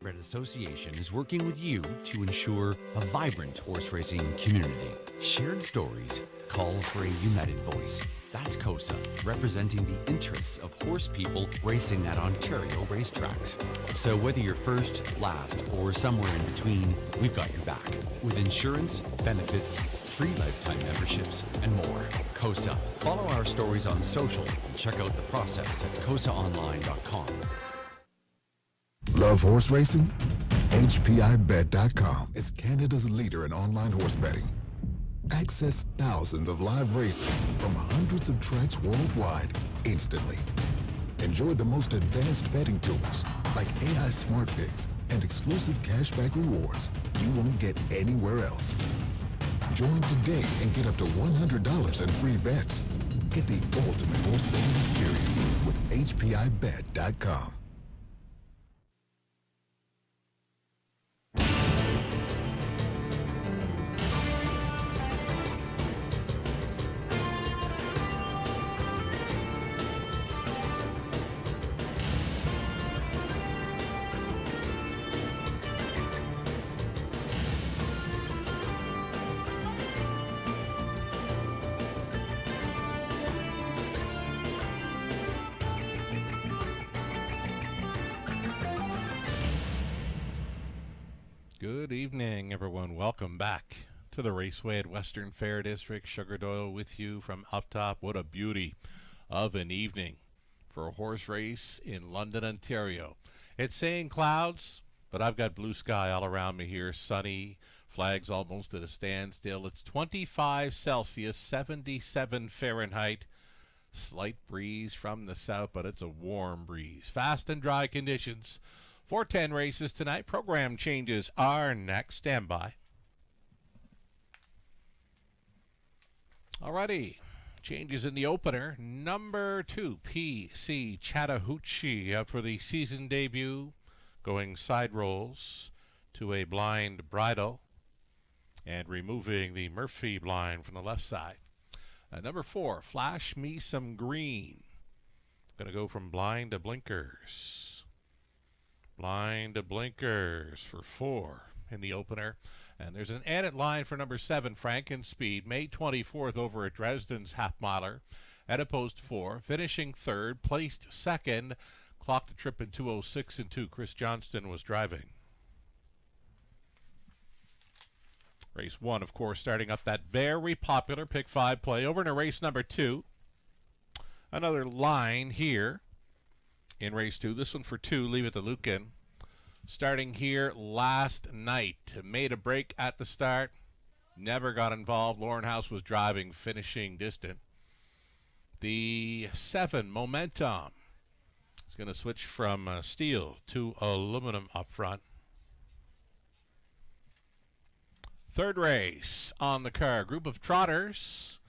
Red Association is working with you to ensure a vibrant horse racing community. Shared stories call for a united voice. That's COSA, representing the interests of horse people racing at Ontario racetracks. So whether you're first, last, or somewhere in between, we've got your back. With insurance, benefits, free lifetime memberships, and more. COSA. Follow our stories on social and check out the process at cosaonline.com. Love horse racing? HPIBet.com is Canada's leader in online horse betting. Access thousands of live races from hundreds of tracks worldwide instantly. Enjoy the most advanced betting tools like AI Smart Picks and exclusive cashback rewards you won't get anywhere else. Join today and get up to $100 in free bets. Get the ultimate horse betting experience with HPIBet.com. Good evening, everyone. Welcome back to the Raceway at Western Fair District. Sugar Doyle with you from up top. What a beauty of an evening for a horse race in London, Ontario. It's saying clouds, but I've got blue sky all around me here. Sunny, flags almost at a standstill. It's 25 Celsius, 77 Fahrenheit. Slight breeze from the south, but it's a warm breeze. Fast and dry conditions. 410 races tonight. Program changes are next. Stand by. Alrighty. Changes in the opener. Number 2, PC Chattahoochee up for the season debut. Going side rolls to a blind bridle and removing the Murphy blind from the left side. Number 4, Flash Me Some Green. Going to go from blind to blinkers. Blind to blinkers for 4 in the opener. And there's an added line for number 7, Franken Speed, May 24th over at Dresden's half-miler at a post 4, finishing third, placed second, clocked a trip in 2:06 and 2. Chris Johnston was driving. Race 1, of course, starting up that very popular pick 5 play. Over to race number 2. Another line here in race 2. This one for 2, Leave It to Lucan. Starting here last night. Made a break at the start. Never got involved. Lauren House was driving, finishing distant. The 7, Momentum. It's going to switch from steel to aluminum up front. Third race on the car. Group of trotters.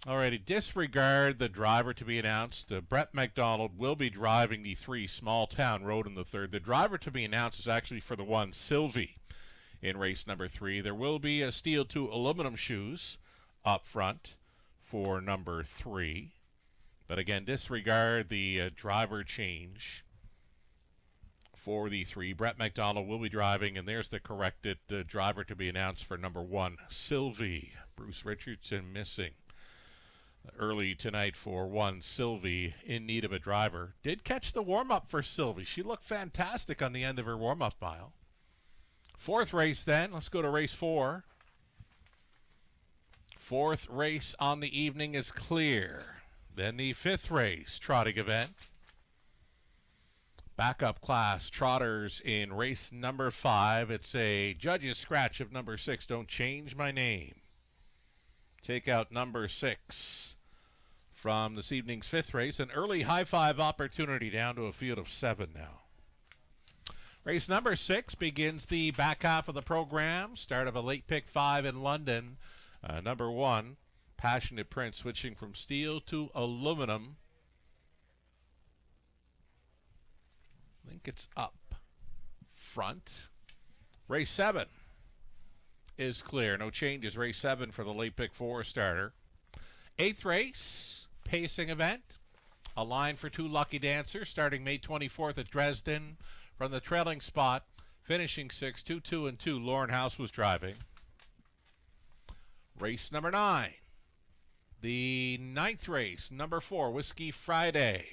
Alrighty, disregard the driver to be announced. Brett McDonald will be driving the 3, Small Town Road in the third. The driver to be announced is actually for the 1, Sylvie, in race number 3. There will be a steel 2 aluminum shoes up front for number 3. But again, disregard the driver change for the 3. Brett McDonald will be driving, and there's the corrected driver to be announced for number 1, Sylvie. Bruce Richardson missing early tonight for 1, Sylvie, in need of a driver. Did catch the warm-up for Sylvie. She looked fantastic on the end of her warm-up mile. Fourth race then. Let's go to race 4. Fourth race on the evening is clear. Then the 5th race, trotting event. Backup class trotters in race number 5. It's a judge's scratch of number 6. Don't change my name. Take out number 6 from this evening's 5th race. An early high 5 opportunity down to a field of 7 now. Race number 6 begins the back half of the program. Start of a late pick 5 in London. Number 1, Passionate Prince switching from steel to aluminum. I think it's up front. Race 7 is clear. No changes. Race 7 for the late pick 4 starter. 8th race, pacing event. A line for 2 lucky dancers starting May 24th at Dresden. From the trailing spot, finishing 6th, 2, 2, 2. Lauren House was driving. Race number 9. The 9th race, number 4, Whiskey Friday.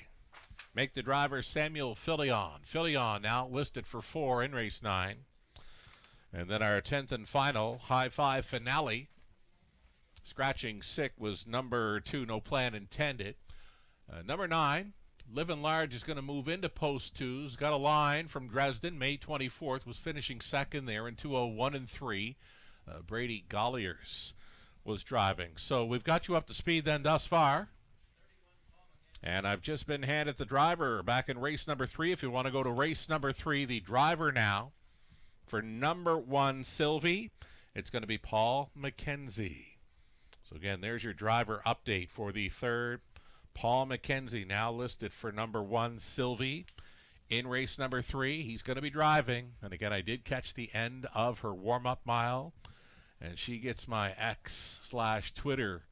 Make the driver Samuel Filion. Filion now listed for 4 in race 9. And then our 10th and final, High Five Finale. Scratching sick was number 2, No Plan Intended. Number 9, Living Large is going to move into post 2's. Got a line from Dresden, May 24th. Was finishing second there in 2:01 and 3. Brady Golliers was driving. So we've got you up to speed then thus far. And I've just been handed the driver back in race number 3. If you want to go to race number 3, the driver now for number 1, Sylvie, it's going to be Paul McKenzie. So again, there's your driver update for the 3rd. Paul McKenzie now listed for number 1, Sylvie. In race number 3, he's going to be driving. And again, I did catch the end of her warm-up mile. And she gets my X/Twitter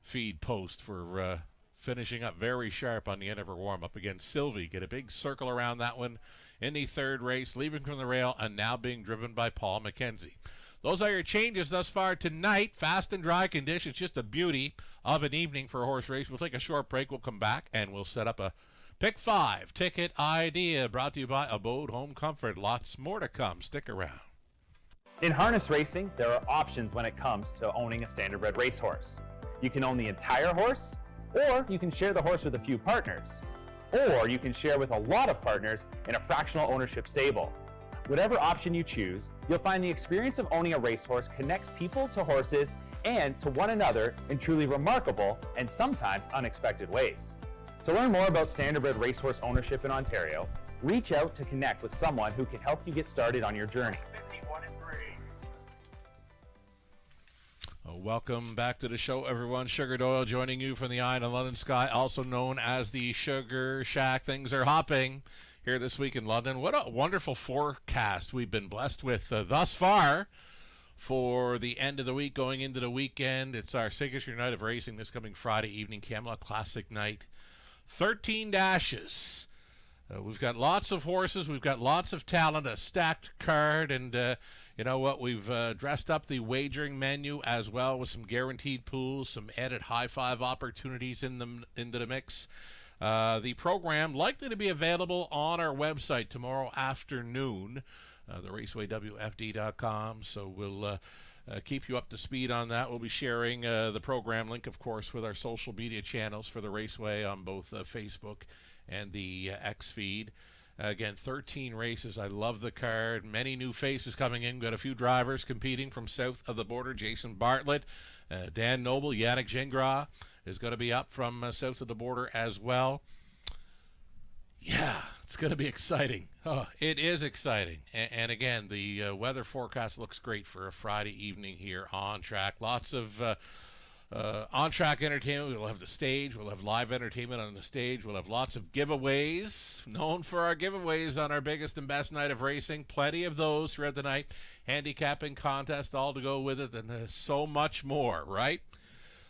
feed post for finishing up very sharp on the end of her warm-up. Again, Sylvie, get a big circle around that one in the 3rd race, leaving from the rail and now being driven by Paul McKenzie. Those are your changes thus far tonight. Fast and dry conditions, just a beauty of an evening for a horse race. We'll take a short break. We'll come back and we'll set up a Pick 5 ticket idea brought to you by Abode Home Comfort. Lots more to come. Stick around. In harness racing, there are options when it comes to owning a standardbred racehorse. You can own the entire horse, or you can share the horse with a few partners, or you can share with a lot of partners in a fractional ownership stable. Whatever option you choose, you'll find the experience of owning a racehorse connects people to horses and to one another in truly remarkable and sometimes unexpected ways. To learn more about standardbred racehorse ownership in Ontario, reach out to connect with someone who can help you get started on your journey. Welcome back to the show, everyone. Sugar Doyle joining you from the Eye on the London Sky, also known as the Sugar Shack. Things are hopping here this week in London. What a wonderful forecast we've been blessed with thus far for the end of the week, going into the weekend. It's our signature night of racing this coming Friday evening, Camelot Classic night. 13 dashes. We've got lots of horses. We've got lots of talent, a stacked card, and you know what? We've dressed up the wagering menu as well with some guaranteed pools, some added high five opportunities into the mix. The program likely to be available on our website tomorrow afternoon, theRacewayWFD.com. So we'll keep you up to speed on that. We'll be sharing the program link, of course, with our social media channels for the Raceway on both Facebook and the X feed. Again, 13 races. I love the card. Many new faces coming in. Got a few drivers competing from south of the border. Jason Bartlett, Dan Noble, Yannick Gingras is going to be up from south of the border as well. Yeah, it's going to be exciting. Oh, it is exciting. And again, the weather forecast looks great for a Friday evening here on track. Lots of on-track entertainment. We'll have the stage. We'll have live entertainment on the stage. We'll have lots of giveaways. Known for our giveaways on our biggest and best night of racing. Plenty of those throughout the night. Handicapping contest, all to go with it, and so much more, right?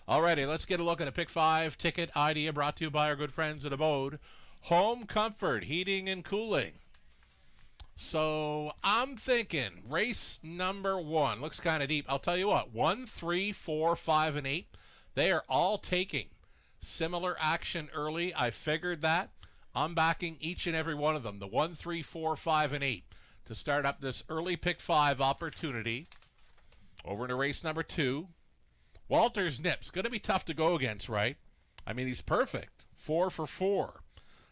Alrighty, let's get a look at a Pick 5 ticket idea brought to you by our good friends at Abode Home Comfort, Heating and Cooling. So I'm thinking race number 1 looks kind of deep. I'll tell you what, 1, 3, 4, 5, and 8, they are all taking similar action early. I figured that. I'm backing each and every one of them, the 1, 3, 4, 5, and 8, to start up this early Pick 5 opportunity. Over into race number 2. Walter's Nips, going to be tough to go against, right? I mean, he's perfect. 4 for 4.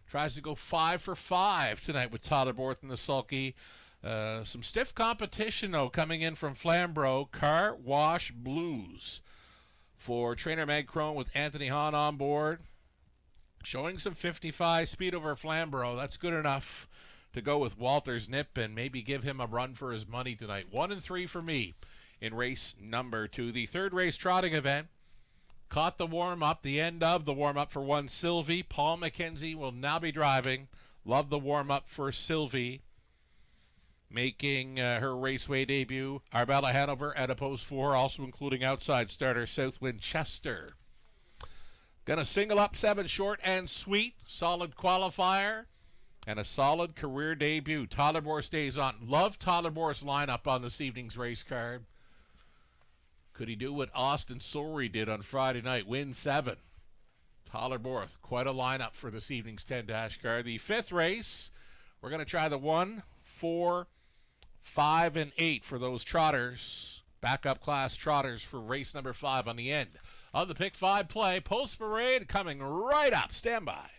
Tries to go 5 for 5 tonight with Tyler Borth and the sulky. Some stiff competition, though, coming in from Flamborough. Car Wash Blues for trainer Meg Crone with Anthony Hahn on board. Showing some 55 speed over Flamborough. That's good enough to go with Walter's Nip and maybe give him a run for his money tonight. 1 and 3 for me in race number 2. The 3rd race trotting event. caught the warm-up, the end of the warm-up for one Sylvie. Paul McKenzie will now be driving. Love the warm-up for Sylvie. Making her raceway debut, Arbella Hanover at a post 4, also including outside starter Southwind Chester. Gonna single up 7 short and sweet. Solid qualifier and a solid career debut. Tyler Bohr stays on. Love Tyler Bohr's lineup on this evening's race card. Could he do what Austin Sorey did on Friday night? Win 7. Tyler Bohr, quite a lineup for this evening's 10-dash card. The 5th race, we're going to try the 1, 4, 5, and 8 for those trotters. Backup class trotters for race number 5 on the end of the Pick 5 play. Post Parade coming right up. Stand by.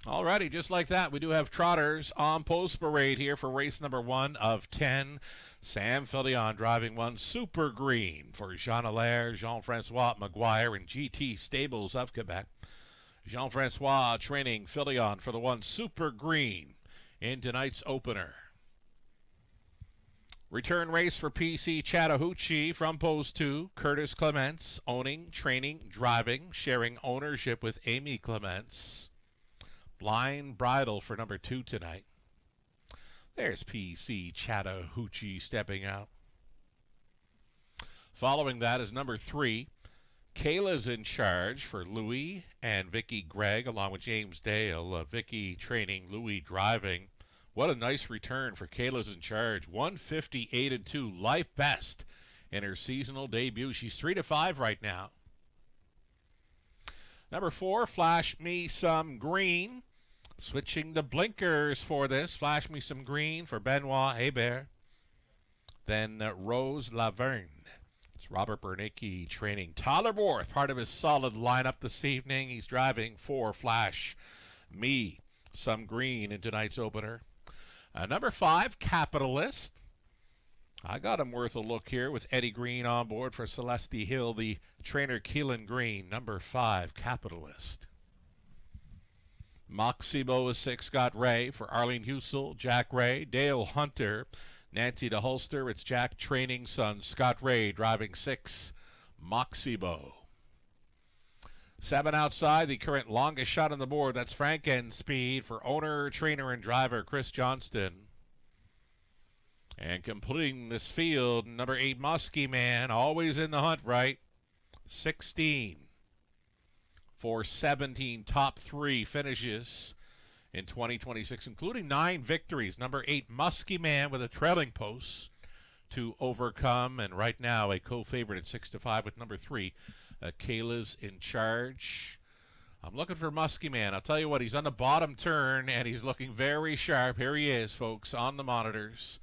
Alrighty, just like that, we do have trotters on Post Parade here for race number 1 of 10. Sam Filion driving one Super Green for Jean Allaire, Jean-Francois Maguire, and GT Stables of Quebec. Jean-Francois training Filion for the one Super Green in tonight's opener. Return race for PC Chattahoochee from Post 2. Curtis Clements owning, training, driving, sharing ownership with Amy Clements. Blind Bridle for number 2 tonight. There's PC Chattahoochee stepping out. Following that is number 3. Kayla's in charge for Louis and Vicky Gregg, along with James Dale. Vicky training, Louis driving. What a nice return for Kayla's in charge. 158-2, life best in her seasonal debut. She's 3-5 right now. Number 4, Flash Me Some Green. Switching the blinkers for this. Flash Me Some Green for Benoit Hebert. Then Rose Laverne. It's Robert Bernicki training. Tyler Bohr, part of his solid lineup this evening. He's driving for Flash Me Some Green in tonight's opener. Number 5, Capitalist. I got him worth a look here with Eddie Green on board for Celeste Hill. The trainer Keelan Green. Number 5, Capitalist. Moxibo is 6, Scott Ray for Arlene Husel, Jack Ray, Dale Hunter, Nancy DeHolster. It's Jack training son Scott Ray driving 6, Moxibo. 7 outside, the current longest shot on the board. That's Franken Speed for owner, trainer, and driver Chris Johnston. And completing this field, number 8, Muskie Man, always in the hunt, right? 16. For 17 top 3 finishes in 2026, including 9 victories. Number 8, Muskie Man with a trailing post to overcome, and right now a co-favorite at 6-5 with number 3, Kayla's in charge. I'm looking for Muskie Man. I'll tell you what, he's on the bottom turn, and he's looking very sharp. Here he is, folks, on the monitors.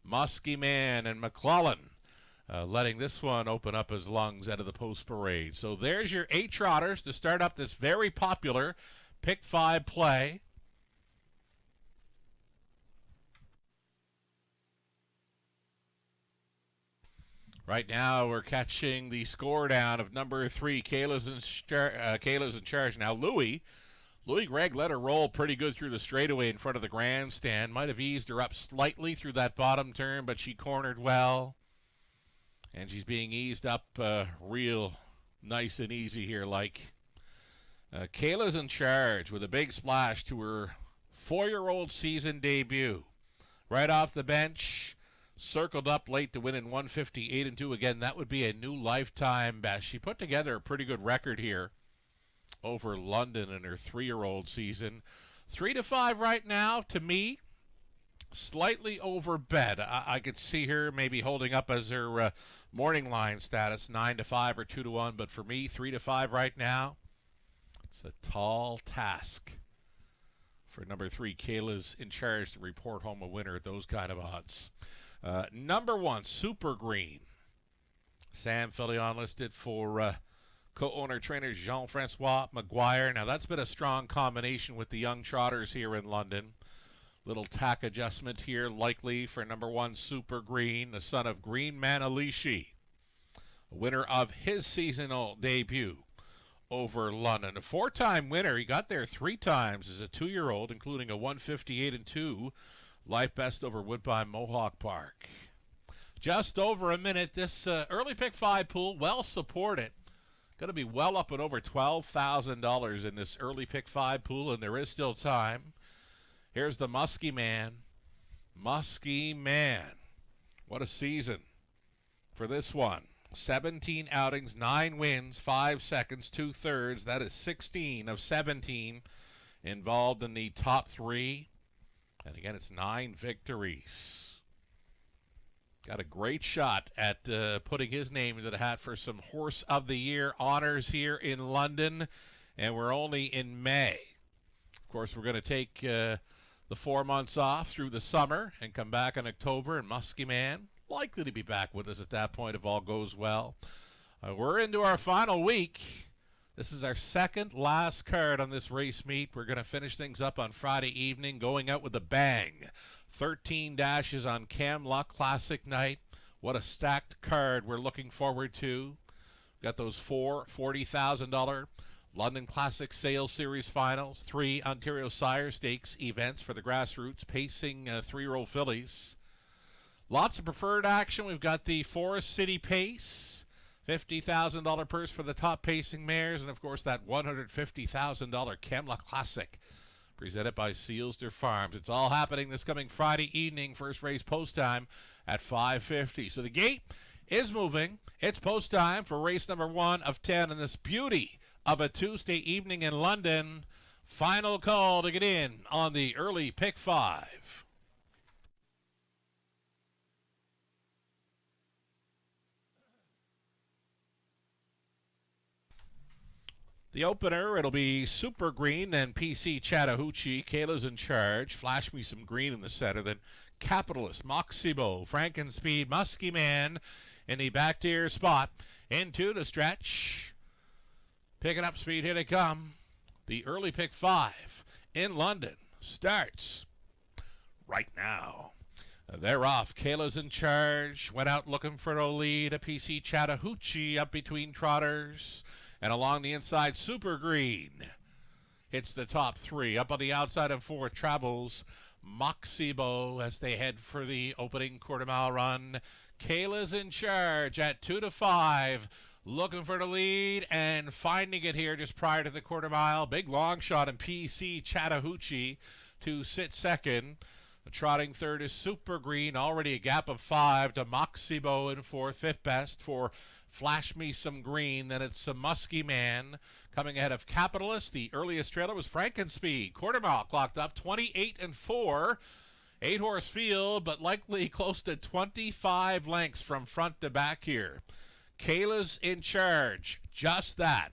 Muskie Man and McClellan. Letting this one open up his lungs out of the Post Parade. So there's your 8 trotters to start up this very popular Pick 5 play. Right now we're catching the score down of number 3, Kayla's in charge. Now Louis Gregg let her roll pretty good through the straightaway in front of the grandstand. Might have eased her up slightly through that bottom turn, but she cornered well. And she's being eased up real nice and easy here. Kayla's in charge with a big splash to her 4-year-old season debut. Right off the bench, circled up late to win in 158-2. Again, that would be a new lifetime best. She put together a pretty good record here over London in her 3-year-old season. 3-5 right now, to me. Slightly over bet. I could see her maybe holding up as her morning line status, 9-5 or 2-1. But for me, 3-5 right now, it's a tall task for number 3. Kayla's in charge to report home a winner at those kind of odds. Number 1, Super Green. Sam Filion listed for co-owner trainer Jean-Francois Maguire. Now that's been a strong combination with the young trotters here in London. Little tack adjustment here, likely for number 1, Super Green, the son of Green Manalishi, winner of his seasonal debut over London. A 4-time winner. He got there 3 times as a 2-year-old, including a 158-2 Life Best over Woodbine Mohawk Park. Just over a minute. This early pick 5 pool, well supported. Going to be well up and over $12,000 in this early pick 5 pool, and there is still time. Here's the Muskie Man. Muskie Man. What a season for this one. 17 outings, 9 wins, 5 seconds, 2/3. That is 16 of 17 involved in the top 3. And again, it's 9 victories. Got a great shot at putting his name into the hat for some Horse of the Year honors here in London. And we're only in May. Of course, we're going to take the 4 months off through the summer and come back in October. And Muskie Man likely to be back with us at that point if all goes well. We're into our final week. This is our second last card on this race meet. We're going to finish things up on Friday evening, going out with a bang. 13 dashes on Cam Luck Classic night. What a stacked card we're looking forward to. Got those 4 $40,000 London Classic Sales Series finals, 3 Ontario Sire Stakes events for the grassroots, pacing 3-year-old fillies. Lots of preferred action. We've got the Forest City Pace, $50,000 purse for the top pacing mares, and of course that $150,000 Camluck Classic presented by Sealsder Farms. It's all happening this coming Friday evening, first race post time at 5:50. So the gate is moving. It's post time for race number 1 of 10 in this beauty of a Tuesday evening in London. Final call to get in on the early pick 5. The opener, it'll be Super Green and PC Chattahoochee. Kayla's in charge. Flash Me Some Green in the center. Then Capitalist, Moxibo, Frankenspeed, Muskie Man in the back tier spot. Into the stretch. Picking up speed, here they come. The early pick 5 in London starts right now. They're off. Kayla's in charge. Went out looking for a lead. A PC Chattahoochee up between trotters. And along the inside, Super Green hits the top 3. Up on the outside of 4 travels Moxibo as they head for the opening quarter-mile run. Kayla's in charge at 2 to 5. Looking for the lead and finding it here just prior to the quarter-mile. Big long shot in PC Chattahoochee to sit second. The trotting third is Super Green. Already a gap of 5 to Moxibo in fourth. Fifth best for Flash Me Some Green. Then it's a Muskie Man coming ahead of Capitalist. The earliest trailer was Frankenspeed. Quarter mile clocked up 28 and 4. 8-horse field, but likely close to 25 lengths from front to back here. Kayla's in charge. Just that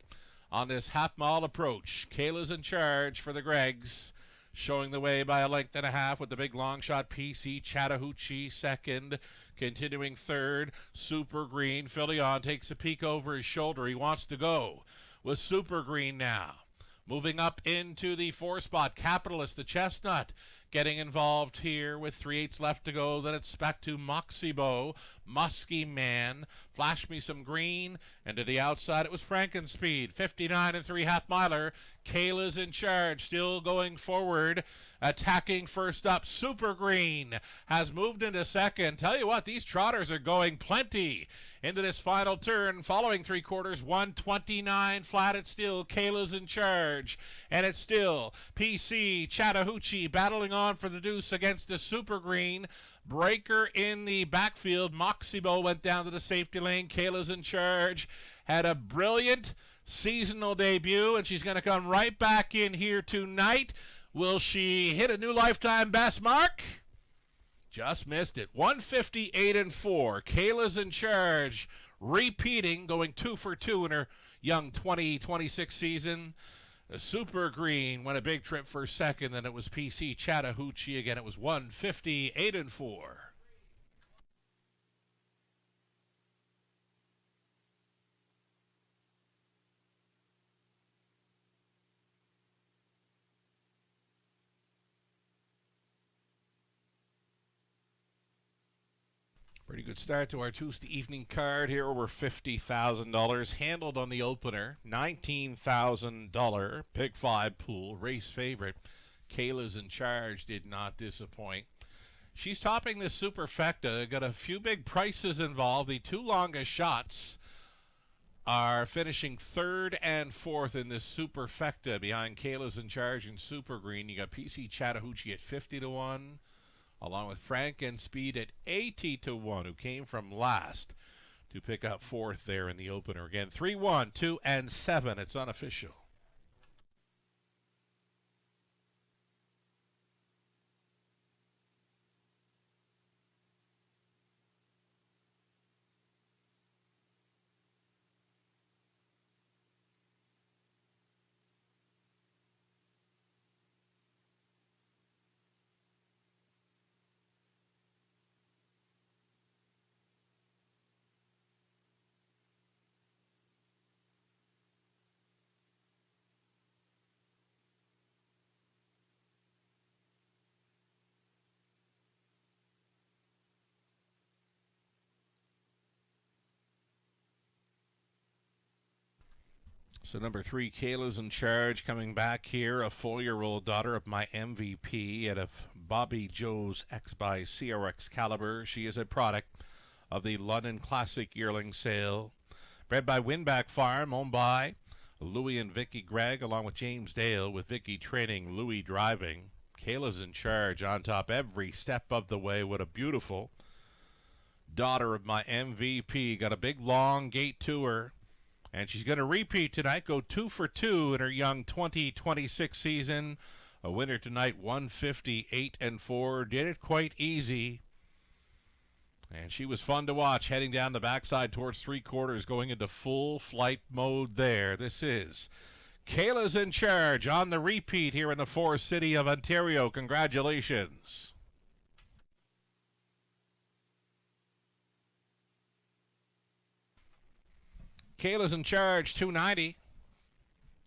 on this half-mile approach. Kayla's in charge for the Gregs. Showing the way by a length and a half with the big long shot PC Chattahoochee second. Continuing third, Super Green. Filion takes a peek over his shoulder. He wants to go with Super Green now. Moving up into the 4 spot, Capitalist, the Chestnut, getting involved here with 3/8 left to go. Then it's back to Moxibo, Muskie Man, Flash Me Some Green, and to the outside it was Frankenspeed, 59 and 3 half-miler. Kayla's in charge, still going forward, attacking first up. Super Green has moved into second. Tell you what, these trotters are going plenty into this final turn. Following 3/4, 129 flat. It's still Kayla's in charge, and it's still PC Chattahoochee battling on for the deuce against the Super Green. Breaker in the backfield. Moxibo went down to the safety lane. Kayla's in charge. Had a brilliant seasonal debut, and she's going to come right back in here tonight. Will she hit a new lifetime best mark? Just missed it. 158 and 4. Kayla's in charge. Repeating, going 2 for 2 in her young 2026 season. Super Green went a big trip for second, then it was PC Chattahoochee again. It was 158 and 4. Pretty good start to our Tuesday evening card here. Over $50,000 handled on the opener. $19,000 pick 5 pool race favorite. Kayla's in charge did not disappoint. She's topping this superfecta. Got a few big prices involved. The two longest shots are finishing third and fourth in this superfecta behind Kayla's in Charge and Super Green. You got PC Chattahoochee at 50-1, along with Frank and Speed at 80-1, who came from last to pick up fourth there in the opener. Again, 3-1, 2 and 7. It's unofficial. So number 3, Kayla's in Charge, coming back here, a 4-year-old daughter of my MVP out of Bobby Joe's X by CRX Caliber. She is a product of the London Classic Yearling Sale. Bred by Winback Farm, owned by Louis and Vicky Gregg, along with James Dale, with Vicky training, Louis driving. Kayla's in Charge on top every step of the way. What a beautiful daughter of my MVP. Got a big long gate to her. And she's going to repeat tonight, go 2 for 2 in her young 2026 season. A winner tonight, 158-4. Did it quite easy. And she was fun to watch, heading down the backside towards 3/4, going into full flight mode there. This is Kayla's in Charge on the repeat here in the Forest City of Ontario. Congratulations. Kayla's in Charge, $2.90.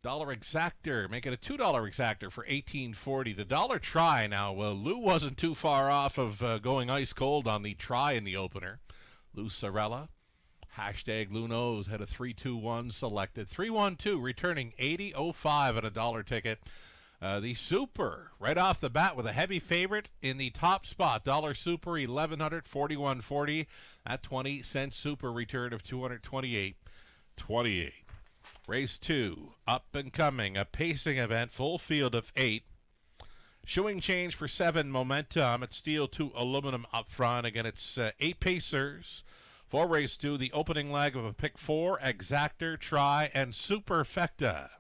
Dollar exactor, make it a $2 exactor for $18.40. The dollar try now. Well, Lou wasn't too far off of going ice cold on the try in the opener. Lou Sorella, hashtag Lou knows, had a 3-2-1 selected. 3-1-2, returning $80.05 on a dollar ticket. The Super, right off the bat with a heavy favorite in the top spot. Dollar Super, $1,100, $41.40. That 20-cent Super return of $228.28. Race 2, up and coming, a pacing event, full field of 8. Shoeing change for 7, Momentum. It's steel 2 aluminum up front. Again, it's 8 pacers for race 2. The opening leg of a pick 4, Exactor, Try, and Superfecta.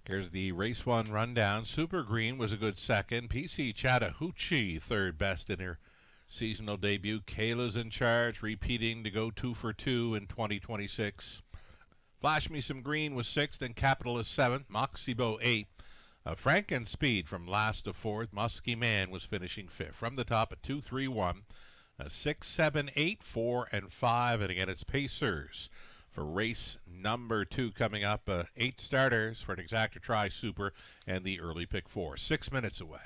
Here's the race 1 rundown. Super Green was a good second. PC Chattahoochee third best in her seasonal debut. Kayla's in charge, repeating to go 2 for 2 in 2026. Flash Me Some Green was 6th, and Capital is 7th. Moxie Bow 8th. Franken Speed from last to 4th. Muskie Man was finishing 5th. From the top at 2, 3, 1. 6, 7, 8, 4, and 5. And again, it's Pacers for race number 2 coming up. 8 starters for an Exacta Tri Super and the early pick 4. 6 minutes away.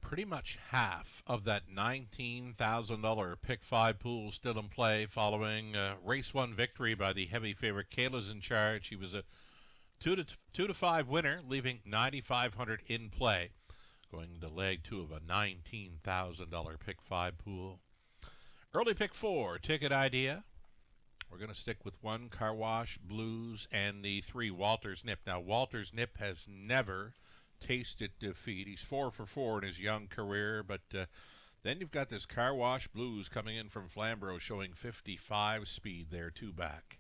Pretty much half of that $19,000 pick 5 pool still in play following race 1 victory by the heavy favorite. Kayla's in charge. She was a 2 to 5 winner, leaving $9,500 in play, going to leg 2 of a $19,000 pick 5 pool. Early pick 4 ticket idea. We're going to stick with 1 Car Wash Blues and the 3 Walter's Nip. Now Walter's Nip has never tasted defeat. He's 4 for 4 in his young career, but then you've got this Car Wash Blues coming in from Flamborough showing 55 speed there, 2 back.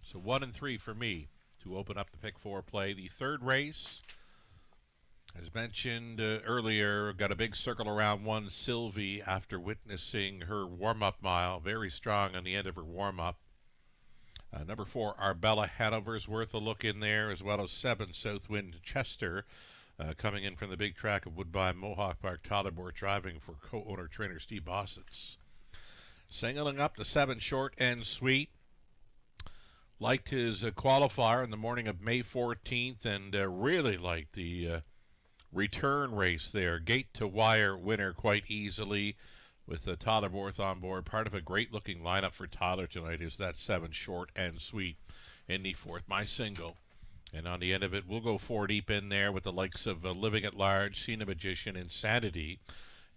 So 1 and 3 for me to open up the pick 4 play. The third race, as mentioned earlier, got a big circle around 1 Sylvie after witnessing her warm-up mile. Very strong on the end of her warm-up. Number 4, Arbella Hanover's worth a look in there, as well as 7 Southwind Chester. Coming in from the big track of Woodbine Mohawk Park, Todderboard, driving for co-owner trainer Steve Bossets. Singling up the 7 Short and Sweet. Liked his qualifier in the morning of May 14th, and really liked the return race there. Gate to wire winner quite easily with Tyler Borth on board. Part of a great-looking lineup for Tyler tonight is that 7 Short and Sweet in the 4th, my single. And on the end of it, we'll go 4 deep in there with the likes of Living at Large, Cena Magician, Insanity,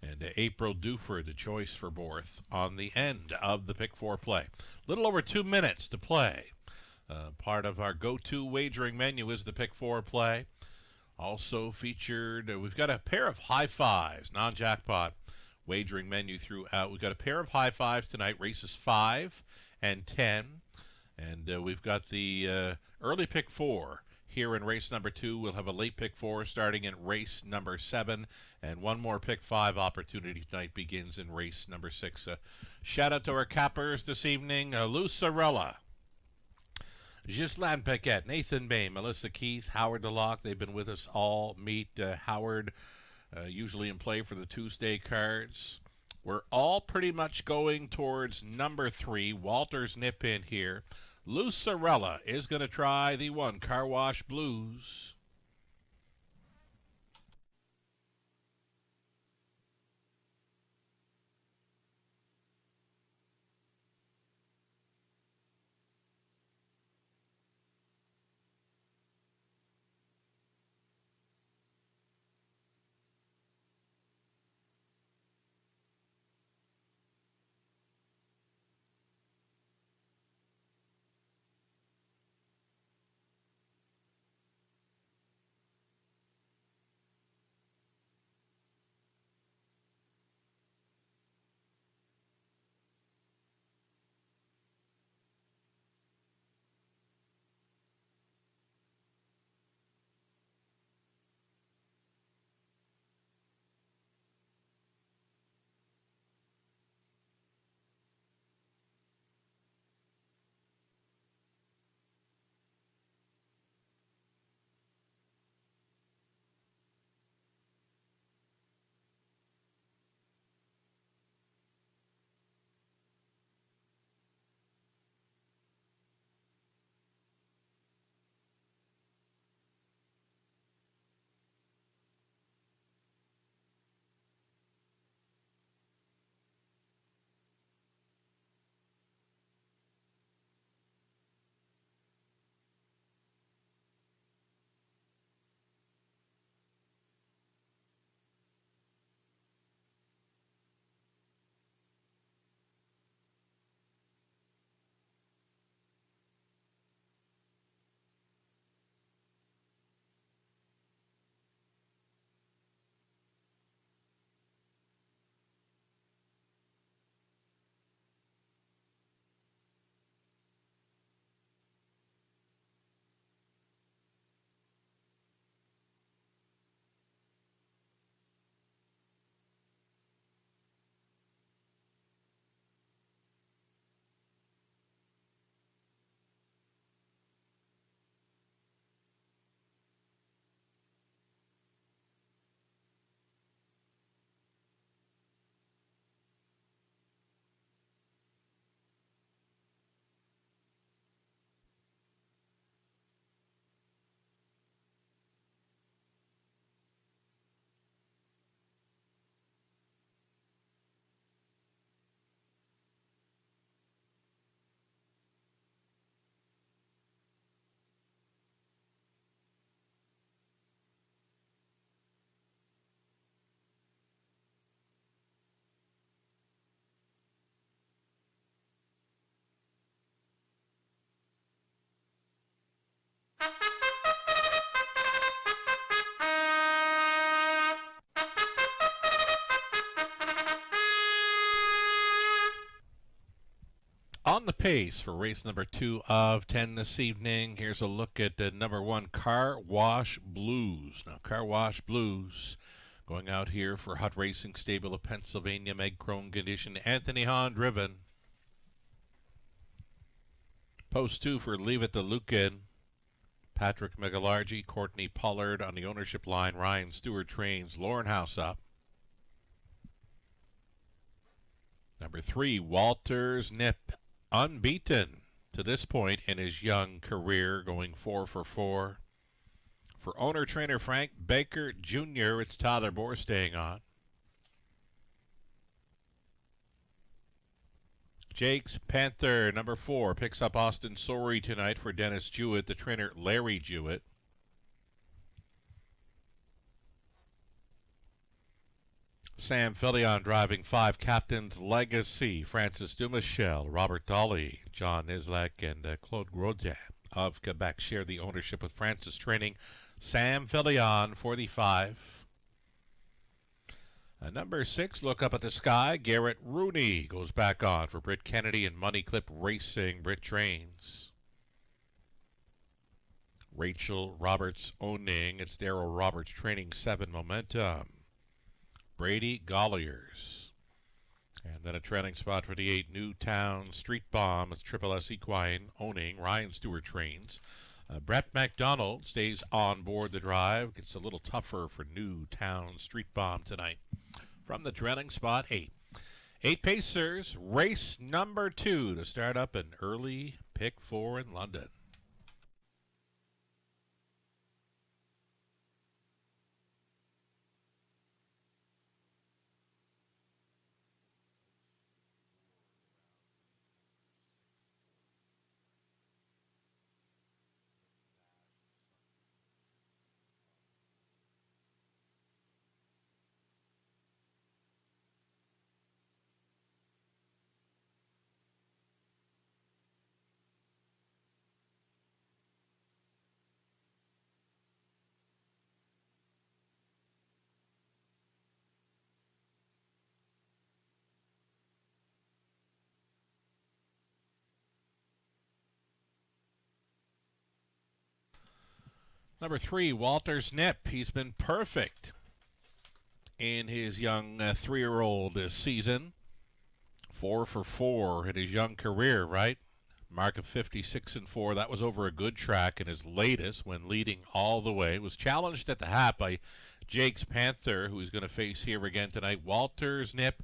and April Duford, the choice for Borth on the end of the pick 4 play. Little over 2 minutes to play. Part of our go-to wagering menu is the pick 4 play. Also featured, we've got a pair of high fives, non-jackpot wagering menu throughout. We've got a pair of high fives tonight, races 5 and 10. And we've got the early pick 4 here in race number 2. We'll have a late pick 4 starting in race number 7. And 1 more pick 5 opportunity tonight begins in race number 6. Shout out to our cappers this evening. Lou Sorella, Ghislaine Paquette, Nathan Bain, Melissa Keith, Howard DeLocke. They've been with us all meet. Howard usually in play for the Tuesday cards. We're all pretty much going towards number 3. Walter's nip in here. Lucarella is going to try the 1, Car Wash Blues. On the pace for race number 2 of 10 this evening, here's a look at number 1, Car Wash Blues. Now, Car Wash Blues going out here for Hut Racing Stable of Pennsylvania, Meg Crone condition, Anthony Hahn driven. Post 2 for Leave It to Lucan, Patrick Megalargy, Courtney Pollard on the ownership line, Ryan Stewart trains, Lauren House up. Number 3, Walter's Nip, unbeaten to this point in his young career, going 4 for 4. For owner-trainer Frank Baker Jr., it's Tyler Bohr staying on. Jake's Panther, number 4, picks up Austin Sorey tonight for Dennis Jewett, the trainer Larry Jewett. Sam Fillion driving 5, Captain's Legacy, Francis Dumichel, Robert Dolly, John Nislak, and Claude Grodin of Quebec share the ownership with Francis training Sam Fillion for the 5. Number 6, Look Up at the Sky, Garrett Rooney goes back on for Britt Kennedy and Money Clip Racing, Britt trains. Rachel Roberts owning, it's Darryl Roberts training 7, Momentum. Brady Golliers. And then a trailing spot for the 8 Newtown Street Bomb. It's Triple S Equine owning Ryan Stewart trains. Brett McDonald stays on board the drive. Gets a little tougher for Newtown Street Bomb tonight. From the trailing spot, 8. 8 Pacers, race number 2 to start up an early pick 4 in London. Number 3, Walter's Nip. He's been perfect in his young 3-year-old season. 4 for 4 in his young career, right? Mark of 56-4. That was over a good track, and his latest, when leading all the way, was challenged at the hat by Jake's Panther, who he's going to face here again tonight. Walter's Nip,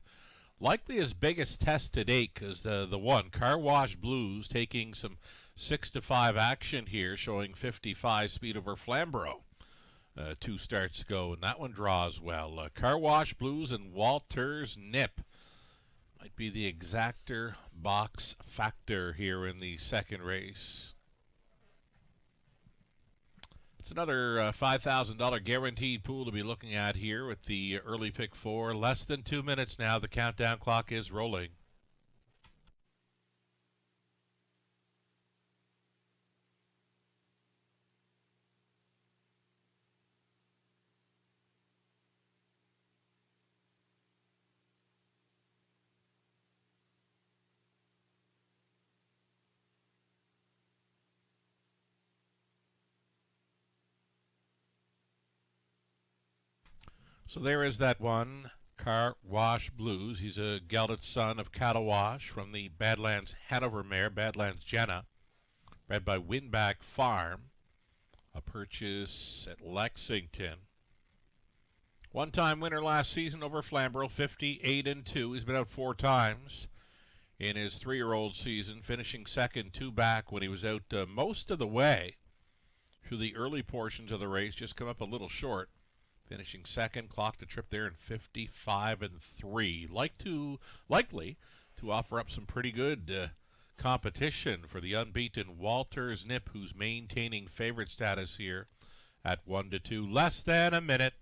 likely his biggest test to date, because the one, Car Wash Blues, taking some 6-5 action here, showing 55 speed over Flamborough 2 starts ago, and that one draws well. Car Wash Blues and Walter's Nip might be the exactor box factor here in the second race. It's another $5,000 guaranteed pool to be looking at here with the early pick 4. Less than 2 minutes now. The countdown clock is rolling. So there is that one, Car Wash Blues. He's a gelded son of Cattle Wash from the Badlands Hanover mare, Badlands Jenna, bred by Winback Farm, a purchase at Lexington. One-time winner last season over Flamborough, 58-2. He's been out 4 times in his 3-year-old season, finishing second 2 back when he was out most of the way through the early portions of the race, just come up a little short. Finishing second, clocked a trip there in 55-3. Likely to offer up some pretty good competition for the unbeaten Walter's Nip, who's maintaining favorite status here at 1-2. Less than a minute.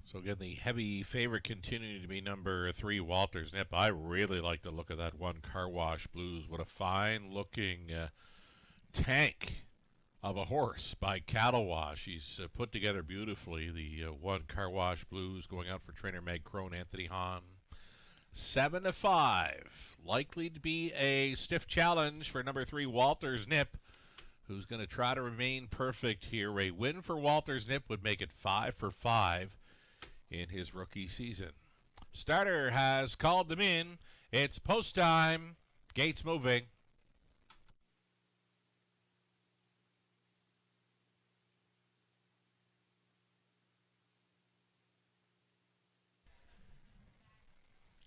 So again, the heavy favorite continuing to be number 3, Walter's Nip. I really like the look of that one, Car Wash Blues. What a fine-looking tank of a horse by Cattle Wash. He's put together beautifully. The one, Car Wash Blues, going out for trainer Meg Crone, Anthony Hahn. 7-5. Likely to be a stiff challenge for number 3, Walter's Nip, who's going to try to remain perfect here. A win for Walter's Nip would make it 5 for 5 in his rookie season. Starter has called them in. It's post time. Gates moving.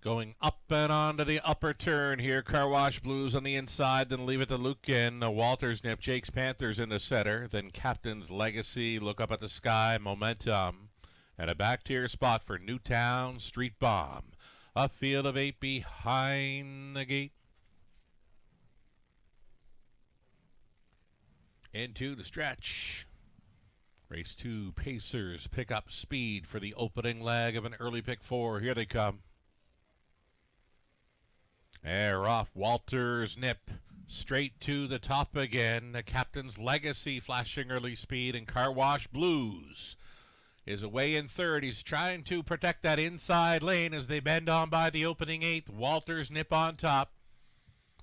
Going up and onto the upper turn here. Car Wash Blues on the inside, then leave it to Lucan. Walter's Nip, Jake's Panthers in the center. Then Captain's Legacy, Look Up at the Sky, Momentum. And a back tier spot for Newtown Street Bomb. A field of 8 behind the gate. Into the stretch. Race 2, Pacers pick up speed for the opening leg of an early pick 4. Here they come. They're off. Walter's Nip Straight to the top again. The Captain's Legacy flashing early speed, and Car Wash Blues is away in third. He's trying to protect that inside lane as they bend on by the opening eighth. Walters Nip on top.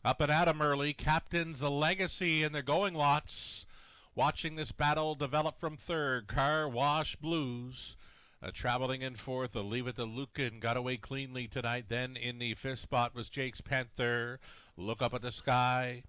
Up and at him early. Captain's Legacy in the going lots. Watching this battle develop from third. Car Wash Blues traveling in fourth. Leave It to Lucan got away cleanly tonight. Then in the fifth spot was Jake's Panther. Look Up at the Sky.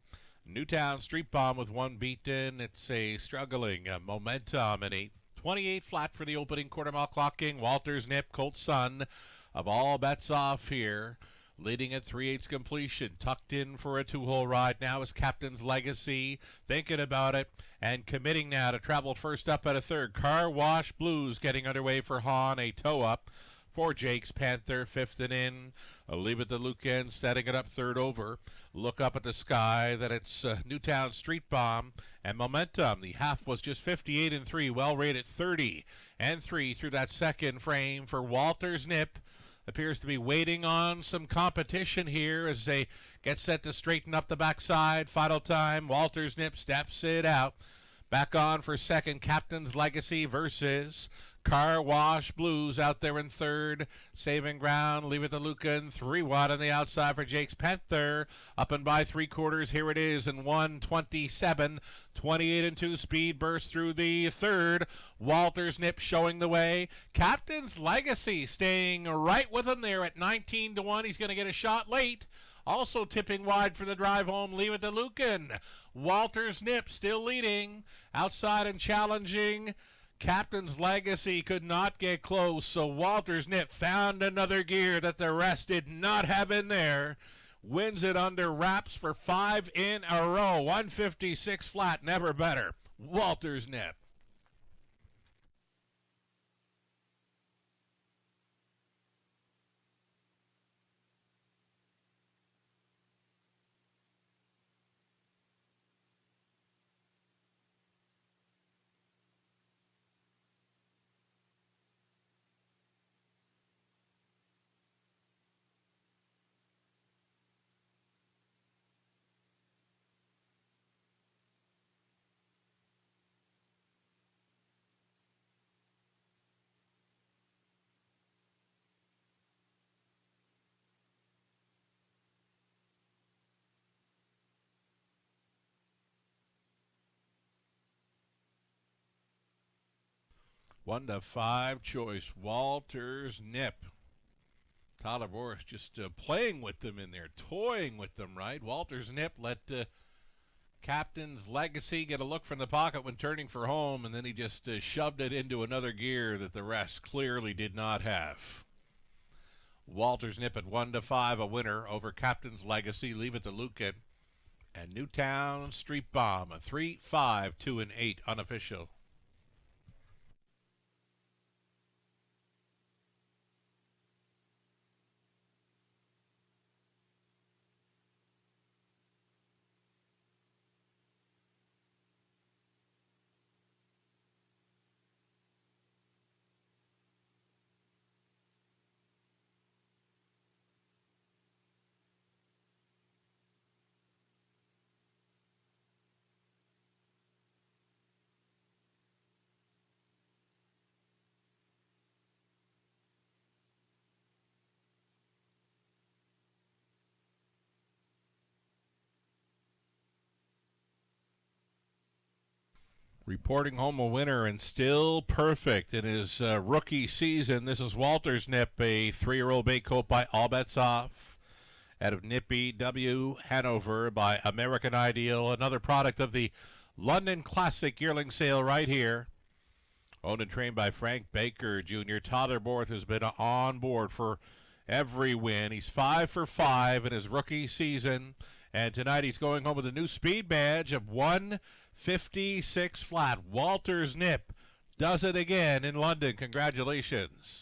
Newtown Street Bomb with one beaten. It's a struggling momentum in 8:28 flat for the opening quarter mile clocking. Walters Nip, Colt Sun of All Bets Off here. Leading at 3/8 completion. Tucked in for a two-hole ride now is Captain's Legacy. Thinking about it and committing now to travel first up at a third. Car Wash Blues getting underway for Hahn. A toe up for Jake's Panther. Fifth and in. Leave It to Lucan setting it up third over. Look Up at the Sky. Then it's Newtown Street Bomb and Momentum. The half was just 58-3. Well rated 30-3 through that second frame for Walters Nip. Appears to be waiting on some competition here as they get set to straighten up the backside. Final time, Walters Nip steps it out. Back on for second, Captain's Legacy versus Car Wash Blues out there in third. Saving ground, Leave It to Lucan. 3 wide on the outside for Jake's Panther. Up and by 3/4. Here it is in 1:27. 28-2 speed burst through the third. Walters Nip showing the way. Captain's Legacy staying right with him there at 19-1. He's going to get a shot late. Also tipping wide for the drive home, Leave It to Lucan. Walters Nip still leading. Outside and challenging. Captain's Legacy could not get close, so Walters Nip found another gear that the rest did not have in there. Wins it under wraps for 5 in a row. 156 flat, never better. Walters Nip. One to 5 choice, Walters Nip. Tyler Boris just playing with them in there, toying with them, right? Walters Nip let Captain's Legacy get a look from the pocket when turning for home, and then he just shoved it into another gear that the rest clearly did not have. Walters Nip at 1 to 5, a winner over Captain's Legacy. Leave It to Lucan. And Newtown Street Bomb, a 3, 5, 2, and 8 unofficial. Reporting home a winner and still perfect in his rookie season. This is Walters Nip, a 3-year-old bay colt by All Bets Off. Out of Nippy W. Hanover by American Ideal. Another product of the London Classic yearling sale right here. Owned and trained by Frank Baker Jr. Tyler Borth has been on board for every win. He's 5 for 5 in his rookie season. And tonight he's going home with a new speed badge of 156 flat. Walters Nip does it again in London. Congratulations.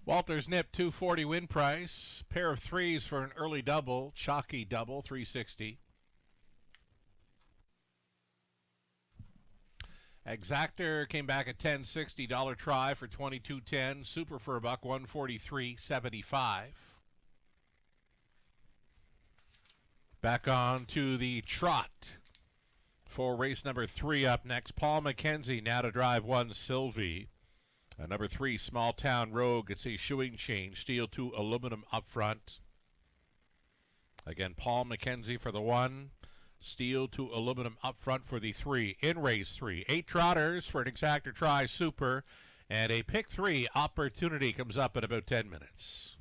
Walters Nip 240 win price. Pair of threes for an early double. Chalky double 360. Exactor came back at $10.60. Try for $22.10. Super for a buck 143.75. Back on to the trot for race number 3 up next. Paul McKenzie now to drive 1 Sylvie. Number 3 Small Town Rogue. It's a shoeing change. Steel 2 aluminum up front. Again, Paul McKenzie for the 1. Steel to aluminum up front for the 3 in race 3. 8 trotters for an Exactor Try Super, and a pick 3 opportunity comes up in about 10 minutes.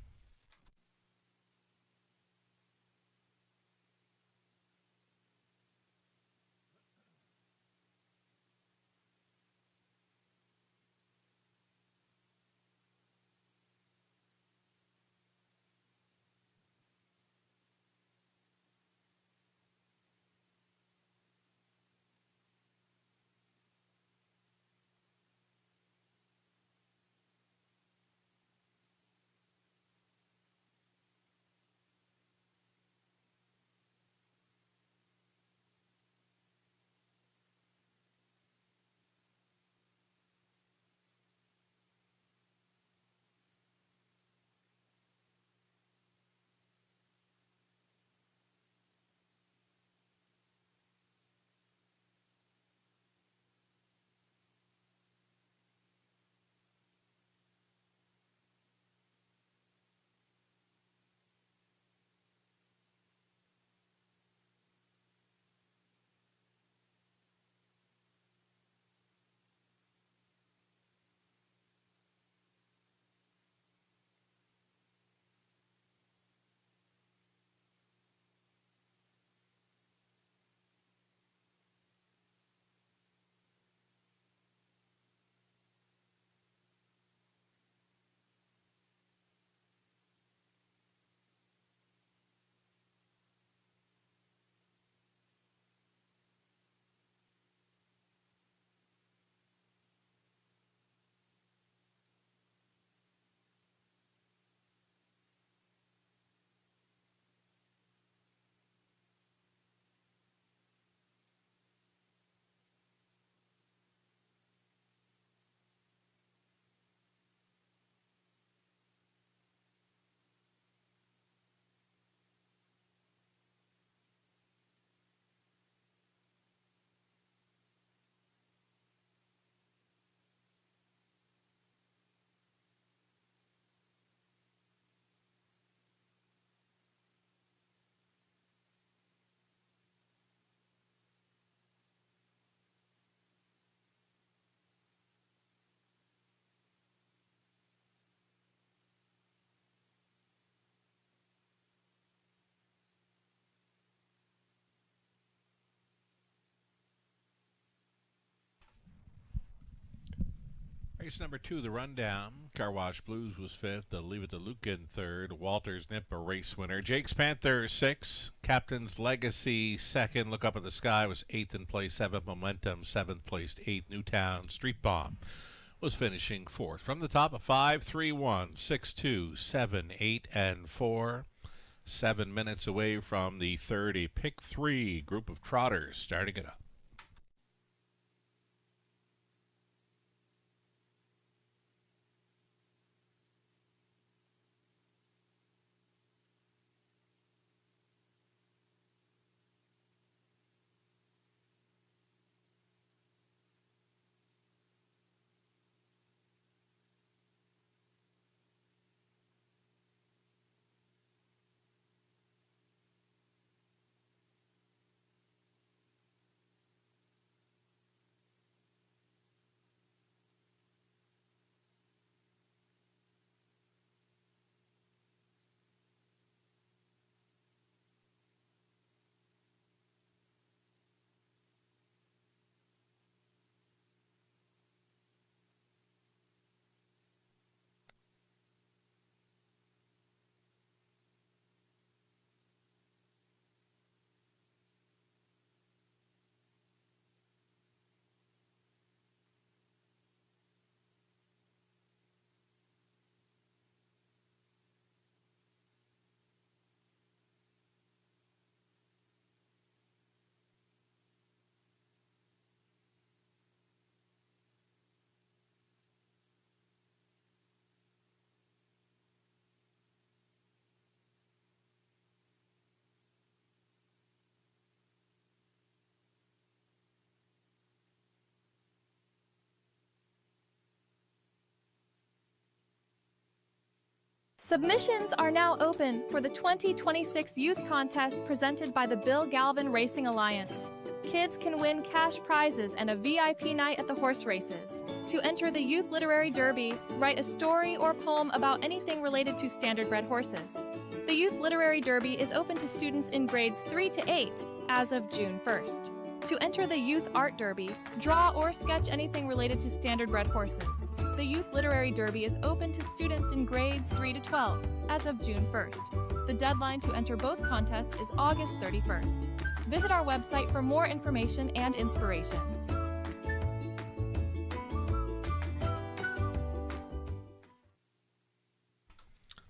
Race number 2, the rundown. Carwash Blues was 5th. Leave It to Lucan 3rd. Walters Nip a race winner. Jake's Panther 6th. Captain's Legacy 2nd. Look Up at the Sky was 8th in place. 7th Momentum 7th placed 8th. Newtown Street Bomb was finishing 4th. From the top of 5, 3, 1, 6, 2, 7, 8, and 4. 7 minutes away from the third. A pick 3 group of trotters starting it up. Submissions are now open for the 2026 Youth Contest presented by the Bill Galvin Racing Alliance. Kids can win cash prizes and a VIP night at the horse races. To enter the Youth Literary Derby, write a story or poem about anything related to standardbred horses. The Youth Literary Derby is open to students in grades 3 to 8 as of June 1st. To enter the Youth Art Derby, draw or sketch anything related to standardbred horses. The Youth Literary Derby is open to students in grades 3 to 12 as of June 1st. The deadline to enter both contests is August 31st. Visit our website for more information and inspiration.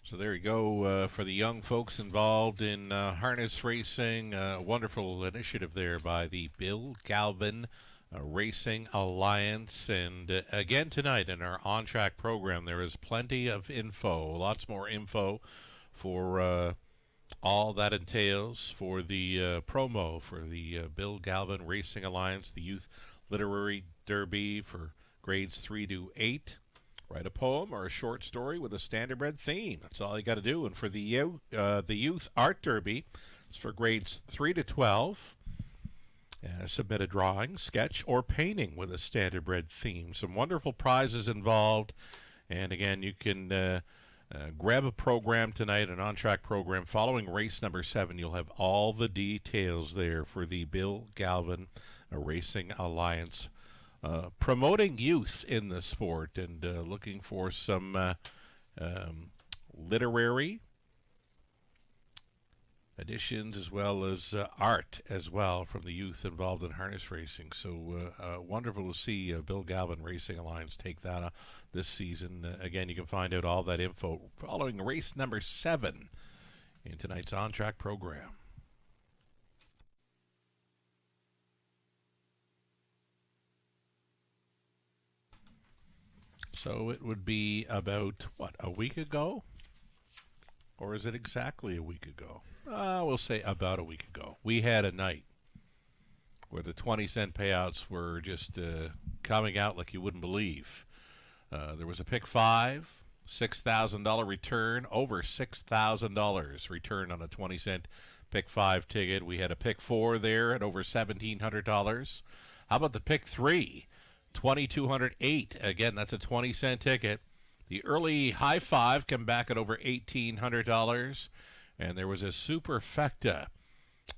So there you go for the young folks involved in harness racing. Wonderful initiative there by the Bill Galvin Racing Alliance. And again tonight in our On Track program, there is plenty of info, lots more info for all that entails for the promo for the Bill Galvin Racing Alliance, the Youth Literary Derby for grades 3 to 8. Write a poem or a short story with a standardbred theme. That's all you got to do. And for the Youth Art Derby, it's for grades 3 to 12. Submit a drawing, sketch, or painting with a standardbred theme. Some wonderful prizes involved. And again, you can grab a program tonight, an on-track program. Following race number 7, you'll have all the details there for the Bill Galvin Racing Alliance. Promoting youth in the sport and looking for some literary additions as well as art as well from the youth involved in harness racing. So wonderful to see Bill Galvin Racing Alliance take that this season. Again, you can find out all that info following race number 7 in tonight's On Track program. So it would be about, what, a week ago? Or is it exactly a week ago? We'll say about a week ago. We had a night where the 20-cent payouts were just coming out like you wouldn't believe. There was a pick 5, $6,000 return, over $6,000 return on a 20-cent pick 5 ticket. We had a pick 4 there at over $1,700. How about the pick 3? $2,208. Again, that's a 20-cent ticket. The early high 5 come back at over $1,800. And there was a superfecta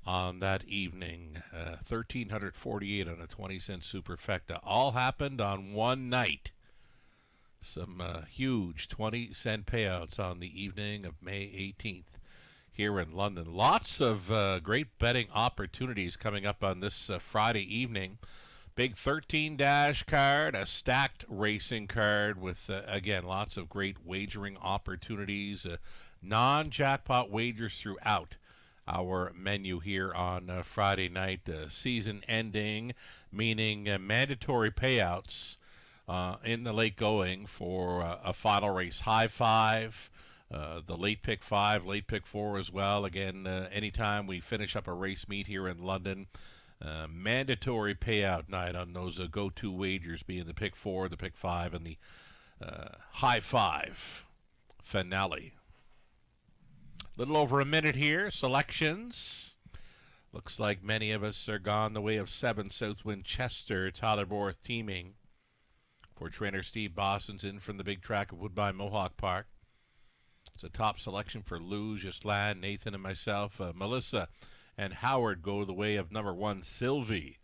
on that evening, $1,348 on a 20-cent superfecta. All happened on one night. Some huge 20-cent payouts on the evening of May 18th here in London. Lots of great betting opportunities coming up on this Friday evening. Big 13-dash card, a stacked racing card with, again, lots of great wagering opportunities, non-jackpot wagers throughout our menu here on Friday night. Season ending, meaning mandatory payouts in the late going for a final race high 5, the late pick 5, late pick 4 as well. Again, anytime we finish up a race meet here in London, mandatory payout night on those go-to wagers, being the pick 4, the pick 5, and the high 5 finale. Little over a minute here. Selections. Looks like many of us are gone the way of 7 Southwind Chester. Tyler Borth teaming for trainer Steve Boston's in from the big track of Woodbine Mohawk Park. It's a top selection for Lou, Gislan, Nathan, and myself. Melissa and Howard go the way of number 1, Sylvie.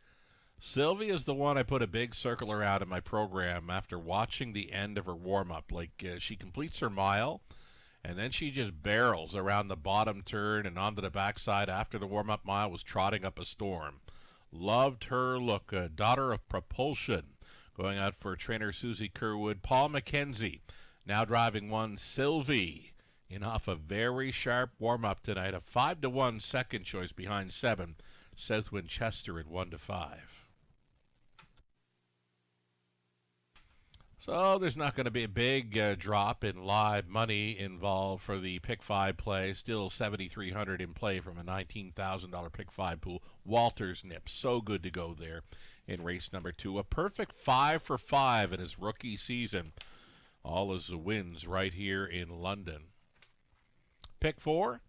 Sylvie is the one I put a big circle around in my program after watching the end of her warm-up. Like, she completes her mile, and then she just barrels around the bottom turn and onto the backside after the warm-up mile was trotting up a storm. Loved her look. Daughter of Propulsion going out for trainer Susie Kerwood. Paul McKenzie now driving 1, Sylvie, in off a very sharp warm-up tonight. A 5-1 second choice behind 7 Southwind Chester at 1-5. So there's not going to be a big drop in live money involved for the pick 5 play. Still $7,300 in play from a $19,000 pick 5 pool. Walters Nips, so good to go there in race number 2. A perfect 5 for 5 in his rookie season. All his wins right here in London. Pick 4,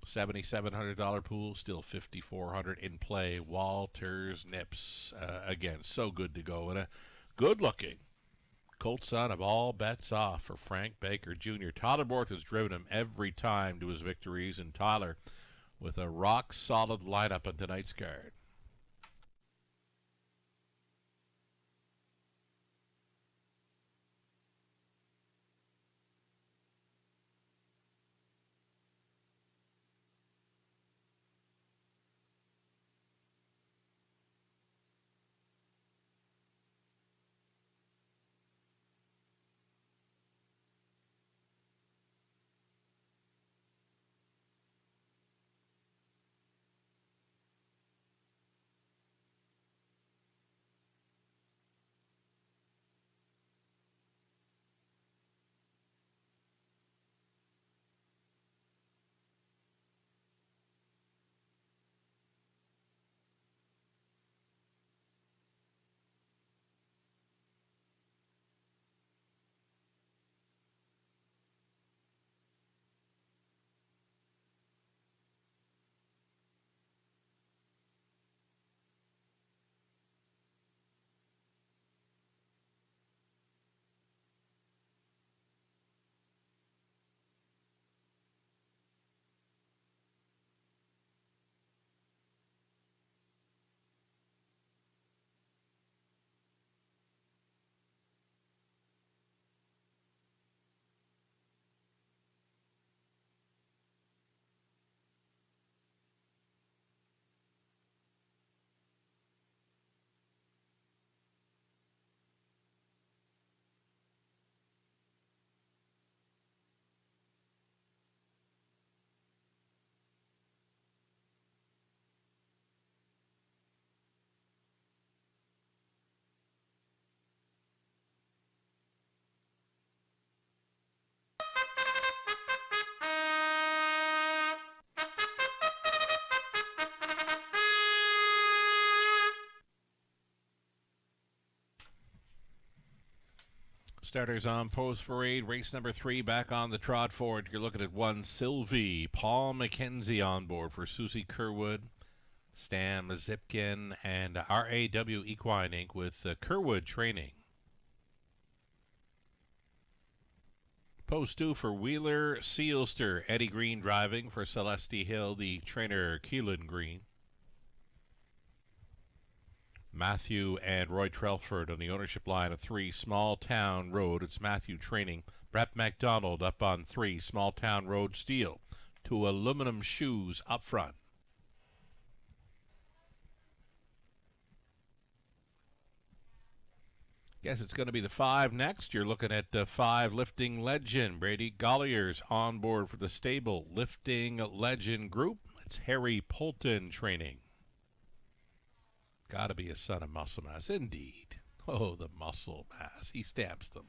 $7,700 pool, still $5,400 in play. Walters Nips, again, so good to go. And a good-looking Colt son of all bets off for Frank Baker Jr. Tyler Borth has driven him every time to his victories, and Tyler with a rock-solid lineup on tonight's card. Starters on Post Parade. Race number 3 back on the trot forward. You're looking at 1 Sylvie. Paul McKenzie on board for Susie Kerwood, Stan Zipkin, and RAW Equine Inc. with Kerwood training. Post 2 for Wheeler Sealster. Eddie Green driving for Celeste Hill, the trainer Keelan Green. Matthew and Roy Trelford on the ownership line of 3 Small Town Road. It's Matthew training. Brett McDonald up on 3 Small Town Road Steel. 2 Aluminum Shoes up front. Guess it's going to be the 5 next. You're looking at 5 Lifting Legend. Brady Gollier's on board for the stable Lifting Legend group. It's Harry Polton training. Got to be a son of Muscle Mass. Indeed. Oh, the Muscle Mass. He stamps them.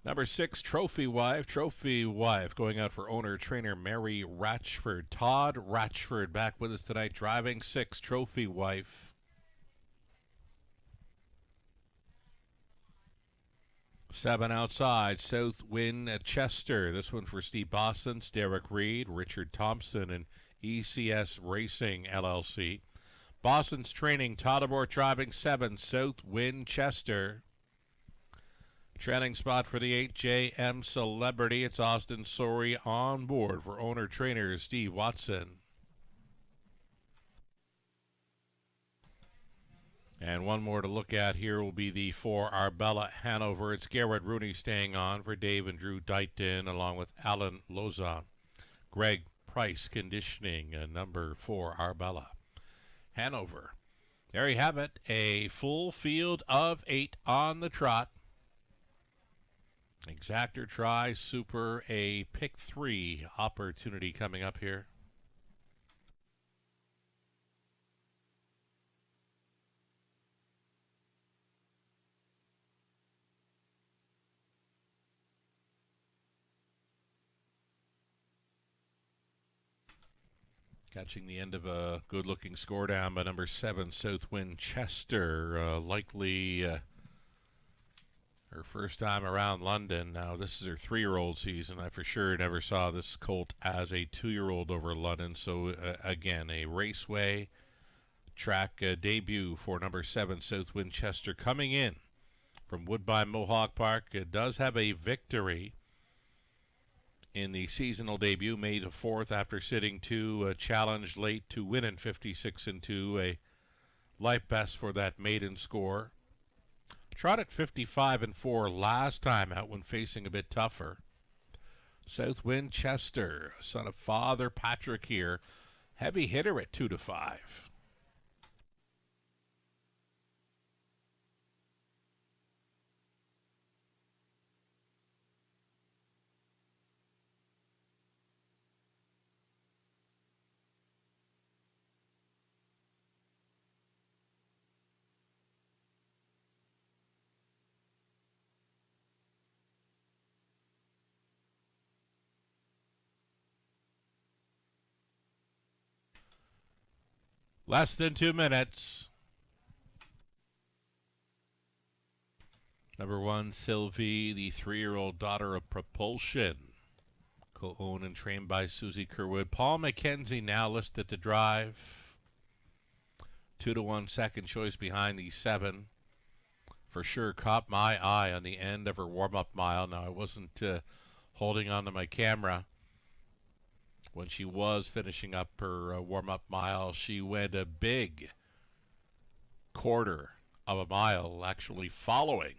Number 6, Trophy Wife. Trophy Wife going out for owner-trainer Mary Ratchford. Todd Ratchford back with us tonight, driving 6, Trophy Wife. 7 outside, South Wind at Chester. This one for Steve Boston, Derek Reed, Richard Thompson, and ECS Racing LLC. Boston's training, Todabor driving 7, South Wind Chester. Trailing spot for the 8JM Celebrity. It's Austin Sorey on board for owner-trainer Steve Watson. And one more to look at here will be the 4 Arbella Hanover. It's Garrett Rooney staying on for Dave and Drew Dighton along with Alan Lozon. Greg Price conditioning, number 4 Arbella Hanover. There you have it, a full field of 8 on the trot. Exactor Tri Super, a pick 3 opportunity coming up here. Catching the end of a good-looking score down by number 7, Southwind Chester. Likely Her first time around London. Now, this is her 3-year-old season. I for sure never saw this colt as a 2-year-old over London. So, again, a raceway track debut for number 7, South Winchester, coming in from Woodbine Mohawk Park. It does have a victory in the seasonal debut, May the 4th, after sitting 2, challenged late to win in 56-2, a life best for that maiden score. Trot at 55-4 last time out when facing a bit tougher. South Winchester, son of Father Patrick here, heavy hitter at 2-5. Less than 2 minutes. Number 1, Sylvie, the 3-year-old daughter of Propulsion, co-owned and trained by Susie Kerwood. Paul McKenzie now listed to drive. 2-1 second choice behind the 7. For sure caught my eye on the end of her warm-up mile. Now, I wasn't holding on to my camera when she was finishing up her warm-up mile. She went a big quarter of a mile, actually following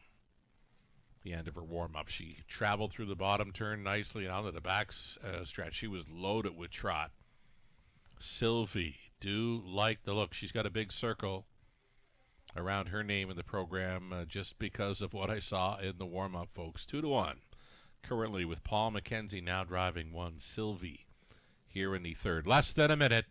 the end of her warm-up. She traveled through the bottom turn nicely and onto the back stretch. She was loaded with trot. Sylvie, do like the look. She's got a big circle around her name in the program just because of what I saw in the warm-up, folks. 2-1 currently, with Paul McKenzie now driving 1, Sylvie, here in the 3rd. Less than a minute.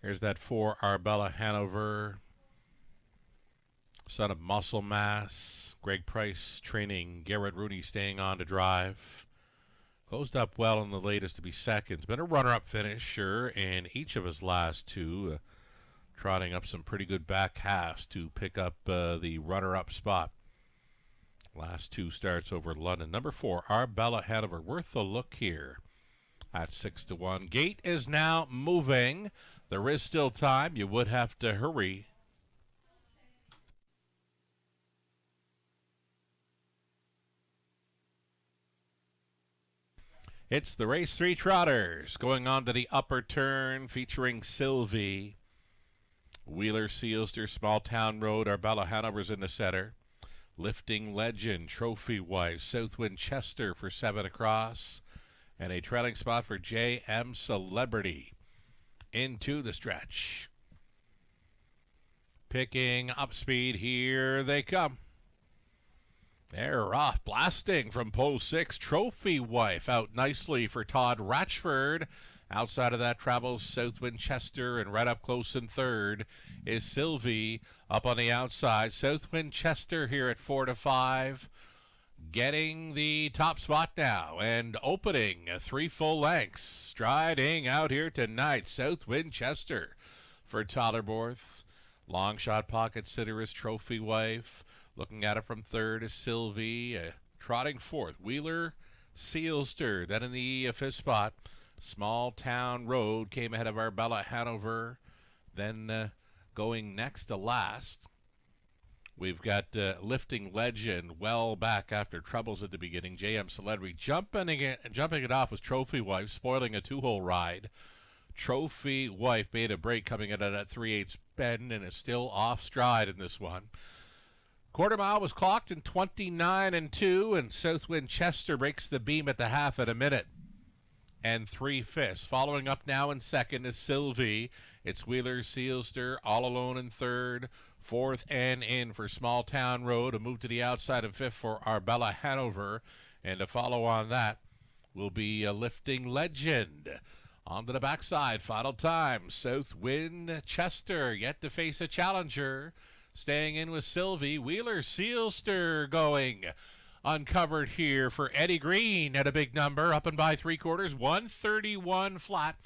Here's that 4, Arbella Hanover, son of Muscle Mass. Greg Price training, Garrett Rooney staying on to drive. Closed up well in the latest to be second. Been a runner-up finisher in each of his last 2. Trotting up some pretty good back halves to pick up the runner-up spot. Last 2 starts over London. Number 4, Arbella Hanover, worth a look here at 6-1. Gate is now moving. There is still time. You would have to hurry. It's the race 3 trotters going on to the upper turn, featuring Sylvie. Wheeler Sealster, Small Town Road, Arbella Hanover's in the center. Lifting Legend, Trophy Wife, South Winchester for 7 across. And a trailing spot for J.M. Celebrity into the stretch. Picking up speed, here they come. They're off, blasting from pole 6. Trophy Wife out nicely for Todd Ratchford. Outside of that travels South Winchester, and right up close in 3rd is Sylvie up on the outside. South Winchester here at 4-5, getting the top spot now and opening 3 full lengths. Striding out here tonight, South Winchester for Tollerborth. Long shot pocket sitter is Trophy Wife. Looking at it from 3rd is Sylvie. Trotting 4th, Wheeler Sealster. Then in the 5th spot, Small Town Road came ahead of Arbella Hanover. Then going next to last, we've got Lifting Legend, well back after troubles at the beginning. J.M. Celebrity jumping it off with Trophy Wife, spoiling a 2-hole ride. Trophy Wife made a break coming in at that 3/8 bend and is still off stride in this one. Quarter mile was clocked in 29-2, and South Winchester breaks the beam at the half at a minute and 3/5. Following up now in 2nd is Sylvie. It's Wheeler Sealster all alone in 3rd. 4th and in for Small Town Road. A move to the outside of 5th for Arbella Hanover. And to follow on that will be a Lifting Legend. On to the backside, final time. South Winchester yet to face a challenger. Staying in with Sylvie. Wheeler Sealster going uncovered here for Eddie Green at a big number, up and by 3/4, 131 flat.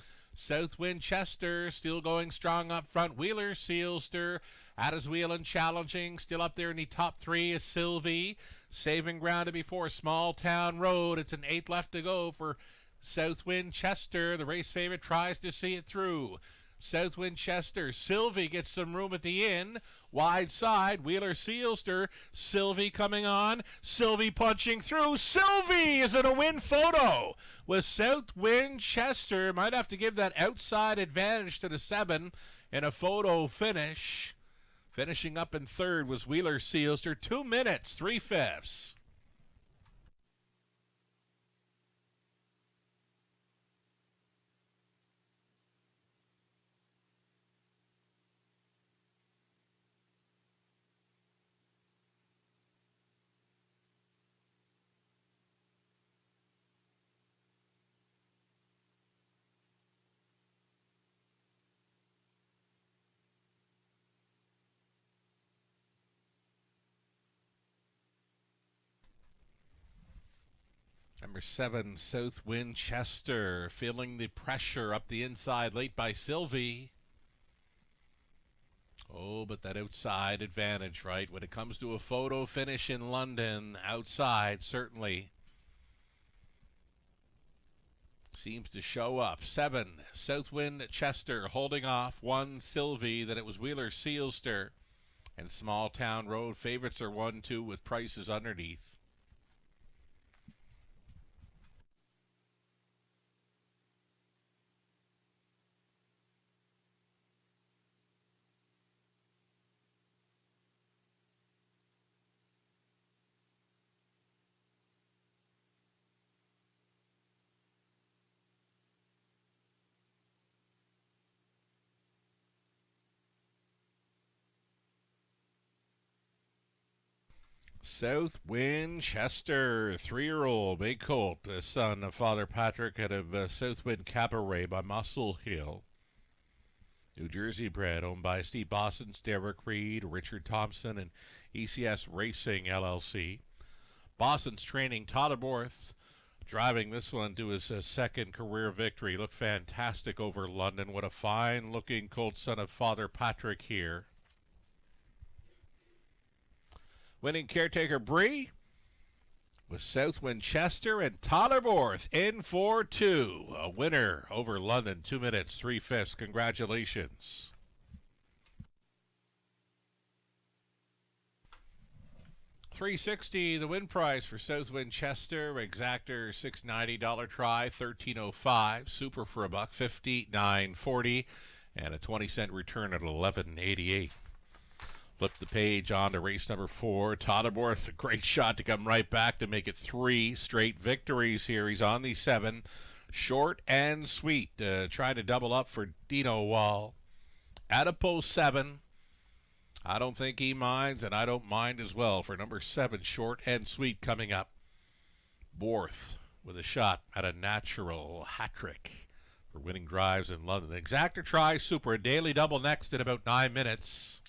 South Winchester still going strong up front. Wheeler Sealster at his wheel and challenging. Still up there in the top three is Sylvie. Saving ground before Small Town Road. It's an 8 left to go for South Winchester. The race favorite tries to see it through. South Winchester. Sylvie gets some room at the end. Wide side. Wheeler Sealster. Sylvie coming on. Sylvie punching through. Sylvie is in a win photo with South Winchester. Might have to give that outside advantage to the 7 in a photo finish. Finishing up in third was Wheeler Sealster. 2 minutes, 3/5. Number 7, South Winchester, feeling the pressure up the inside late by Sylvie. Oh, but that outside advantage, right? When it comes to a photo finish in London, outside certainly seems to show up. 7, South Winchester holding off. 1, Sylvie. Then it was Wheeler Sealster. And Small Town Road favorites are 1, 2 with prices underneath. South Winchester, 3-year-old big colt, the son of Father Patrick out of Southwind Cabaret by Muscle Hill. New Jersey bred, owned by Steve Boston, Derek Reed, Richard Thompson, and ECS Racing LLC. Boston's training Tyler Borth, driving this one to his second career victory. Looked fantastic over London. What a fine-looking colt, son of Father Patrick here. Winning Caretaker Bree with South Winchester and Tyler Borth in for 2. A winner over London, 2 minutes, 3/5. Congratulations. $360 the win price for South Winchester. Exactor $690 try, $13.05. Super for a buck, $59.40, and a 20-cent return at $11.88. Flip the page on to race number 4. Tyler Borth, a great shot to come right back to make it 3 straight victories here. He's on the 7. Short and sweet. Trying to double up for Dino Wall. Adipose 7. I don't think he minds, and I don't mind as well for number 7. Short and sweet coming up. Borth with a shot at a natural hat trick for winning drives in London. Exactor try, super. A daily double next in about 9 minutes.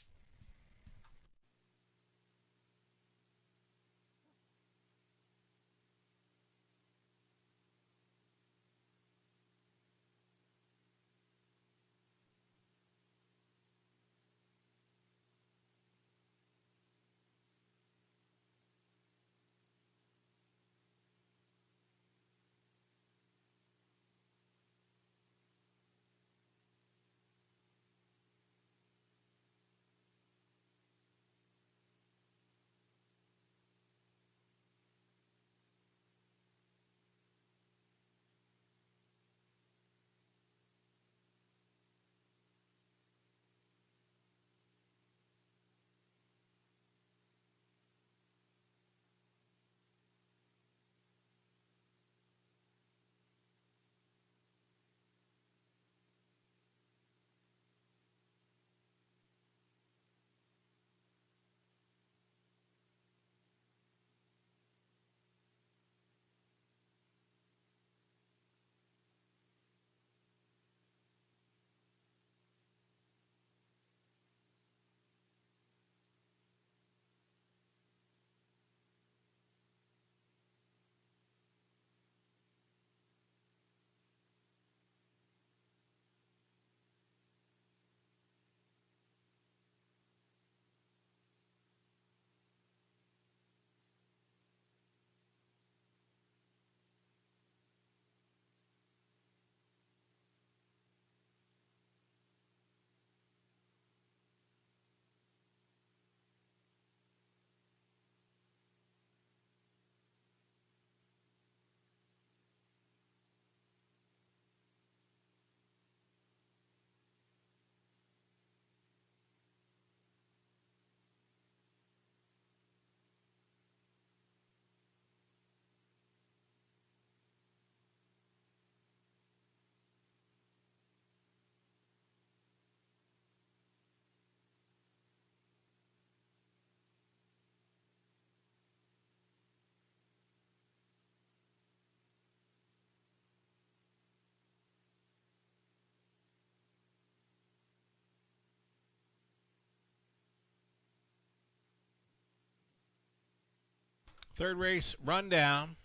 Third race rundown.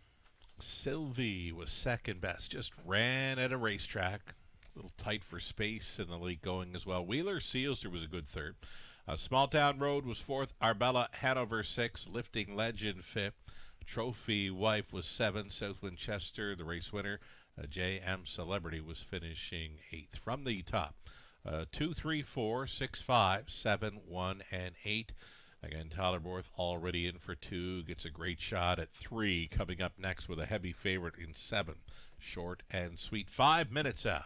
Sylvie was second best. Just ran at a racetrack. A little tight for space in the lead going as well. Wheeler Sealster was a good third. Small Town Road was fourth. Arbella Hanover sixth. Lifting Legend fifth. Trophy Wife was seventh. South Winchester, the race winner. JM Celebrity was finishing eighth. From the top, 2, 3, 4, 6, 5, 7, 1, and 8. Again, Tyler Borth already in for 2. Gets a great shot at 3. Coming up next with a heavy favorite in 7. Short and sweet. 5 minutes out.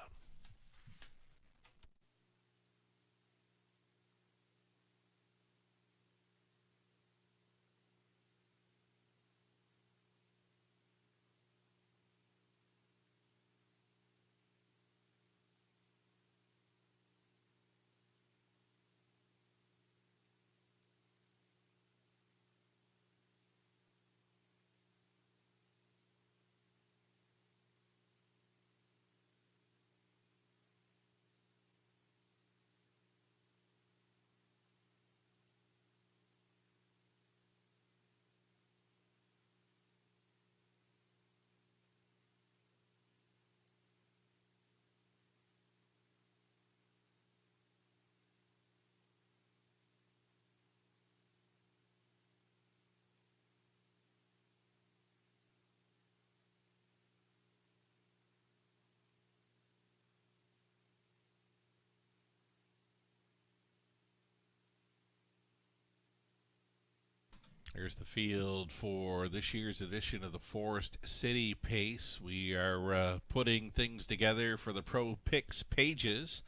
Here's the field for this year's edition of the Forest City Pace. We are putting things together for the Pro Picks pages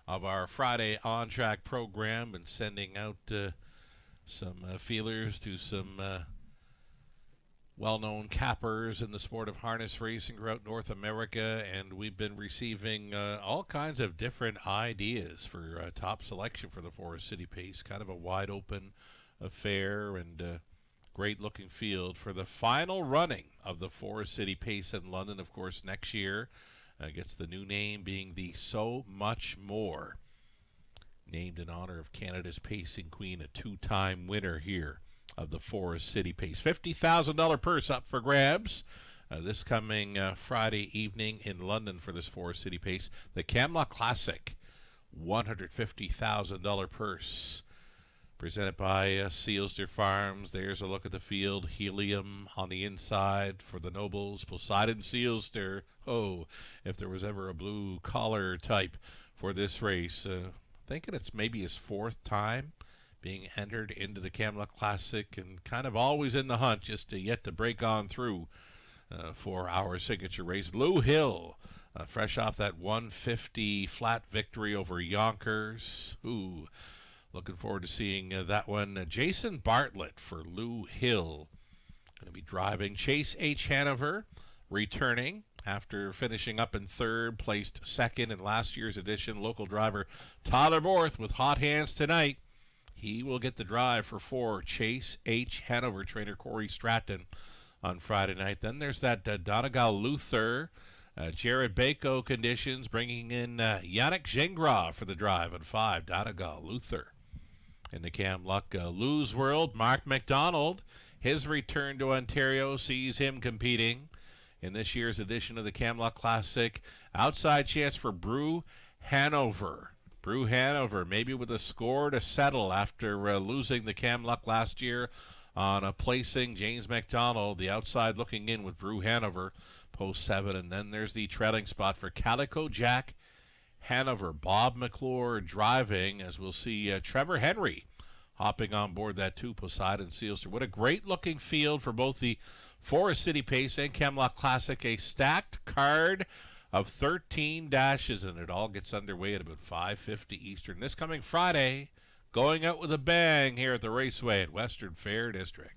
of our Friday on-track program and sending out some feelers to some well-known cappers in the sport of harness racing throughout North America, and we've been receiving all kinds of different ideas for top selection for the Forest City Pace. Kind of a wide-open affair and great looking field for the final running of the Forest City Pace in London, of course, next year. Gets the new name being the So Much More, named in honor of Canada's pacing queen, a 2-time winner here of the Forest City Pace. $50,000 purse up for grabs this coming Friday evening in London for this Forest City Pace. The Camlock Classic, $150,000 purse. Presented by Sealster Farms. There's a look at the field. Helium on the inside for the Nobles. Poseidon Sealster. Oh, if there was ever a blue collar type for this race. Thinking it's maybe his 4th time being entered into the Camlock Classic and kind of always in the hunt, just yet to break on through for our signature race. Lou Hill, fresh off that 150 flat victory over Yonkers. Ooh. Looking forward to seeing that one. Jason Bartlett for Lou Hill. Going to be driving. Chase H. Hanover returning after finishing up in 3rd, placed 2nd in last year's edition. Local driver Tyler Borth with hot hands tonight. He will get the drive for 4. Chase H. Hanover. Trainer Corey Stratton on Friday night. Then there's that Donegal Luther. Jared Bako conditions, bringing in Yannick Gingras for the drive on 5. Donegal Luther. In the Camlock Lou's World, Mark McDonald, his return to Ontario sees him competing in this year's edition of the Camlock Classic. Outside chance for Brew Hanover. Brew Hanover, maybe with a score to settle after losing the Camlock last year on a placing. James McDonald, the outside looking in with Brew Hanover, post 7. And then there's the trailing spot for Calico Jack Hanover. Bob McClure driving, as we'll see Trevor Henry hopping on board that 2 Poseidon Sealster. What a great looking field for both the Forest City Pace and Camlock Classic. A stacked card of 13 dashes, and it all gets underway at about 5:50 Eastern this coming Friday, going out with a bang here at the Raceway at Western Fair District.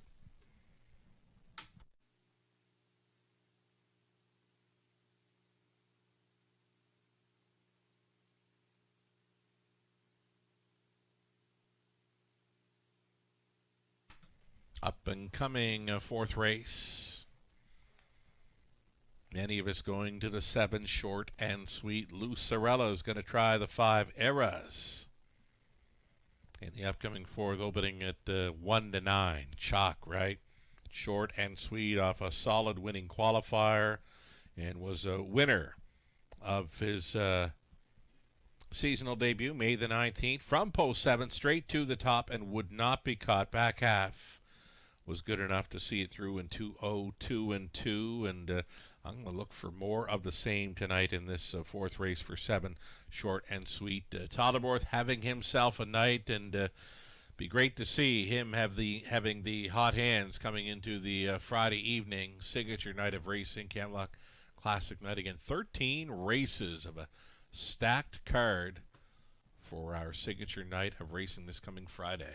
Up and coming 4th race. Many of us going to the 7 short and sweet. Lou Sorello is going to try the 5 Eras. In the upcoming 4th, opening at 1 to 9. Chalk, right? short and sweet off a solid winning qualifier, and was a winner of his seasonal debut, May the 19th, from post 7 straight to the top and would not be caught. Back half was good enough to see it through in 2:02 and 2, and I'm going to look for more of the same tonight in this fourth race for 7, short and sweet. Todderborth having himself a night, and be great to see him having the hot hands coming into the Friday evening signature night of racing, Camelot Classic night again. 13 races of a stacked card for our signature night of racing this coming Friday.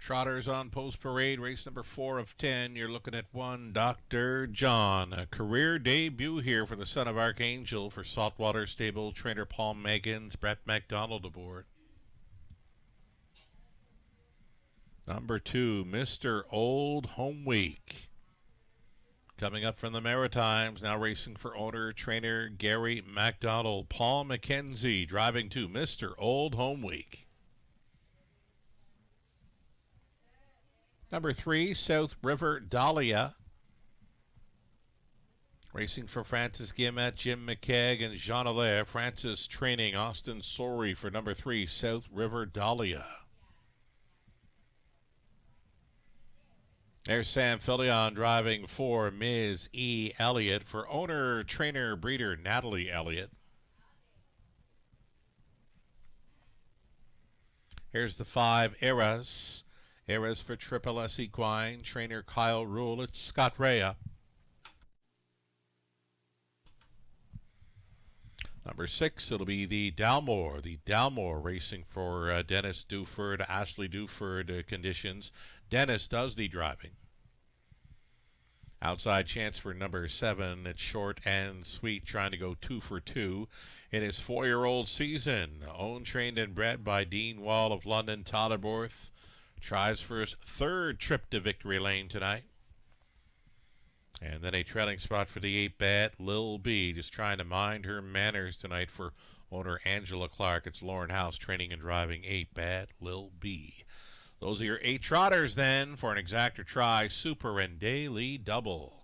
Trotters on Post Parade, race number 4 of 10. You're looking at 1, Dr. John. A career debut here for the son of Archangel for Saltwater Stable trainer Paul Meggins, Brett McDonald aboard. Number 2, Mr. Old Home Week. Coming up from the Maritimes, now racing for owner, trainer Gary MacDonald. Paul McKenzie driving to Mr. Old Home Week. Number 3, South River Dahlia. Racing for Francis Guillemette, Jim McKegg, and Jean Allaire. Francis training Austin Sorey for number 3, South River Dahlia. There's Sam Filion driving for Ms. E. Elliott for owner, trainer, breeder Natalie Elliott. Here's the 5, Eras. Eras for Triple S Equine, trainer Kyle Rule. It's Scott Rea. Number 6, it'll be the Dalmore. The Dalmore racing for Dennis Duford, Ashley Duford conditions. Dennis does the driving. Outside chance for number 7. It's short and sweet, trying to go 2 for 2 in his 4-year-old season. Owned, trained, and bred by Dean Wall of London. Todderborth tries for his 3rd trip to victory lane tonight. And then a trailing spot for the 8-bat, Lil B, just trying to mind her manners tonight for owner Angela Clark. It's Lauren House training and driving 8-bat, Lil B. Those are your 8 trotters then for an exactor try, super and daily double.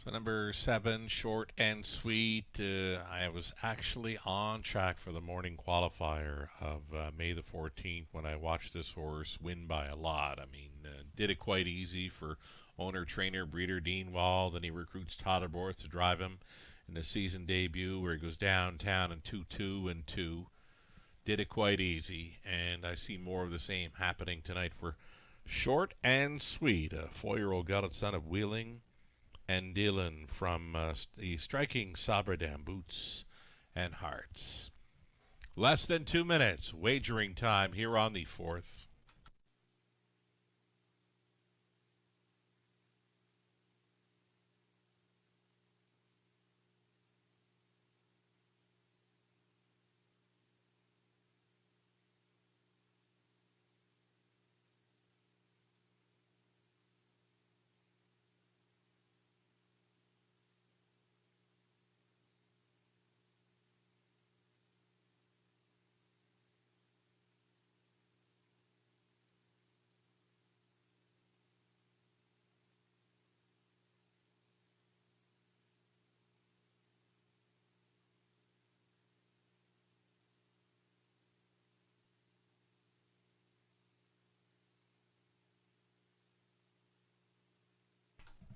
So number 7, Short and Sweet. I was actually on track for the morning qualifier of May the 14th when I watched this horse win by a lot. I mean, did it quite easy for owner, trainer, breeder Dean Wall. Then he recruits Todd Borth to drive him in the season debut where he goes downtown in 2-2 and 2. Did it quite easy, and I see more of the same happening tonight for Short and Sweet, a 4-year-old gelded son of Wheeling and Dillon from the striking Sabradam Boots and Hearts. Less than 2 minutes, wagering time here on the 4th.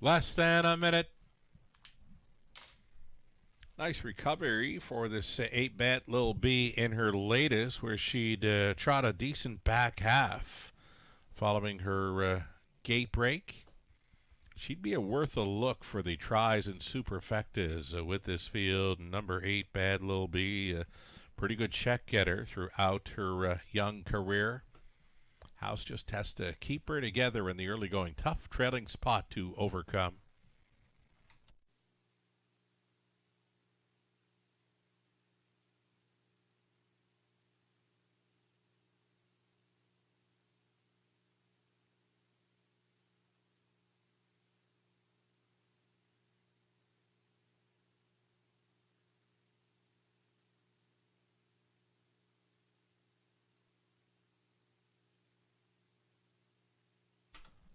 Less than a minute. Nice recovery for this 8-bet Lil B in her latest, where she'd trot a decent back half following her gate break. She'd be worth a look for the tries and superfectas with this field. Number 8, Bad Lil B, a pretty good check getter throughout her young career. House just has to keep her together in the early going. Tough trailing spot to overcome.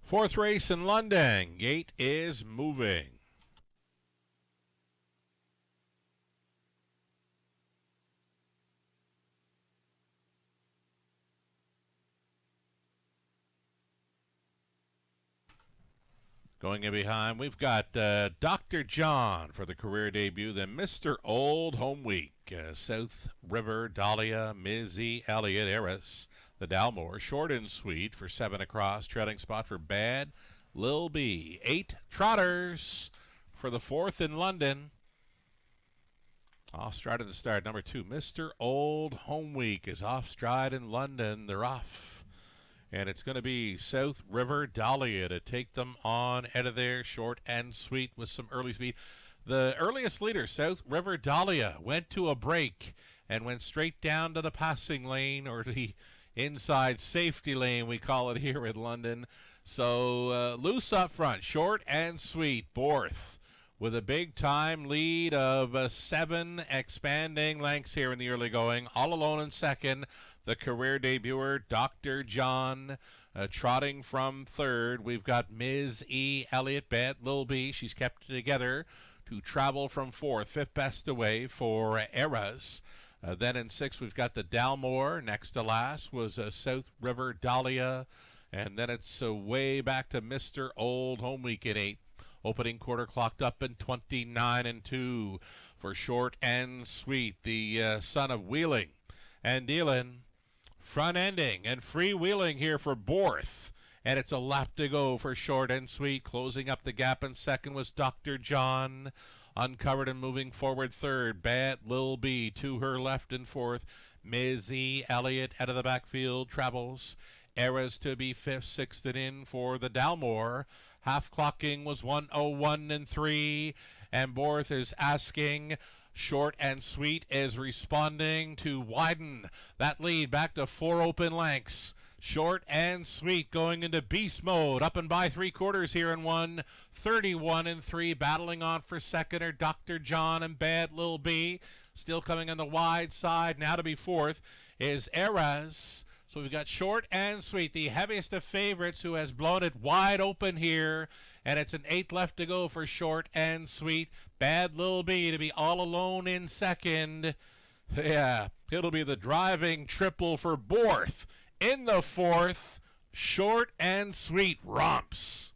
Fourth race in London. Gate is moving. Going in behind, we've got Dr. John for the career debut, then Mr. Old Home Week, South River, Dahlia, Ms. E. Elliott, Eris, the Dalmore, Short and Sweet for 7 across, trailing spot for Bad Lil B. 8 trotters for the 4th in London. Off stride at the start, number 2, Mr. Old Home Week is off stride in London. They're off. And it's going to be South River Dahlia to take them on out of there. Short and Sweet with some early speed. The earliest leader, South River Dahlia, went to a break and went straight down to the passing lane, or the inside safety lane, we call it here in London. So loose up front, Short and Sweet, Borth, with a big time lead of 7 expanding lengths here in the early going. All alone in second, the career debuter, Dr. John, trotting from third. We've got Ms. E. Elliott, Bad Lil B. She's kept it together to travel from fourth. 5th best away for Eras. Then in 6th, we've got the Dalmore. Next to last was South River Dahlia. And then it's way back to Mr. Old Home Week in 8th. Opening quarter clocked up in 29 and 2 for Short and Sweet, the son of Wheeling and Dillon. Front ending and freewheeling here for Borth. And it's a lap to go for Short and Sweet. Closing up the gap in second was Dr. John. Uncovered and moving forward third, Bad Lil B to her left in fourth. Ms. E. Elliott out of the backfield travels. Eras to be 5th, 6th and in for the Dalmore. Half clocking was 1:01 and 3. And Borth is asking. Short and Sweet is responding to widen that lead back to 4 open lengths. Short and Sweet going into beast mode, up and by 3/4 here in 1. 31 and 3, battling on for second are Dr. John and Bad Lil B. Still coming on the wide side now to be 4th is Eras. So So we've got Short and Sweet, the heaviest of favorites, who has blown it wide open here. And it's an 8th left to go for Short and Sweet. Bad Lil B to be all alone in second. Yeah, it'll be the driving triple for Borth. In the 4th, Short and Sweet romps.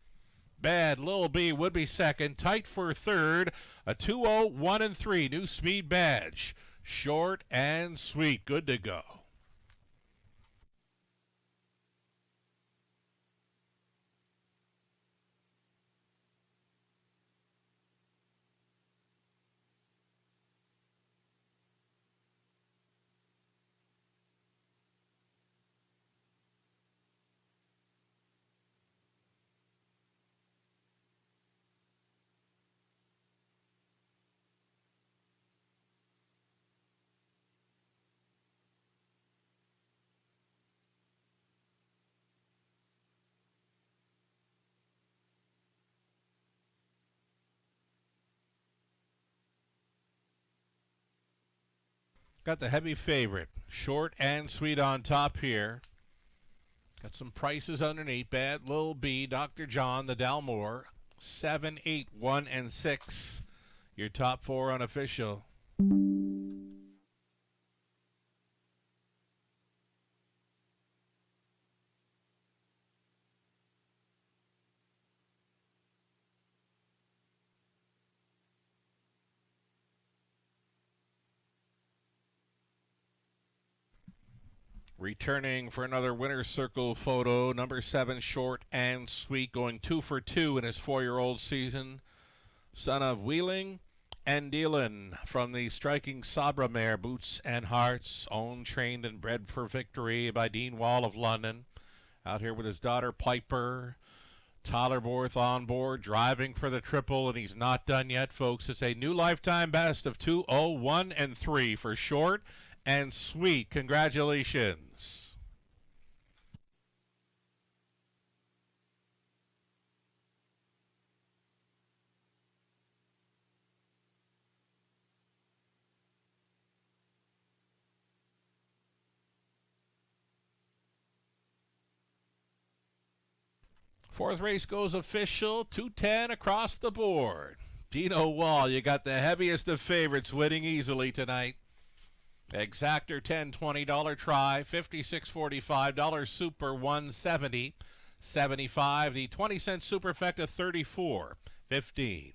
Bad Lil B would be second. Tight for third. A 2-0, 1 and 3. New speed badge. Short and Sweet. Good to go. Got the heavy favorite, Short and Sweet on top here. Got some prices underneath. Bad Lil B, Dr. John, the Dalmore, 7, 8, 1, and 6. Your top 4 unofficial. Returning for another winner's circle photo, number 7, Short and Sweet, going 2 for 2 in his 4-year-old season. Son of Wheeling and Dealin from the striking Sabra mare, Boots and Hearts, owned, trained, and bred for victory by Dean Wall of London. Out here with his daughter Piper. Tyler Borth on board, driving for the triple, and he's not done yet, folks. It's a new lifetime best of 2, 0, 1, and 3 for Short and Sweet. Congratulations. Fourth race goes official, 210 across the board. Dino Wall, you got the heaviest of favorites winning easily tonight. Exactor $10, $20 try, $56.45, $1 super 170, 75. The 20-cent superfecta $34.15.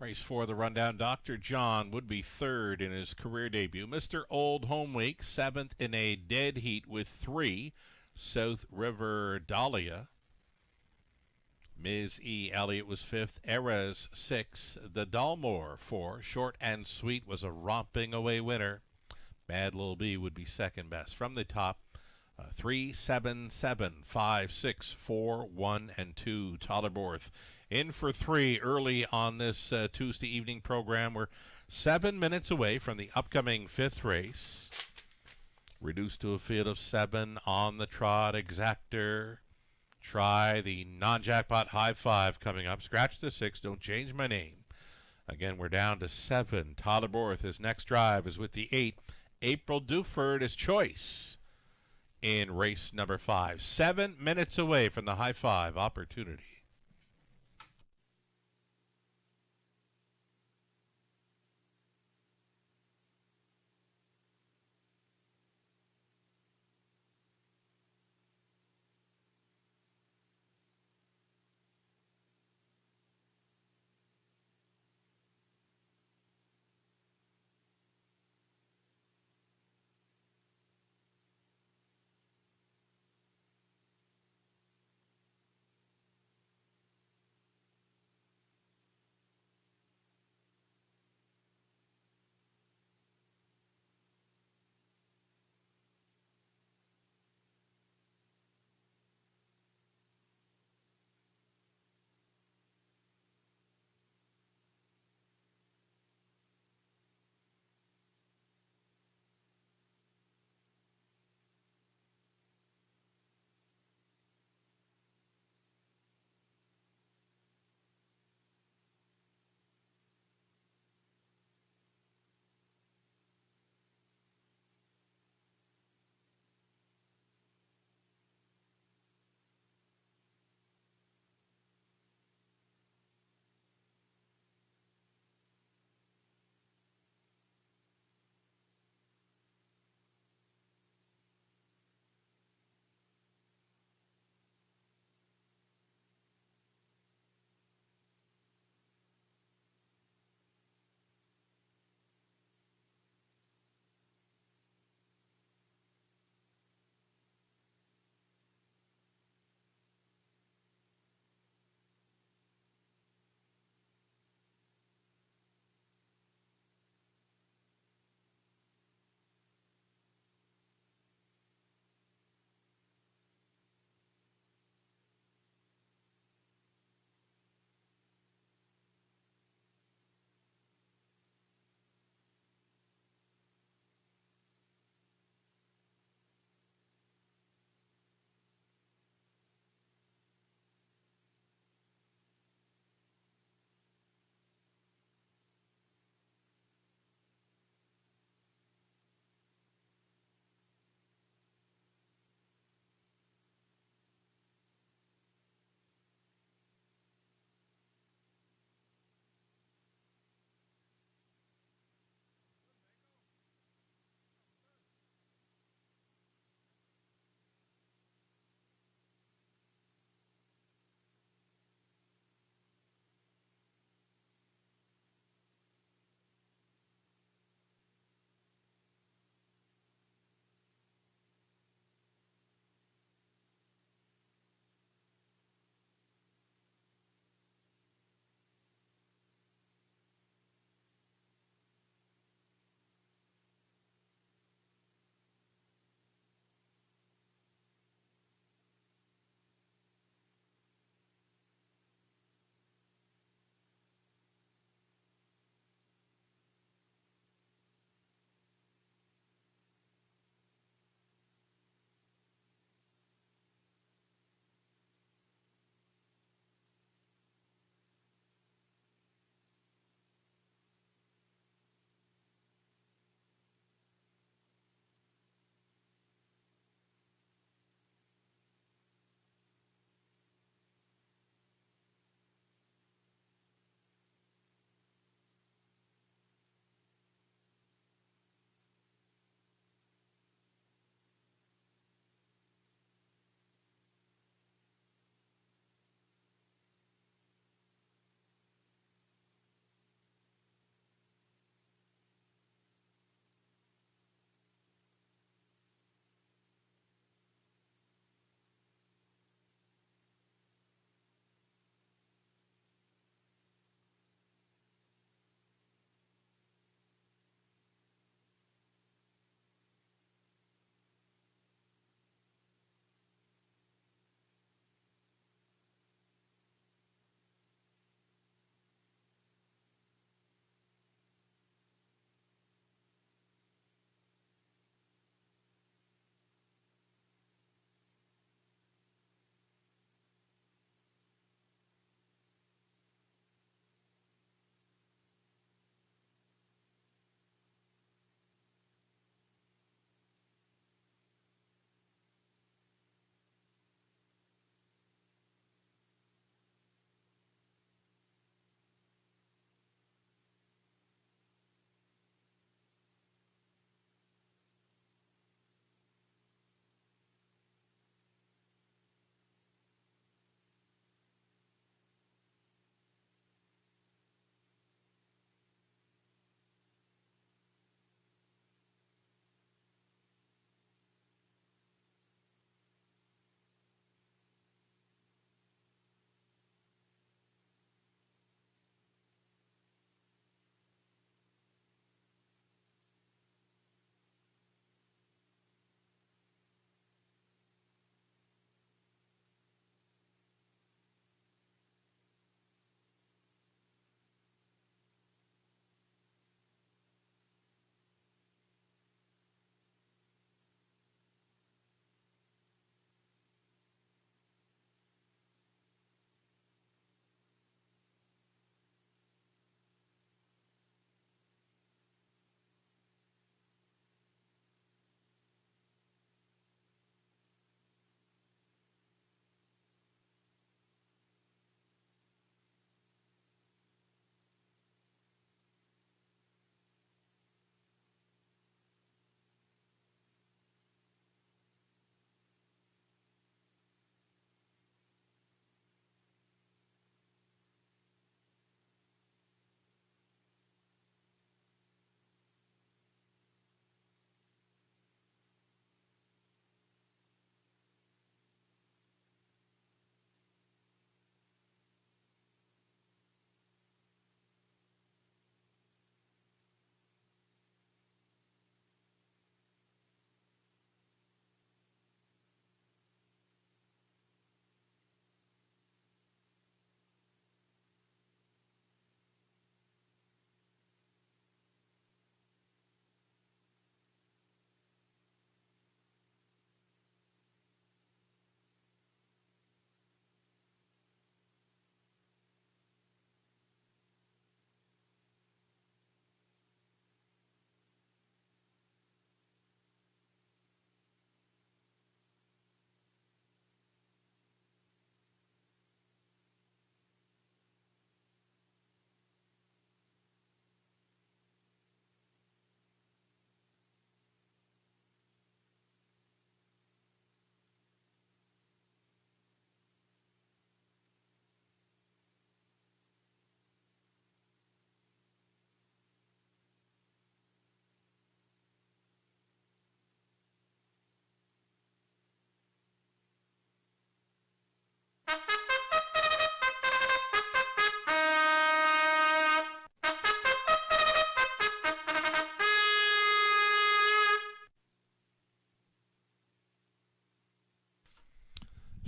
Race 4, the rundown. Dr. John would be third in his career debut. Mr. Old Home Week, seventh in a dead heat with 3. South River Dahlia. Ms. E. Elliott was 5th. Erez 6th. The Dalmore 4. Short and Sweet was a romping away winner. Bad Lil B would be second best. From the top, 3, 7, 7, 5, 6, 4, 1, and 2. Tollerborth in for 3 early on this Tuesday evening program. We're 7 minutes away from the upcoming 5th race. Reduced to a field of 7 on the trot. Exactor. Try the non-jackpot high 5 coming up. Scratch the 6. Don't change my name. Again, we're down to 7. Tollerborth, his next drive is with the 8. April Duford is choice in race number 5. 7 minutes away from the high 5 opportunity.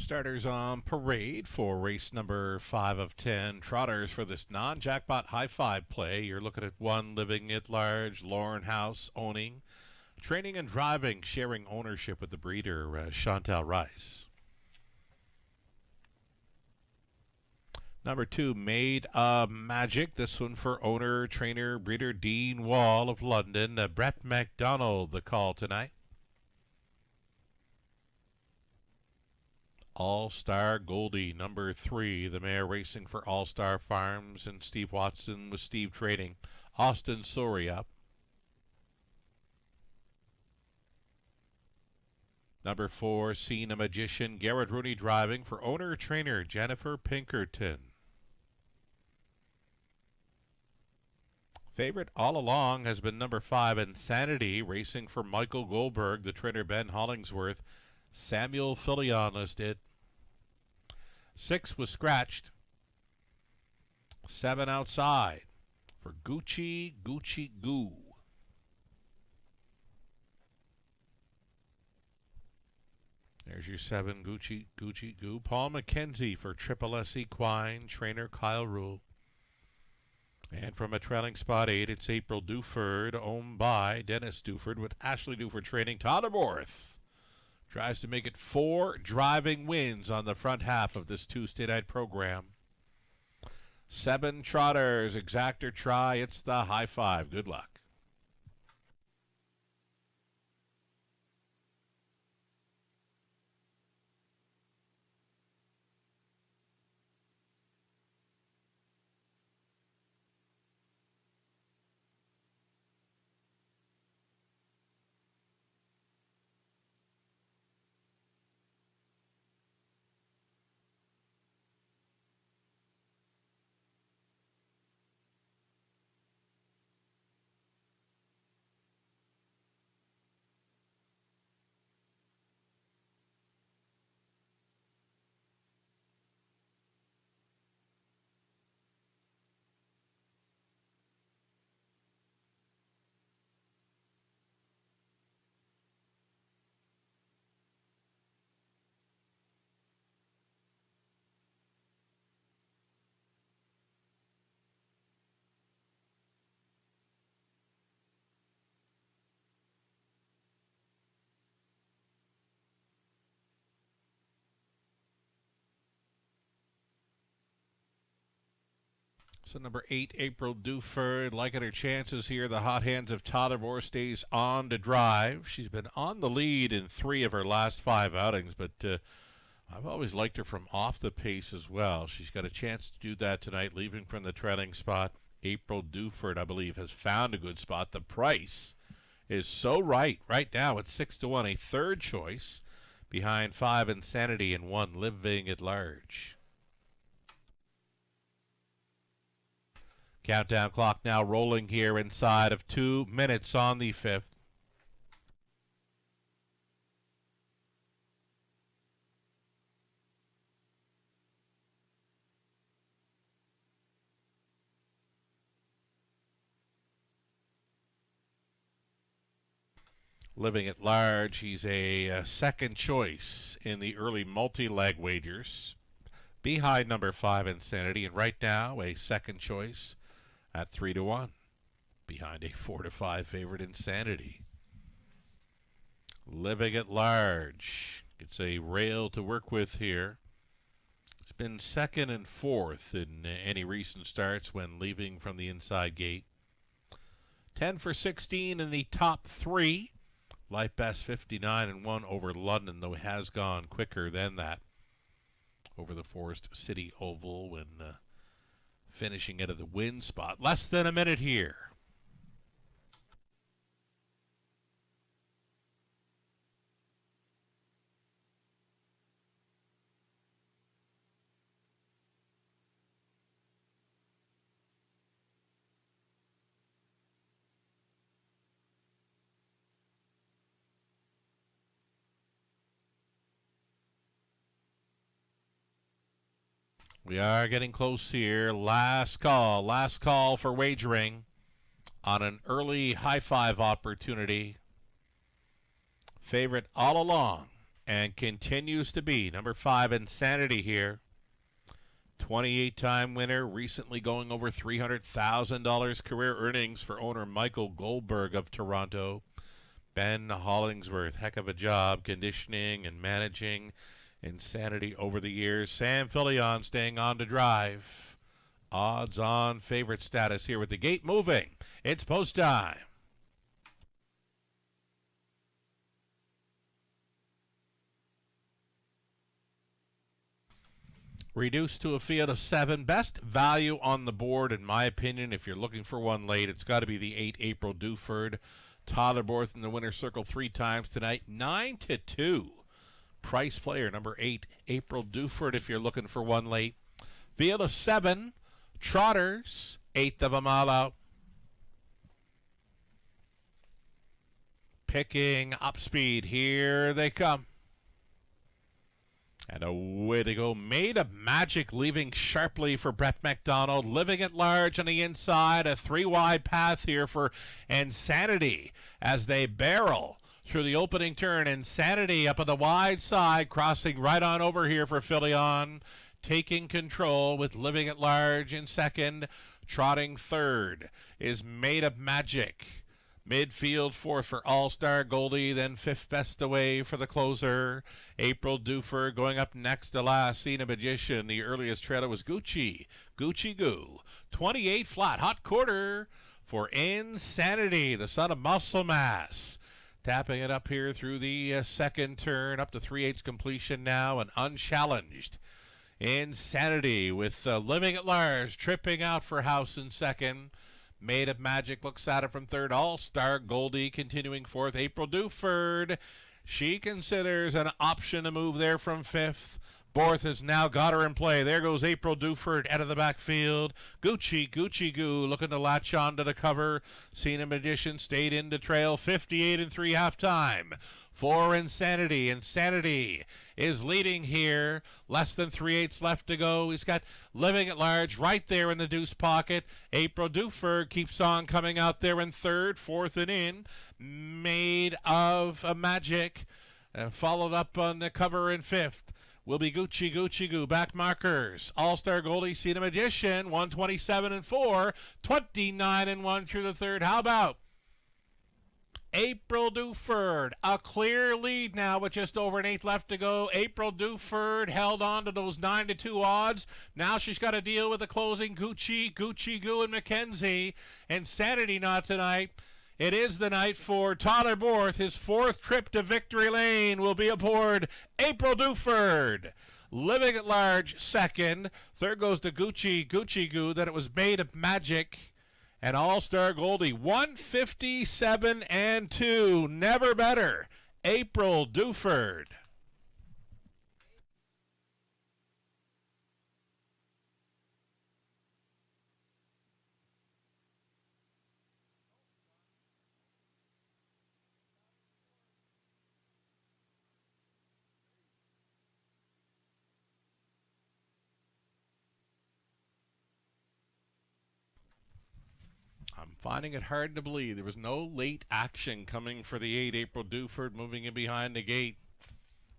Starters on parade for race number 5 of 10. Trotters for this non-jackpot high five play. You're looking at 1 Living at Large, Lauren House owning, training and driving, sharing ownership with the breeder, Chantal Rice. Number 2, Made of Magic. This one for owner, trainer, breeder Dean Wall of London. Brett McDonald, the call tonight. All-Star Goldie, number 3, the mare racing for All-Star Farms and Steve Watson with Steve Trading. Austin Sori up. Number 4, Seen a Magician, Garrett Rooney driving for owner-trainer Jennifer Pinkerton. Favorite all along has been number 5, Insanity, racing for Michael Goldberg, the trainer Ben Hollingsworth. Samuel Filion listed. 6 was scratched. 7 outside for Gucci Goo. There's your 7, Gucci Goo. Paul McKenzie for Triple S Equine, trainer Kyle Rule. And from a trailing spot 8, it's April Duford, owned by Dennis Duford with Ashley Duford training. Todderworth tries to make it 4 driving wins on the front half of this Tuesday night program. 7 trotters, exact or try. It's the high five. Good luck. So number 8, April Duford, liking her chances here. The hot hands of Todderworth stays on to drive. She's been on the lead in 3 of her last 5 outings, but I've always liked her from off the pace as well. She's got a chance to do that tonight, leaving from the trailing spot. April Duford, I believe, has found a good spot. The price is so right now at 6-1, a third choice behind 5, Insanity, and 1, Living at Large. Countdown clock now rolling here inside of 2 minutes on the 5th. Living at Large, he's a second choice in the early multi-leg wagers, behind number 5, Insanity, and right now a second choice at 3-1, behind a 4-5 favorite, Insanity. Living at Large gets a rail to work with here. It's been 2nd and 4th in any recent starts when leaving from the inside gate. 10 for 16 in the top 3. Life best 59-1 over London, though it has gone quicker than that over the Forest City Oval when finishing out of the win spot. Less than a minute here. We are getting close here. Last call for wagering on an early high five opportunity. Favorite all along and continues to be number 5 Insanity here. 28-time winner, recently going over $300,000 career earnings for owner Michael Goldberg of Toronto. Ben Hollingsworth, heck of a job conditioning and managing Insanity over the years. Sam Filion staying on to drive. Odds-on favorite status here with the gate moving. It's post time. Reduced to a field of 7. Best value on the board, in my opinion, if you're looking for one late, it's got to be the 8 April Duford. Tyler Borth in the winner's circle 3 times tonight. 9-2. Price player, number 8 April Duford, if you're looking for one late. Field of 7. Trotters, 8th of a mile out. Picking up speed. Here they come. And away they go. Made of Magic leaving sharply for Brett McDonald. Living at Large on the inside. A 3-wide path here for Insanity as they barrel through the opening turn. Insanity up on the wide side, crossing right on over here for Filion. Taking control with Living at Large in second. Trotting third is Made of Magic. Midfield fourth for All-Star Goldie, then 5th best away for the closer. April Duford going up next to last. Cena Magician. The earliest trailer was Gucci. Gucci Goo. 28 flat. Hot quarter for Insanity, the son of Muscle Mass. Tapping it up here through the second turn. Up to 3/8 completion now and unchallenged. Insanity with Living at Large tripping out for House in second. Made of Magic looks at it from third. All-Star Goldie continuing fourth. April Duford, she considers an option to move there from 5th. Borth has now got her in play. There goes April Duford out of the backfield. Gucci Goo looking to latch on to the cover. Cena Magician stayed in to trail. 58 3 halftime for Insanity. Insanity is leading here. Less than 3/8 left to go. He's got Living at Large right there in the deuce pocket. April Duford keeps on coming out there in third. 4th and in. Made of a Magic. Followed up on the cover in 5th. Will be Gucci Goo. Back markers. All-Star Goldie, Cena Magician. 127 4. 29 1 through the third. How about April Duford? A clear lead now with just over 1/8 left to go. April Duford held on to those 9-2 odds. Now she's got to deal with the closing Gucci Goo, and McKenzie. Insanity not tonight. It is the night for Tyler Borth. His 4th trip to victory lane will be aboard April Duford. Living at Large second. Third goes to Gucci Goo. Then it was Made of Magic. And All-Star Goldie. 157 2. Never better. April Duford. I'm finding it hard to believe there was no late action coming for the 8 April Duford moving in behind the gate.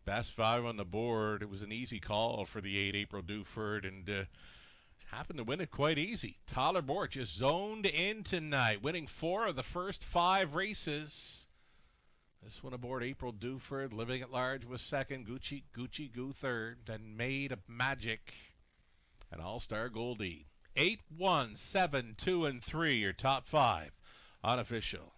Best 5 on the board. It was an easy call for the 8 April Duford and happened to win it quite easy. Tyler Borth just zoned in tonight, winning 4 of the first 5 races. This one aboard April Duford. Living at Large was second. Gucci Goo third. Then Made of Magic and All-Star Goldie. 8, 1, 7, 2, and 3, your top 5 unofficial.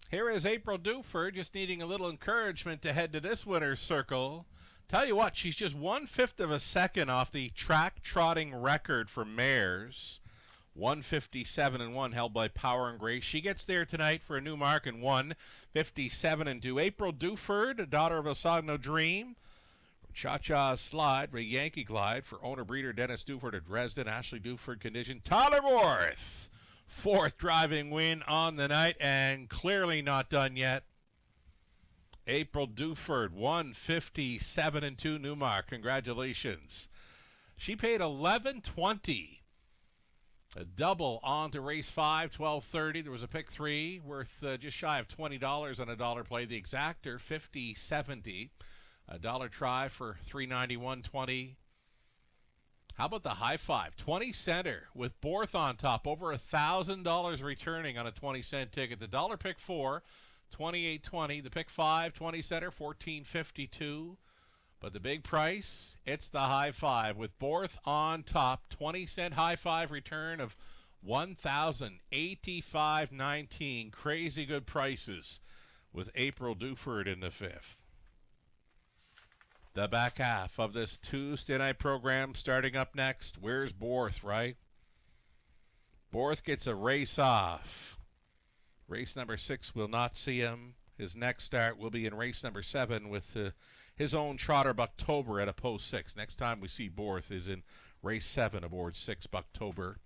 Here is April Duford, just needing a little encouragement to head to this winner's circle. Tell you what, she's just 1/5 of a second off the track trotting record for mares. 1:57.1 held by Power and Grace. She gets there tonight for a new mark in 1:57.2. April Duford, daughter of Osogno Dream. Cha-Cha Slide, a Yankee Glide for owner-breeder Dennis Duford at Dresden. Ashley Duford condition. Tyler Worth, 4th driving win on the night, and clearly not done yet. April Duford, 1:57.2 new mark. Congratulations. She paid $11.20. A double on to race 5, $12.30. There was a pick 3 worth just shy of $20 on a dollar play. The exactor, $50.70. A dollar try for $391.20. How about the high five? 20 center with Borth on top. Over $1,000 returning on a 20-cent ticket. The dollar pick 4, $28.20. The pick 5, 20 center, $14.52. But the big price, it's the high five with Borth on top. 20-cent high five return of $1,085.19. Crazy good prices with April Duford in the 5th. The back half of this Tuesday night program starting up next. Where's Borth, right? Borth gets a race off. Race number 6 will not see him. His next start will be in race number 7 with his own trotter Bucktober at a post 6. Next time we see Borth is in race 7 aboard 6 Bucktober.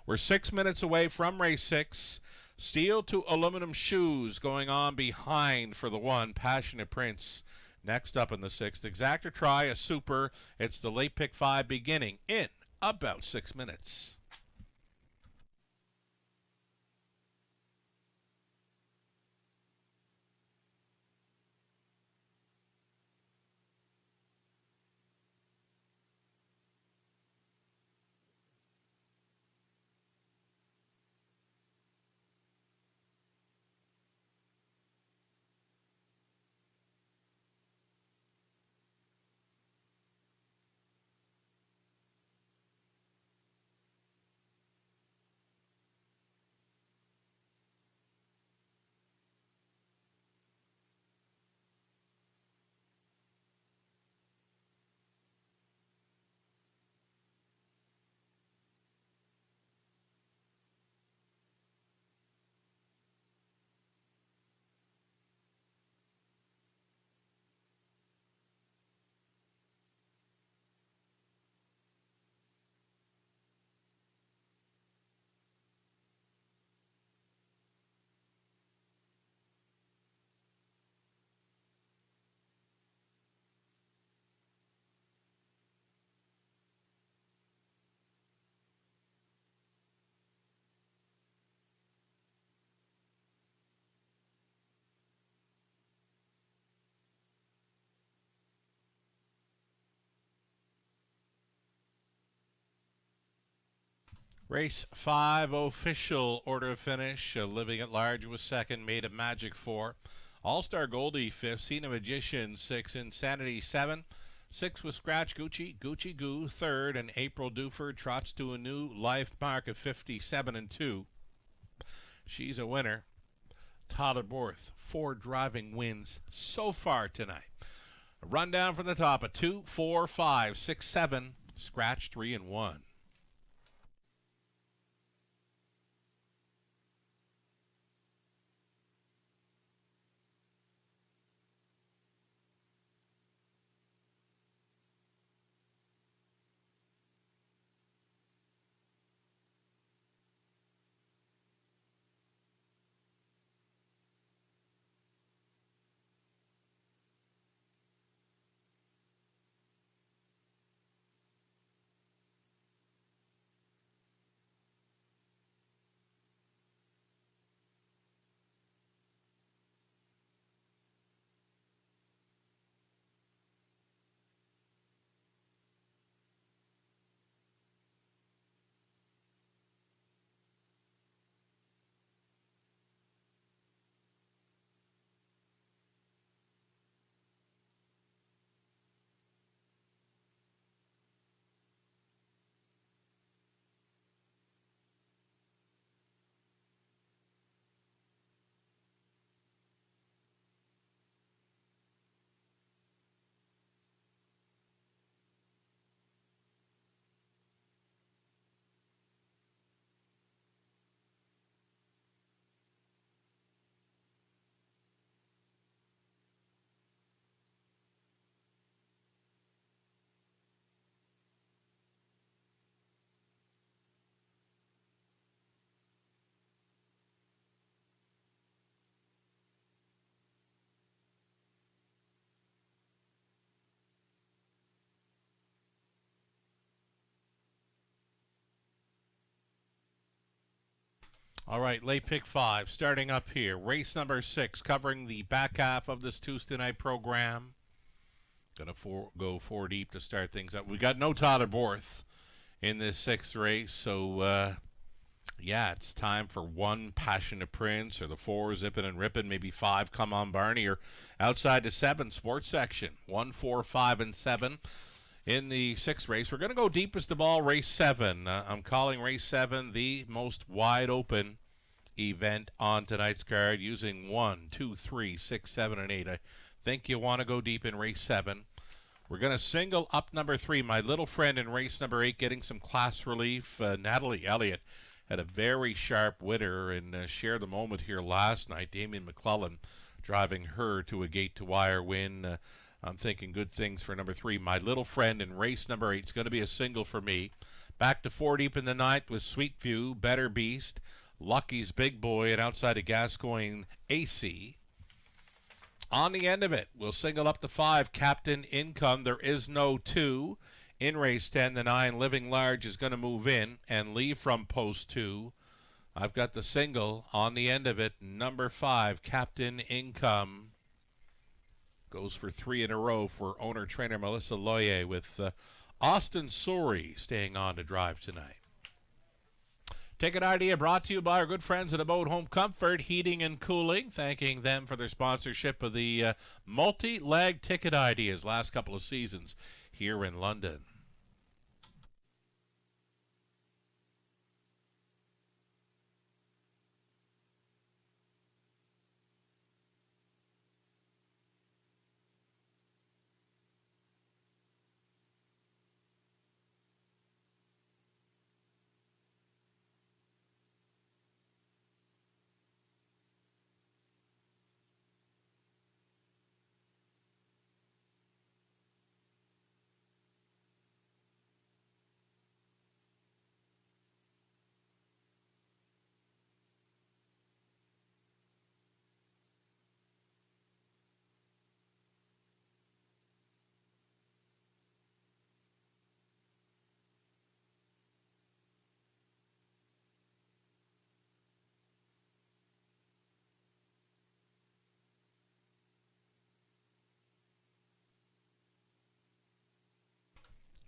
We're 6 minutes away from race 6. Steel to aluminum shoes going on behind for the 1. Passionate Prince. Next up in the 6th, exactor try, a super. It's the late pick 5 beginning in about 6 minutes. Race 5 official order of finish. Living at Large was 2nd, Made a Magic 4. All-Star Goldie 5th, Cena Magician 6, Insanity 7. 6 was Scratch Gucci, Gucci Goo 3rd, and April Duford trots to a new life mark of 57.2. She's a winner. Tyler Borth, 4 driving wins so far tonight. A rundown from the top: a 2, 4, 5, 6, 7. Scratch 3 and 1. All right, late pick 5, starting up here. Race number 6, covering the back half of this Tuesday night program. Going to go 4 deep to start things up. We got no Tyler Borth in this 6th race, so yeah, it's time for 1 Passionate Prince, or the 4 Zippin' and Rippin', maybe 5 Come On Barney, or outside the 7 sports section. 1, 4, 5, and 7 in the 6th race. We're going to go deepest of all, race 7. I'm calling race 7 the most wide open event on tonight's card, using 1, 2, 3, 6, 7, and 8. I think you want to go deep in race 7. We're going to single up number 3, My Little Friend, in race number 8, getting some class relief. Natalie Elliott had a very sharp winner and shared the moment here last night. Damien McClellan driving her to a gate-to-wire win. I'm thinking good things for number 3, My Little Friend, in race number 8. It's going to be a single for me. Back to 4 deep in the ninth with Sweet View, Better Beast, Lucky's Big Boy, and outside of Gascoigne, AC. On the end of it, we'll single up to 5, Captain Income. There is no 2. In race 10, the 9, Living Large, is going to move in and leave from post 2. I've got the single on the end of it, number 5, Captain Income. Goes for 3 in a row for owner-trainer Melissa Loyer, with Austin Sori staying on to drive tonight. Ticket idea brought to you by our good friends at Abode Home Comfort Heating and Cooling. Thanking them for their sponsorship of the multi-leg ticket ideas last couple of seasons here in London.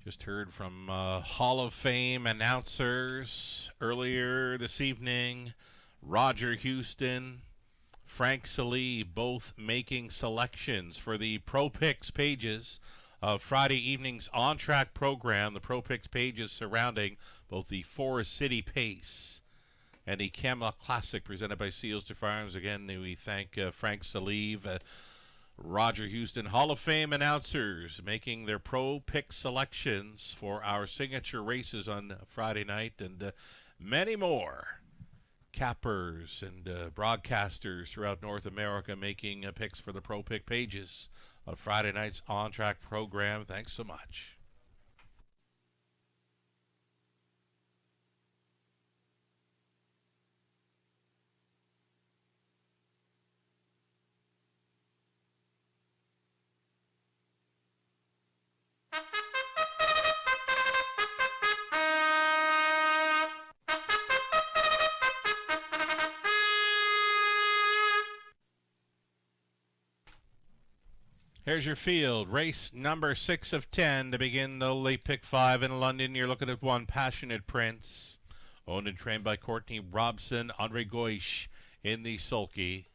Just heard from Hall of Fame announcers earlier this evening. Roger Houston, Frank Salee, both making selections for the Pro Picks pages of Friday evening's on-track program. The Pro Picks pages surrounding both the Forest City Pace and the Camelot Classic presented by Seals to Farms. Again, we thank Frank Salee, Roger Houston, Hall of Fame announcers making their pro pick selections for our signature races on Friday night, and many more cappers and broadcasters throughout North America making picks for the pro pick pages of Friday night's on-track program. Thanks so much. Here's your field. Race number 6 of 10 to begin the late pick 5 in London. You're looking at 1, Passionate Prince, owned and trained by Courtney Robson, Andre Goish in the sulky.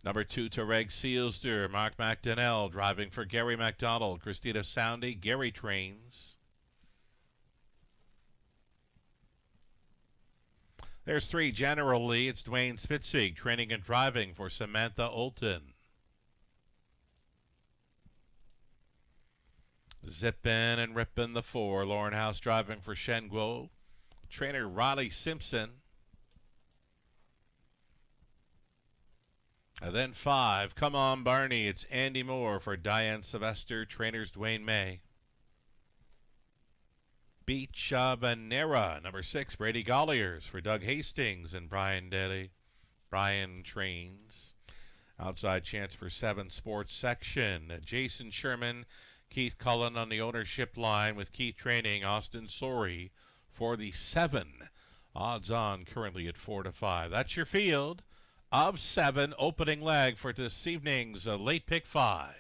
Number 2, Tarek Sealster, Mark McDonnell driving for Gary MacDonald, Christina Soundy, Gary trains. There's 3, General Lee. It's Dwayne Spitzig training and driving for Samantha Olton. Zippin' and Rippin' the 4, Lauren House driving for Shenguo. Trainer Riley Simpson. And then 5, Come On Barney. It's Andy Moore for Diane Sylvester. Trainers Dwayne May. Beach Habanera, number 6, Brady Golliers for Doug Hastings and Brian Daly. Brian trains. Outside chance for 7 sports section. Jason Sherman, Keith Cullen on the ownership line with Keith Training, Austin Sorey for the 7. Odds on currently at 4-5. That's your field of 7 opening leg for this evening's late pick 5.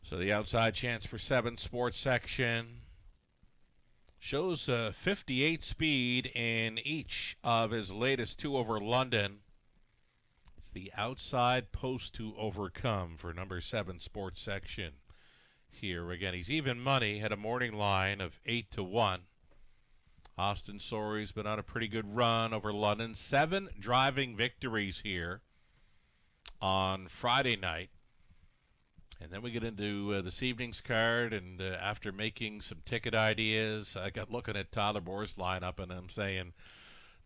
So the outside chance for 7 sports section shows 58 speed in each of his latest 2 over London. It's the outside post to overcome for number 7 sports section. Here again, he's even money, had a morning line of 8-1. Austin Sorey's been on a pretty good run over London. 7 driving victories here on Friday night. And then we get into this evening's card, and after making some ticket ideas, I got looking at Tyler Boer's lineup, and I'm saying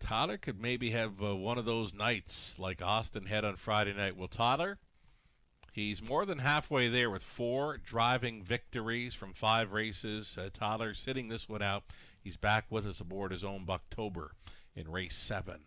Tyler could maybe have one of those nights like Austin had on Friday night. Well, Tyler, he's more than halfway there with 4 driving victories from 5 races. Tyler sitting this one out. He's back with us aboard his own Bucktober in race 7.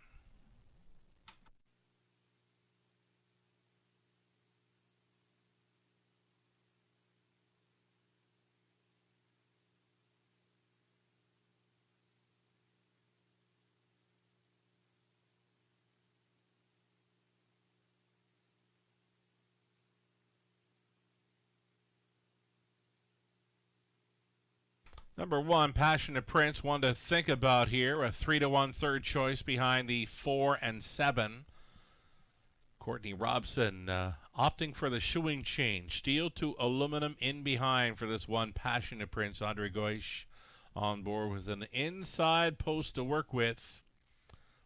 Number 1, Passionate Prince, one to think about here. A 3-1 third choice behind the 4 and 7. Courtney Robson opting for the shoeing change. Steel to aluminum in behind for this one, Passionate Prince. Andre Goish on board with an inside post to work with.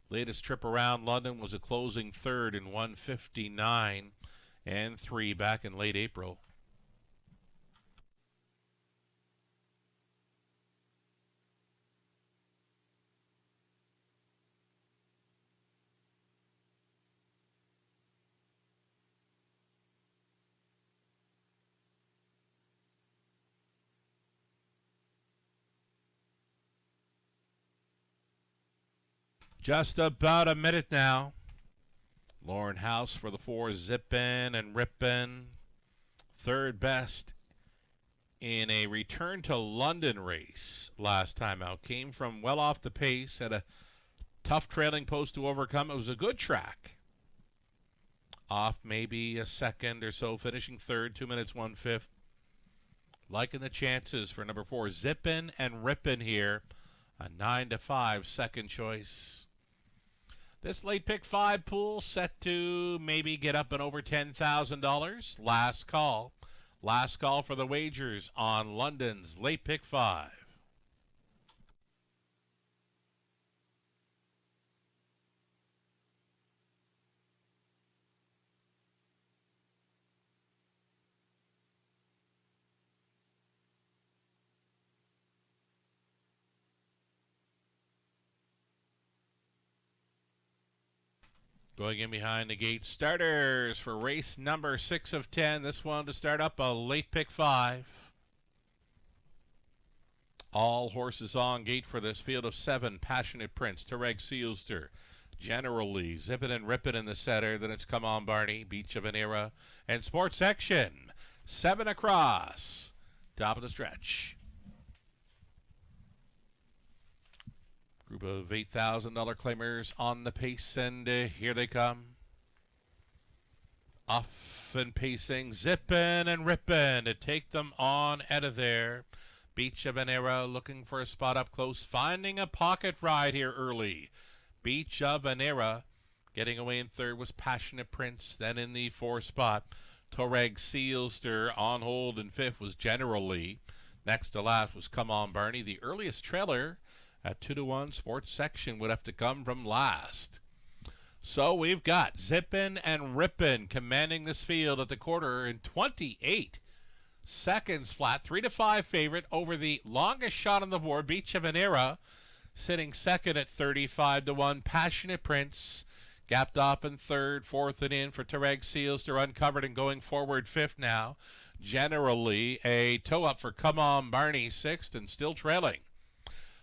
Latest trip around London was a closing third in 1:59 and 3 back in late April. Just about a minute now. Lauren House for the 4, Zippin' and Rippin'. Third best in a return to London race last time out. Came from well off the pace, had a tough trailing post to overcome. It was a good track. Off maybe a second or so, finishing third, 2 minutes, 1/5. Liking the chances for number 4, Zippin' and Rippin' here. A 9-5 second choice. This late pick 5 pool set to maybe get up and over $10,000. Last call. Last call for the wagers on London's late pick 5. Going in behind the gate, starters for race number 6 of 10. This one to start up a late pick 5. All horses on gate for this field of 7. Passionate Prince, Tarek Sealster, Generally, Zippin' and Rippin' in the center. Then it's Come On Barney, Beach of an Era, and Sports Section. 7 across. Top of the stretch. Group of $8,000 claimers on the pace, and here they come. Off and pacing, Zippin' and Rippin' to take them on out of there. Beach of an Era looking for a spot up close, finding a pocket ride here early. Beach of an Era getting away in third was Passionate Prince. Then in the 4th spot, Toreg Sealster. On hold in 5th was Generally. Next to last was Come On Barney. The earliest trailer at 2-1 Sports Section would have to come from last. So we've got Zippin' and Rippin' commanding this field at the quarter in 28 seconds flat. 3-5 favorite over the longest shot on the board, Beach of an Era, sitting second at 35-1. Passionate Prince gapped off in third, fourth and in for Tarek Seals to uncovered and going forward fifth now. Generally a toe up for Come On Barney, sixth and still trailing.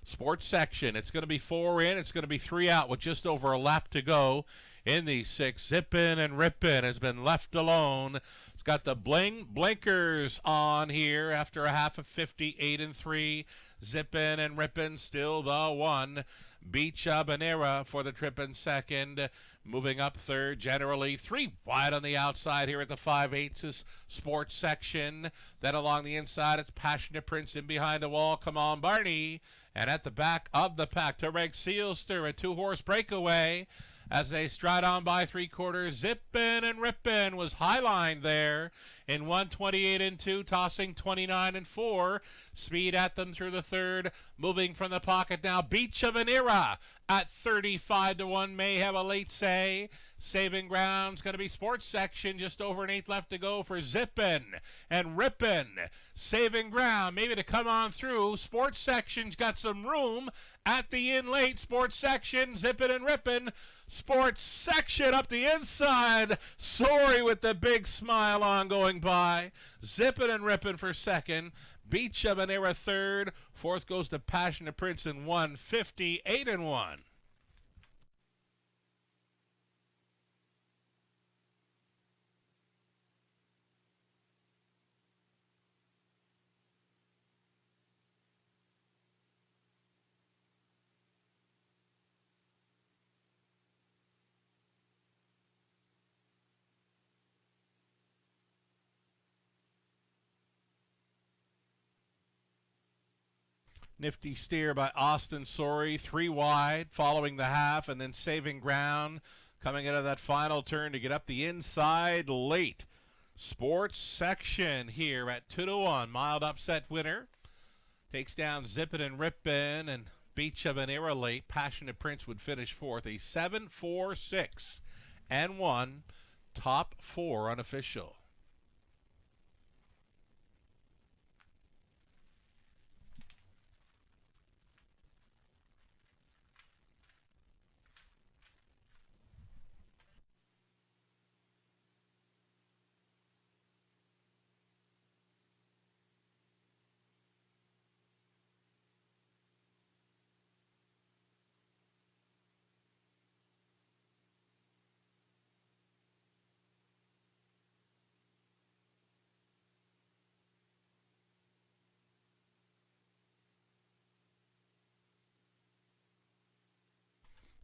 Sports section, it's going to be 4 in, it's going to be 3 out with just over a lap to go in the sixth. Zippin' and Rippin' has been left alone. It's got the blinkers on here after a half of 58 and 3. Zippin' and Rippin' still the one. Beach Habanera for the trip in second. Moving up third, generally 3 wide on the outside here at the 5/8 is Sports section. Then along the inside, it's Passionate Prince in behind the wall. Come On Barney. And at the back of the pack, Tarek Sealster, a 2-horse breakaway. As they stride on by 3/4, Zippin' and Rippin' was highline there in 1:28 and 2, tossing 29 and 4. Speed at them through the third, moving from the pocket now. Beach of an Era at 35-1 may have a late say. Saving ground's going to be Sports section, just over an eighth left to go for Zippin' and Rippin'. Saving ground, maybe to come on through. Sports section's got some room at the in late. Sports section, Zippin' and Rippin'. Sports section up the inside. Sorry with the big smile on going by. Zippin' and Rippin' for second. Beach of an Era third. Fourth goes to Passionate Prince in 1:58 and 1. Nifty steer by Austin Sorey, 3 wide, following the half, and then saving ground, coming out of that final turn to get up the inside late. Sports section here at 2-1, mild upset winner. Takes down Zippin' and Rippin', and Beach of an Era late. Passionate Prince would finish fourth. A 7-4-6 and 1, top 4 unofficial.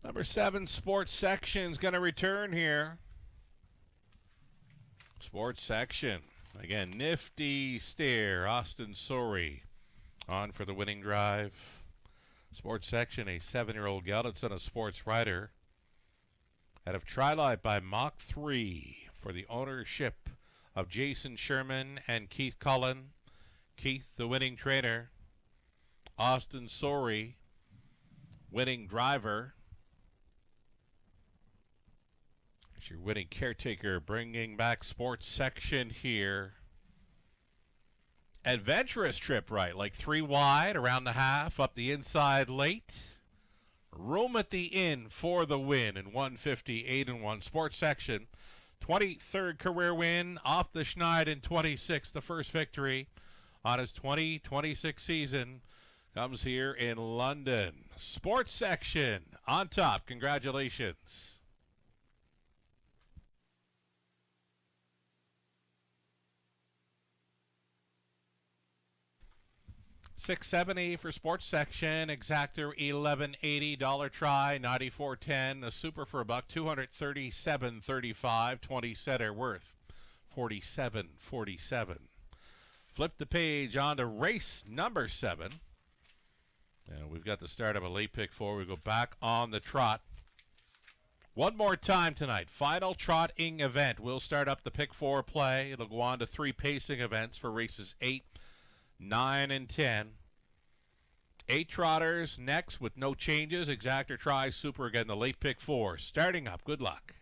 Number 7, Sports section is going to return here. Sports section. Again, nifty stare. Austin Sorey on for the winning drive. Sports section, a 7-year-old gelded son of Sports Rider. Out of Trilight by Mach 3 for the ownership of Jason Sherman and Keith Cullen. Keith, the winning trainer. Austin Sorey, winning driver. Your winning caretaker, bringing back Sports section here. Adventurous trip right, like 3 wide, around the half, up the inside late. Room at the inn for the win in 1:58 and 1. Sports section, 23rd career win off the Schneid in 26. The first victory on his 2026 season comes here in London. Sports section on top. Congratulations. $670 for Sports section, Exactor $1180, dollar try $94.10, the Super for $1, $237.35, 20 setter worth $47.47. Flip the page on to race number 7, and we've got the start of a late pick 4. We go back on the trot. One more time tonight, final trotting event. We'll start up the pick 4 play. It'll go on to 3 pacing events for races 8, 9, and 10. 8 trotters next with no changes. Exactor Tri Super again, the late pick 4. Starting up. Good luck.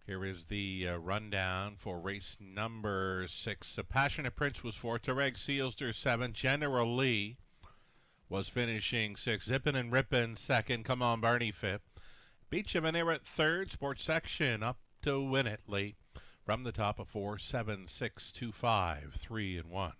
Here is the rundown for race number 6. Passionate Prince was 4th. Tareg Sealster 7th. General Lee was finishing 6th. Zippin' and Rippin' 2nd. Come On Barney 5th. Beach of Manera 3rd. Sports Section up to win it late. From the top of 4, 7, 6, 2, 5, 3, and 1.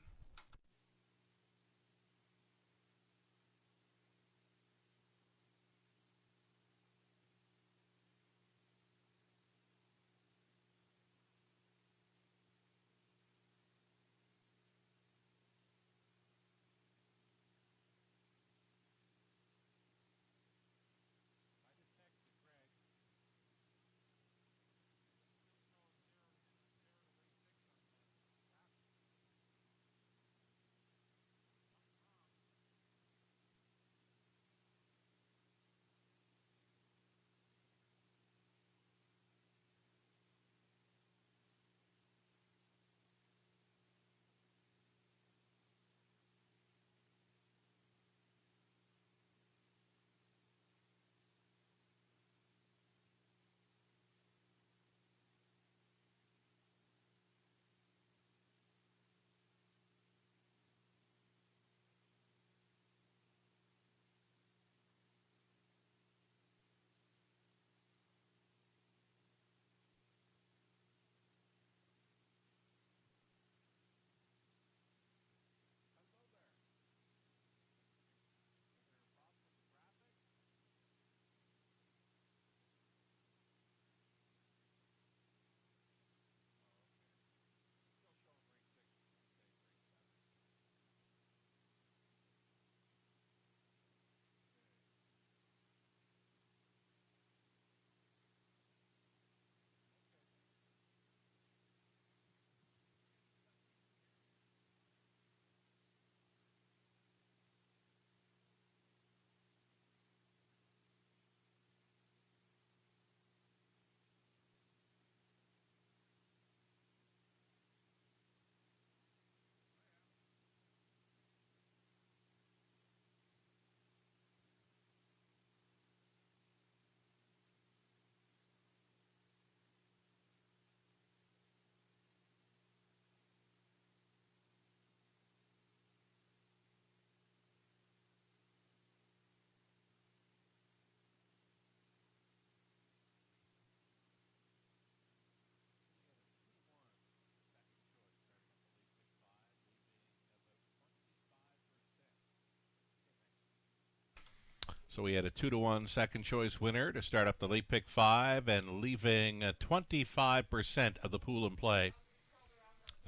So we had a 2-1 second choice winner to start up the late pick 5 and leaving 25% of the pool in play.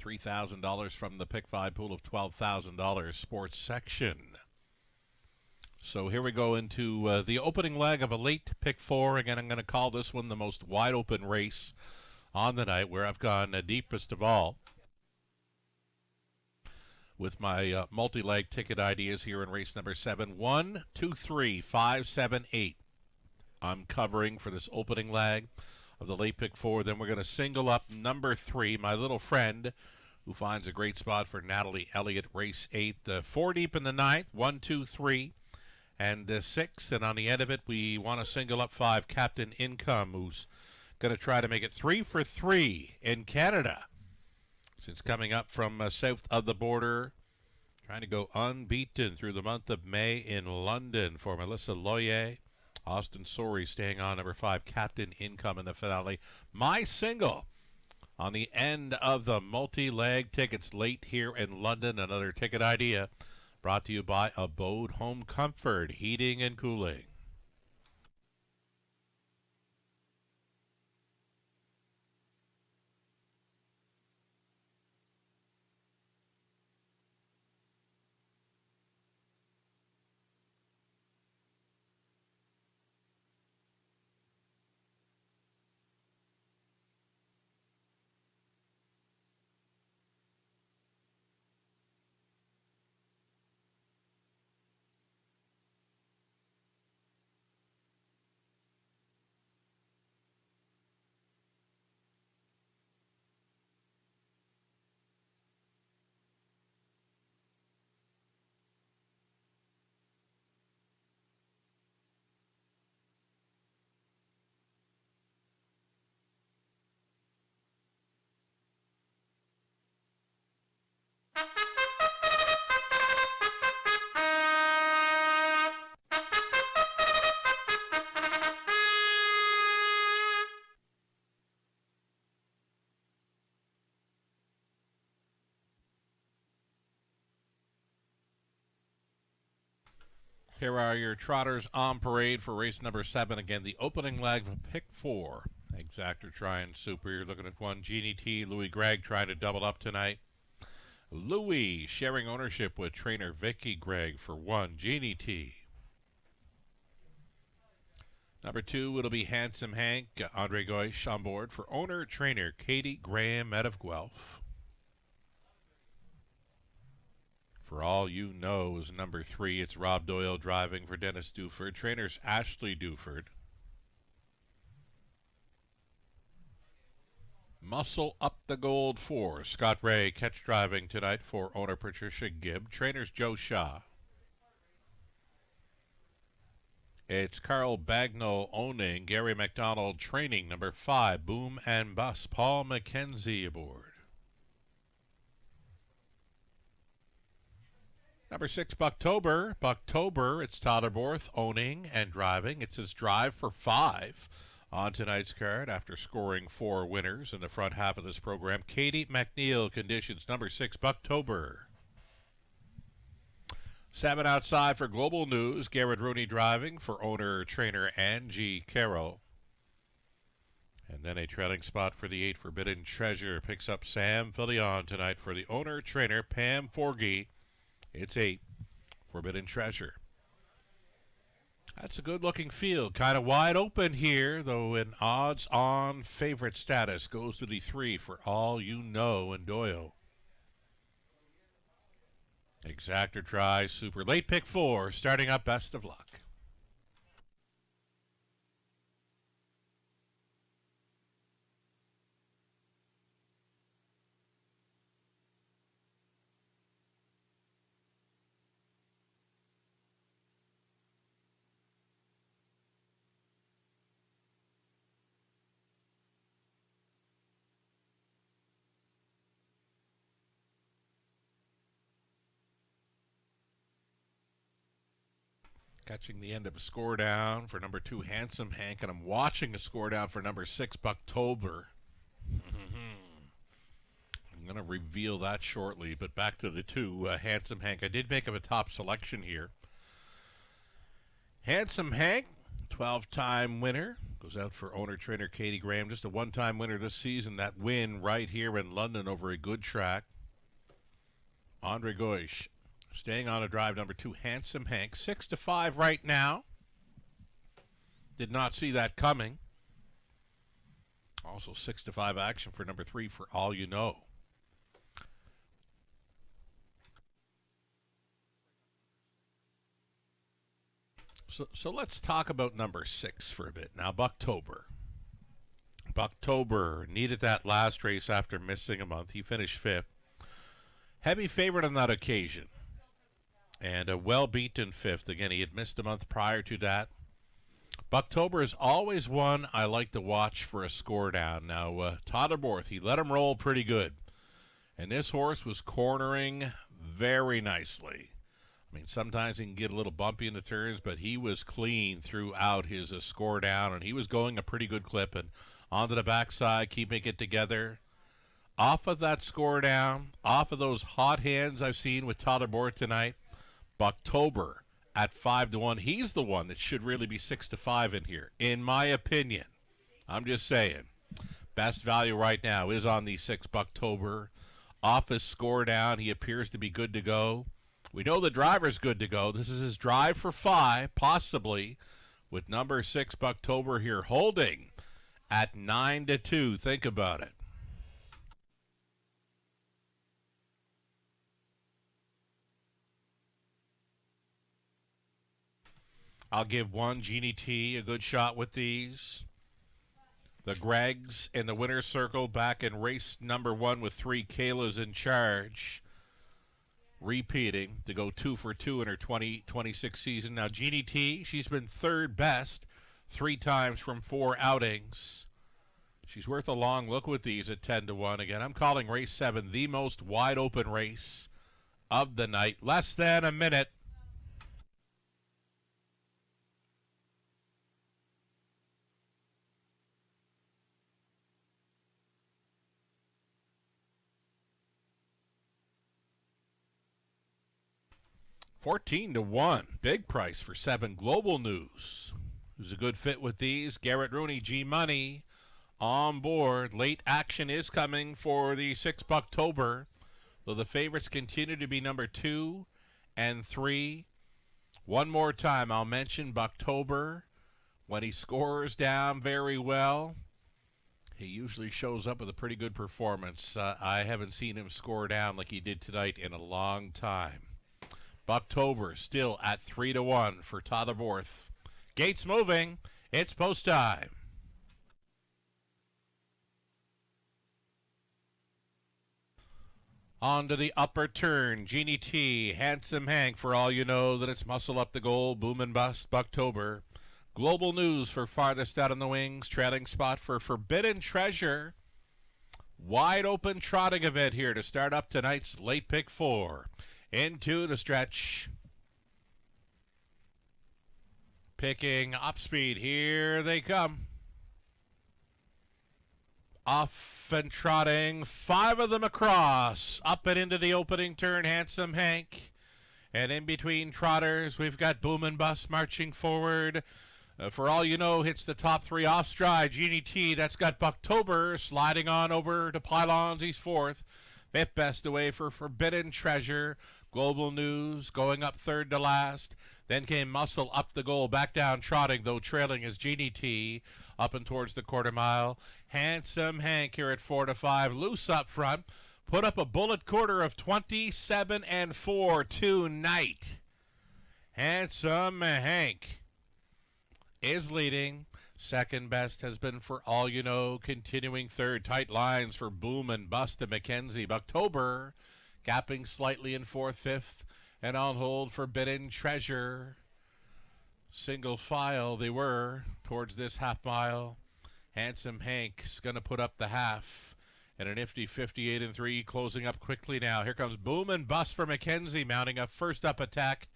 $3,000 from the pick 5 pool of $12,000 sports section. So here we go into the opening leg of a late pick 4. Again, I'm going to call this one the most wide open race on the night, where I've gone deepest of all with my multi-leg ticket ideas here in race number 7. 1, 2, 3, 5, 7, 8. I'm covering for this opening leg of the late pick 4. Then we're going to single up number 3, my little friend, who finds a great spot for Natalie Elliott, race 8. 4 deep in the 9th, 1, 2, 3, and 6. And on the end of it, we want to single up 5, Captain Income, who's going to try to make it 3 for 3 in Canada since coming up from south of the border, trying to go unbeaten through the month of May in London for Melissa Loyer. Austin Sorey staying on number 5, Captain Income in the finale. My single on the end of the multi-leg tickets late here in London. Another ticket idea brought to you by Abode Home Comfort, Heating and Cooling. Here are your trotters on parade for race number 7. Again, the opening leg of pick 4. Exactor trying super. You're looking at 1, Jeannie T. Louis Gregg trying to double up tonight. Louis sharing ownership with trainer Vicky Gregg for 1, Jeannie T. Number 2, it'll be Handsome Hank, Andre Goish on board for owner-trainer Katie Graham out of Guelph. For All You Know is number 3. It's Rob Doyle driving for Dennis Duford. Trainers Ashley Duford. Muscle Up the Gold 4. Scott Ray catch driving tonight for owner Patricia Gibb. Trainers Joe Shaw. It's Carl Bagnall owning. Gary McDonald training. Number 5, Boom and Bus. Paul McKenzie aboard. Number 6, Bucktober. Bucktober, it's Tyler Borth owning and driving. It's his drive for 5 on tonight's card after scoring 4 winners in the front half of this program. Katie McNeil conditions. Number 6, Bucktober. 7 outside for Global News. Garrett Rooney driving for owner-trainer Angie Carroll. And then a trailing spot for the 8, Forbidden Treasure. Picks up Sam Fillion tonight for the owner-trainer Pam Forgey. It's 8, Forbidden Treasure. That's a good-looking field. Kind of wide open here, though in odds-on favorite status goes to the 3 For All You Know and Doyle. Exactor tries super. Late pick 4, starting up Best of Luck. Catching the end of a score down for number 2, Handsome Hank, and I'm watching a score down for number 6, Bucktober. I'm going to reveal that shortly, but back to the 2, Handsome Hank. I did make him a top selection here. Handsome Hank, 12-time winner, goes out for owner-trainer Katie Graham. Just a one-time winner this season. That win right here in London over a good track. Andre Goish staying on a drive, number 2, Handsome Hank. 6-5 right now. Did not see that coming. Also 6-5 action for number 3, For All You Know. So let's talk about number 6 for a bit. Now, Bucktober. Bucktober needed that last race after missing a month. He finished 5th. Heavy favorite on that occasion. And a well-beaten 5th. Again, he had missed a month prior to that. Bucktober is always one I like to watch for a score down. Now, Todderborth, he let him roll pretty good. And this horse was cornering very nicely. I mean, sometimes he can get a little bumpy in the turns, but he was clean throughout his score down, and he was going a pretty good clip. And onto the backside, keeping it together. Off of that score down, off of those hot hands I've seen with Todderborth tonight, Bucktober at 5-1. He's the one that should really be 6-5 in here, in my opinion. I'm just saying. Best value right now is on the 6 Bucktober. Off his score down, he appears to be good to go. We know the driver's good to go. This is his drive for 5, possibly, with number 6 Bucktober here holding at 9-2. Think about it. I'll give one Jeannie T a good shot with these. The Gregs in the winner's circle back in race number 1 with 3 Kayla's in charge. Repeating to go 2 for 2 in her 2026 season. Now, Jeannie T, she's been 3rd best 3 times from 4 outings. She's worth a long look with these at 10-1. Again, I'm calling race 7 the most wide open race of the night. Less than a minute. $14-1. Big price for 7 Global News. Who's a good fit with these? Garrett Rooney, G-Money on board. Late action is coming for the 6 Bucktober. Though the favorites continue to be number 2 and 3. One more time, I'll mention Bucktober. When he scores down very well, he usually shows up with a pretty good performance. I haven't seen him score down like he did tonight in a long time. Bucktober still at 3-1 for Todderborth. Gates moving. It's post time. On to the upper turn. Jeannie T, Handsome Hank, For All You Know that it's Muscle Up the Goal, Boom and Bust, Bucktober. Global News for farthest out on the wings. Trailing spot for Forbidden Treasure. Wide open trotting event here to start up tonight's late pick 4. Into the stretch. Picking up speed. Here they come. Off and trotting. 5 of them across. Up and into the opening turn. Handsome Hank. And in between trotters, we've got Boom and Bust marching forward. For All You Know, hits the top 3 off stride. Jeannie T, that's got Bucktober sliding on over to pylons. He's 4th. 5th best away for Forbidden Treasure. Global News going up 3rd to last. Then came Muscle Up the Goal, back down trotting, though trailing is Jeannie T. Up and towards the quarter mile. Handsome Hank here at 4-5. Loose up front. Put up a bullet quarter of 27-4 tonight. Handsome Hank is leading. Second best has been For All You Know. Continuing 3rd. Tight lines for Boom and Bust and Mackenzie. Bucktober gapping slightly in 4th, 5th. And on hold Forbidden Treasure. Single file they were towards this half mile. Handsome Hank's going to put up the half. And a nifty 58-3 closing up quickly now. Here comes Boom and Bust for Mackenzie, mounting a first up attack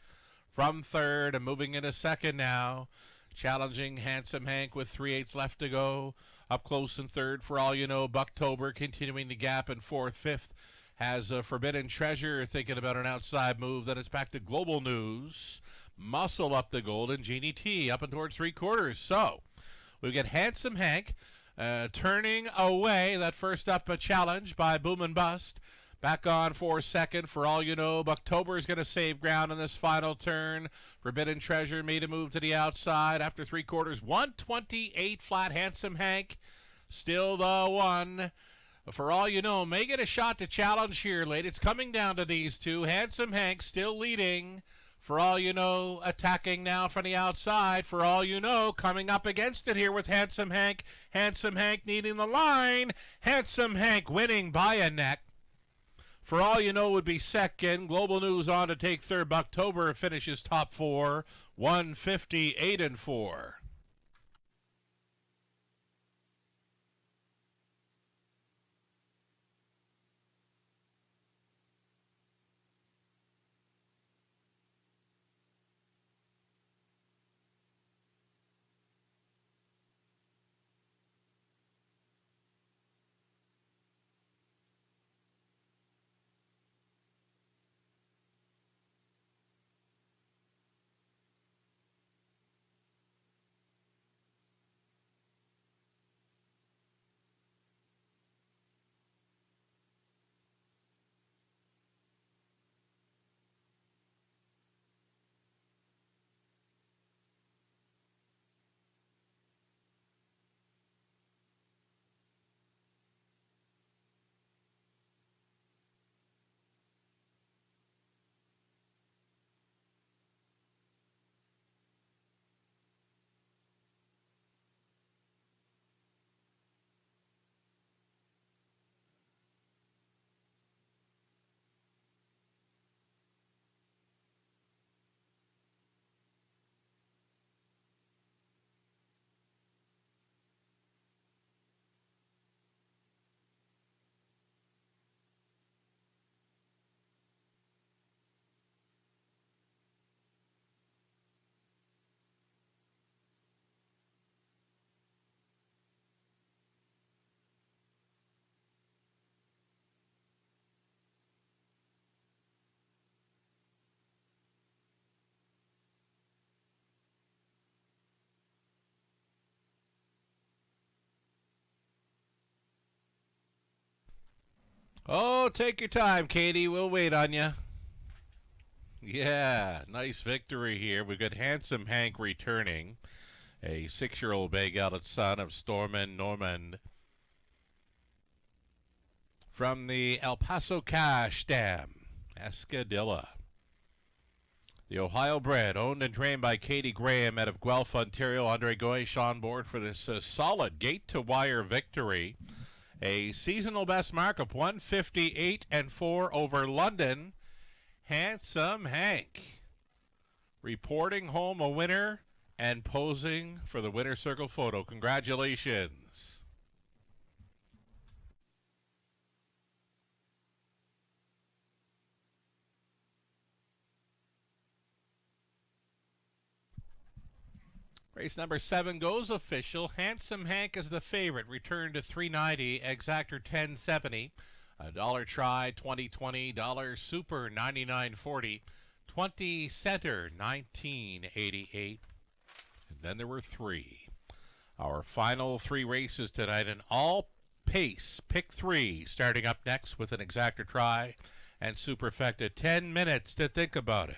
from 3rd and moving into 2nd now. Challenging Handsome Hank with 3/8 left to go. Up close in 3rd For All You Know. Bucktober continuing the gap in 4th, 5th. Has a Forbidden Treasure thinking about an outside move. Then it's back to Global News. Muscle Up the Golden, Jeannie T, up and towards 3/4. So we get Handsome Hank turning away that first up challenge by Boom and Bust. Back on for second. For All You Know, Bucktober is going to save ground in this final turn. Forbidden Treasure made a move to the outside after 3/4. 128 flat. Handsome Hank still the one. For All You Know may get a shot to challenge here late. It's coming down to these two. Handsome Hank still leading. For All You Know attacking now from the outside. For All You Know coming up against it here with Handsome Hank. Handsome Hank needing the line. Handsome Hank winning by a neck. For All You Know would be second. Global News on to take third. Bucktober finishes top four. 158-4. Oh, take your time, Katie. We'll wait on you. Yeah, nice victory here. We've got Handsome Hank returning, a 6-year-old Bay Galet son of Stormin Normand from the El Paso Cash Dam, Escadilla. The Ohio bred, owned and trained by Katie Graham out of Guelph, Ontario. Andre Goyish on board for this solid gate-to-wire victory. A seasonal best mark of 158-4 over London. Handsome Hank reporting home a winner and posing for the winner's circle photo. Congratulations. Race number 7 goes official. Handsome Hank is the favorite. Return to $3.90. Exactor $10.70. $1 try $20.20. $1 super $99.40. 20 center $19.88. And then there were 3. Our final 3 races tonight, an all pace pick 3 starting up next with an exactor try and superfecta. 10 minutes to think about it.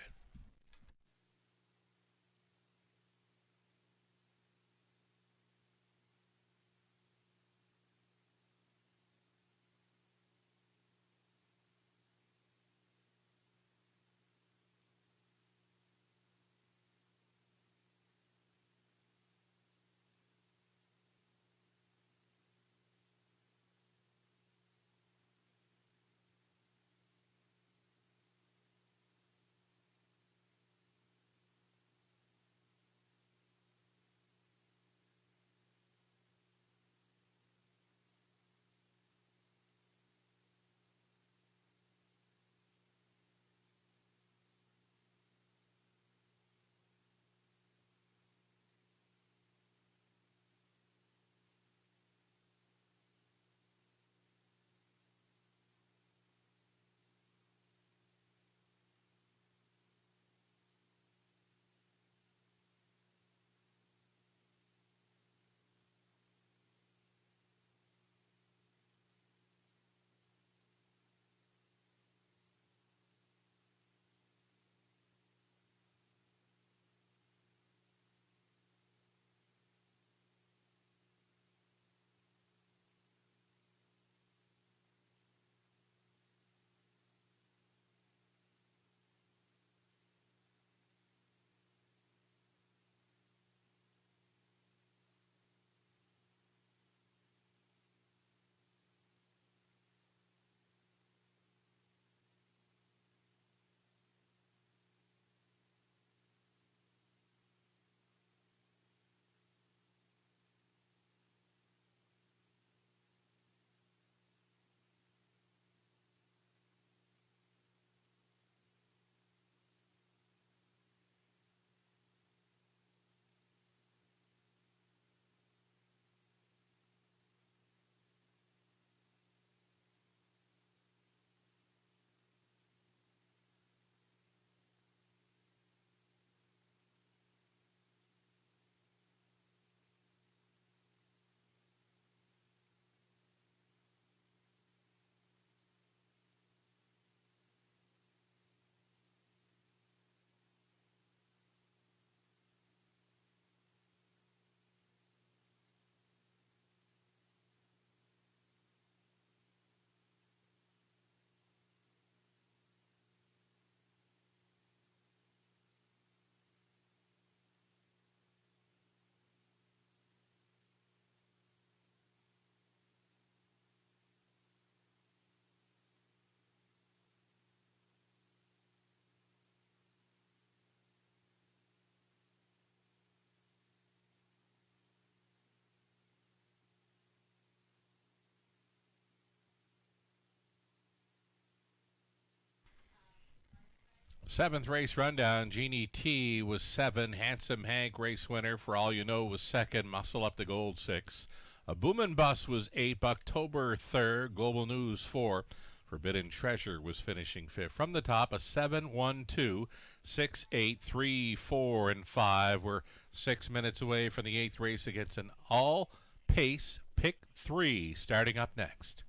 Seventh race rundown, Genie T was 7. Handsome Hank, race winner, For All You Know, was 2nd. Muscle Up the Gold, 6. A Boomin' Bus was 8. October 3rd. Global News, 4. Forbidden Treasure was finishing 5th. From the top, a 7, 1, 2, 6, 8, 3, 4, and 5. We're 6 minutes away from the 8th race against an all-pace pick 3 starting up next.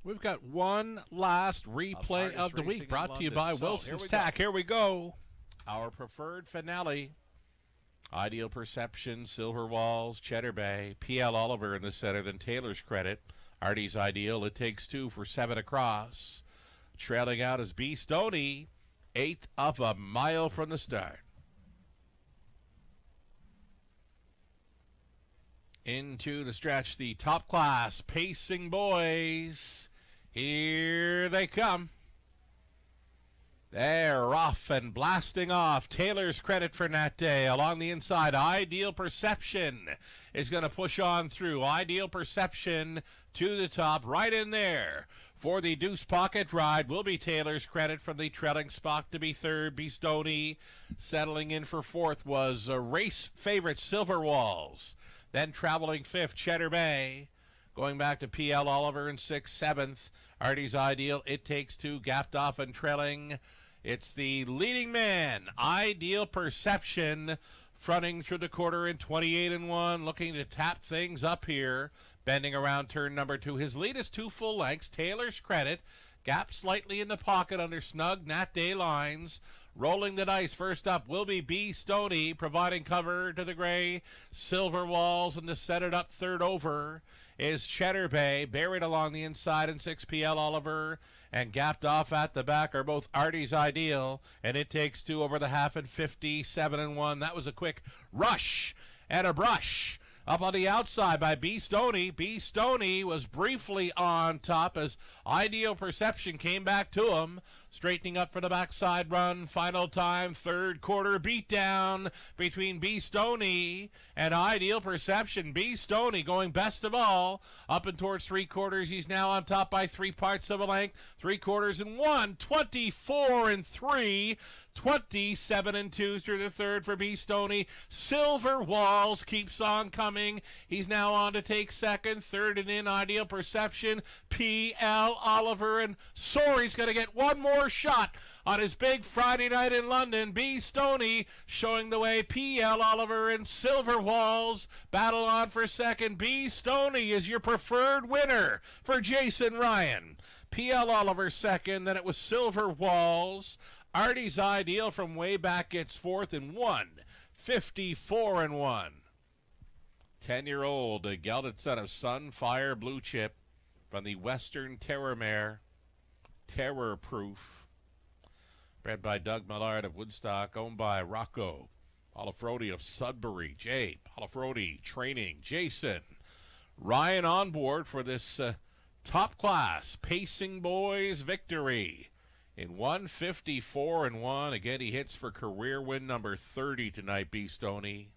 We've got one last replay of the week brought to you by Wilson's Tack. Here we go. Our preferred finale. Ideal Perception, Silver Walls, Cheddar Bay, P.L. Oliver in the center, then Taylor's Credit. Artie's Ideal, It Takes Two for 7 across. Trailing out is B. Stoney, 1/8 of a mile from the start. Into the stretch, the top class Pacing Boys. Here they come. They're off and blasting off. Taylor's Credit for Nat Day. Along the inside, Ideal Perception is going to push on through. Ideal Perception to the top, right in there. For the Deuce Pocket ride will be Taylor's Credit from the trailing spot to be 3rd. B. Stoney settling in for 4th was a race favorite Silver Walls. Then traveling 5th, Cheddar Bay. Going back to P.L. Oliver in 6th, 7th. Artie's Ideal, It Takes Two, gapped off and trailing. It's the leading man, Ideal Perception, fronting through the quarter in 28-1, looking to tap things up here. Bending around turn number 2. His lead is 2 full lengths. Taylor's Credit, gap slightly in the pocket under snug Nat Day lines. Rolling the dice, first up will be B. Stoney, providing cover to the gray Silver Walls, and to set it up 3rd over is Cheddar Bay, buried along the inside in 6. P.L. Oliver, and gapped off at the back are both Artie's Ideal, and It Takes Two over the half at 57-1. That was a quick rush and a brush. Up on the outside by B. Stoney. B. Stoney was briefly on top as Ideal Perception came back to him. Straightening up for the backside run. Final time, 3rd quarter beatdown between B. Stoney and Ideal Perception. B. Stoney going best of all. Up and towards 3/4. He's now on top by 3 parts of a length. 3/4 24-3. 27-2 through the 3rd for B. Stoney. Silver Walls keeps on coming. He's now on to take 2nd. 3rd and in, Ideal Perception. P.L. Oliver, and Sorry's going to get one more shot on his big Friday night in London. B. Stoney showing the way. P.L. Oliver and Silver Walls battle on for 2nd. B. Stoney is your preferred winner for Jason Ryan. P.L. Oliver 2nd. Then it was Silver Walls. Artie's Ideal from way back gets 4th in 54-1. 10-year-old, a gelded son of Sunfire Blue Chip from the Western Terror Mare, Terror Proof. Bred by Doug Millard of Woodstock, owned by Rocco Palafrodi of Sudbury. Jay Palafrodi training. Jason Ryan on board for this top class Pacing Boys victory. In 154-1, again, he hits for career win number 30 tonight, B. Stoney.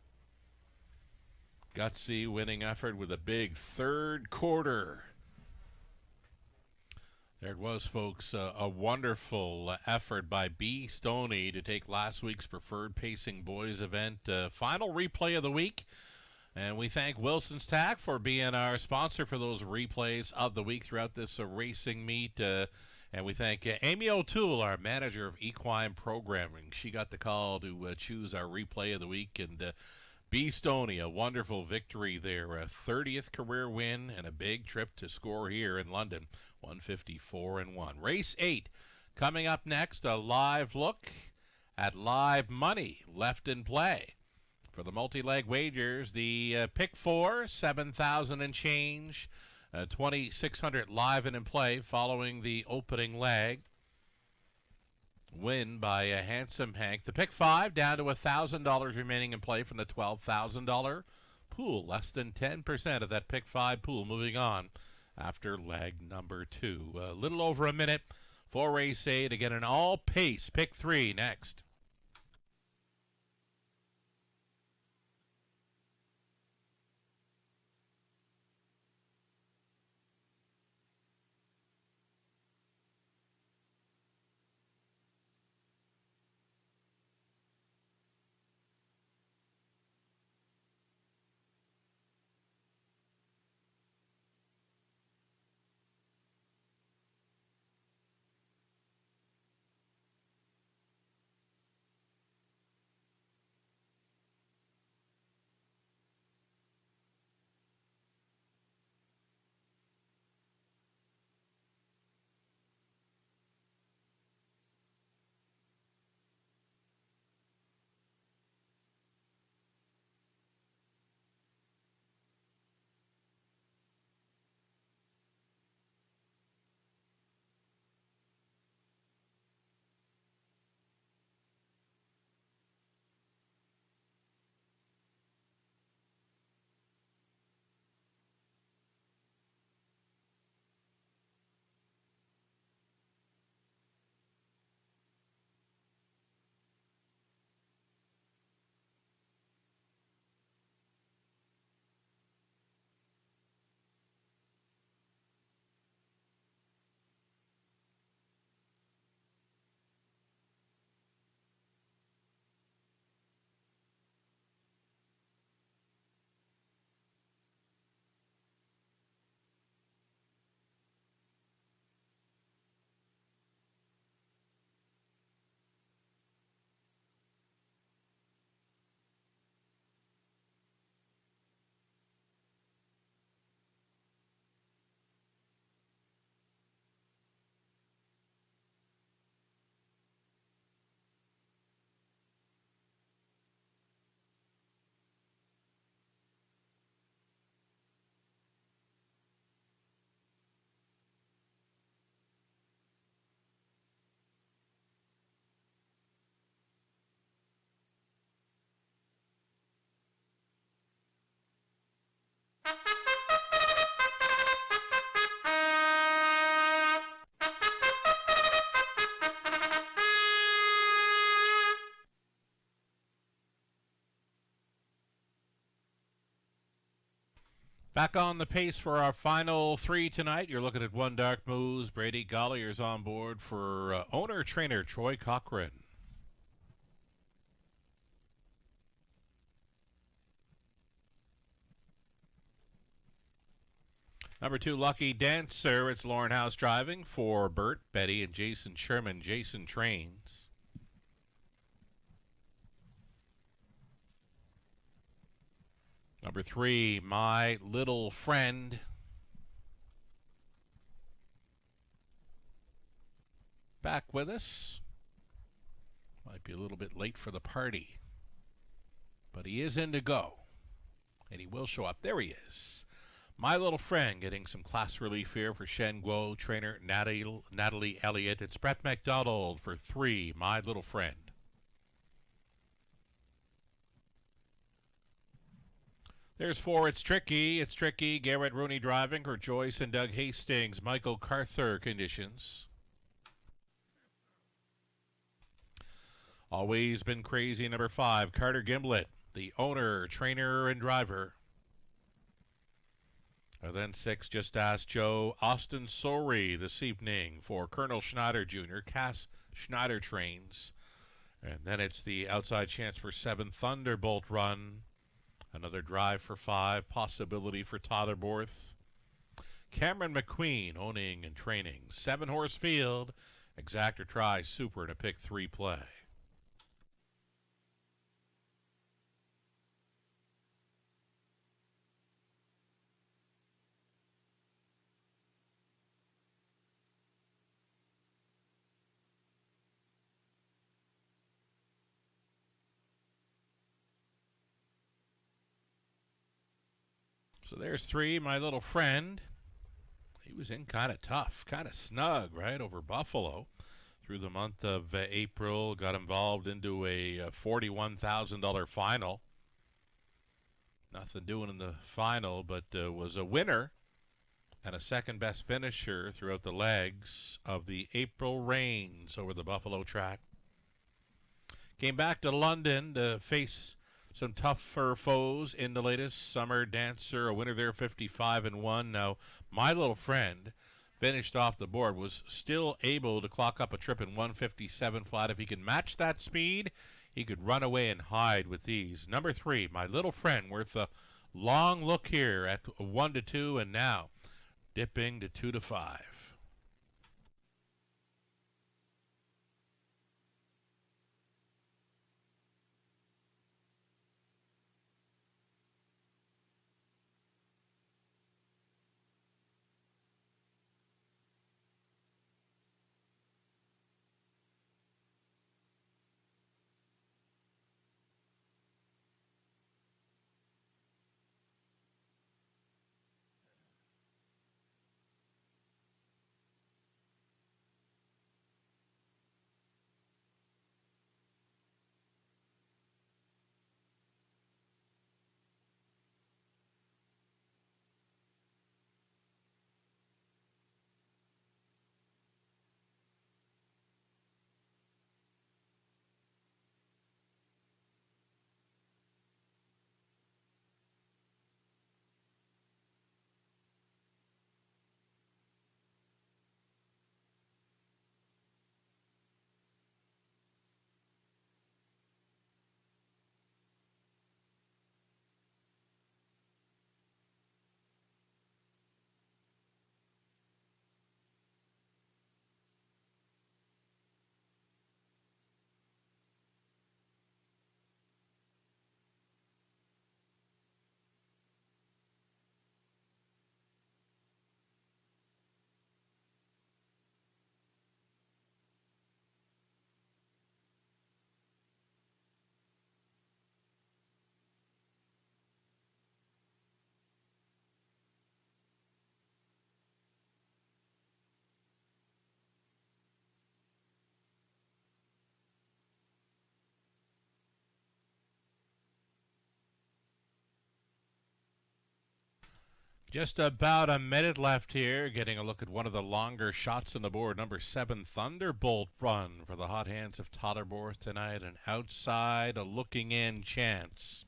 Gutsy winning effort with a big 3rd quarter. There it was, folks, a wonderful effort by B. Stoney to take last week's Preferred Pacing Boys event. Final replay of the week. And we thank Wilson's Tack for being our sponsor for those replays of the week throughout this racing meet. And we thank Amy O'Toole, our manager of equine programming. She got the call to choose our replay of the week. And B. Stoney, a wonderful victory there. A 30th career win and a big trip to score here in London. 154-1. Race 8 coming up next. A live look at live money left in play. For the multi-leg wagers, the pick 4, 7,000 and change. 2,600 live and in play following the opening leg. Win by a Handsome Hank. The pick 5 down to $1,000 remaining in play from the $12,000 pool. Less than 10% of that pick 5 pool moving on after leg number 2. A little over a minute for race 8. Again, an all-pace pick 3 next. Back on the pace for our final 3 tonight. You're looking at One Dark Moose. Brady Gollier's on board for owner-trainer Troy Cochrane. Number 2, Lucky Dancer. It's Lauren House driving for Bert, Betty, and Jason Sherman. Jason trains. Number 3, My Little Friend. Back with us. Might be a little bit late for the party, but he is in to go, and he will show up. There he is. My Little Friend getting some class relief here for Shen Guo, trainer Natalie Elliott. It's Brett McDonald for 3, My Little Friend. There's 4, It's Tricky. It's Tricky. Garrett Rooney driving for Joyce and Doug Hastings. Michael Carther conditions. Always Been Crazy, number 5, Carter Gimblett, the owner, trainer, and driver. And then 6, Just Ask Joe, Austin Sorey this evening for Colonel Schneider Jr. Cass Schneider trains. And then it's the outside chance for 7, Thunderbolt Run. Another drive for 5, possibility for Totterborth. Cameron McQueen owning and training. 7-horse field. Exactor tries super in a pick 3 play. So there's 3, My Little Friend. He was in kind of tough, kind of snug, right, over Buffalo through the month of April. Got involved into a $41,000 final. Nothing doing in the final, but was a winner and a second-best finisher throughout the legs of the April Rains over the Buffalo track. Came back to London to face some tougher foes in the latest Summer Dancer, a winner there, 55-1. Now, My Little Friend finished off the board, was still able to clock up a trip in 157 flat. If he can match that speed, he could run away and hide with these. Number 3, My Little Friend, worth a long look here at 1-2, and now dipping to 2-5. Just about a minute left here. Getting a look at one of the longer shots on the board. Number 7, Thunderbolt Run for the hot hands of Totterborth tonight. An outside, a looking in chance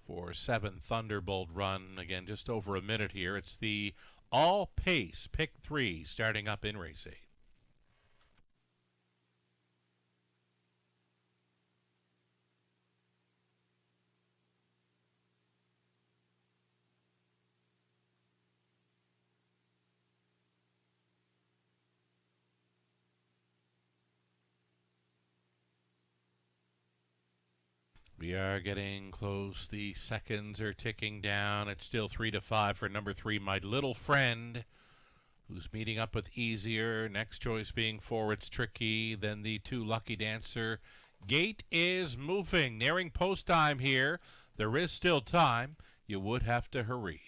for 7, Thunderbolt Run. Again, just over a minute here. It's the all pace pick 3 starting up in race 8. We are getting close. The seconds are ticking down. It's still 3-5 for number 3, My Little Friend, who's meeting up with Easier. Next choice being 4, It's Tricky. Then the 2, Lucky Dancer. Gate is moving. Nearing post time here. There is still time. You would have to hurry.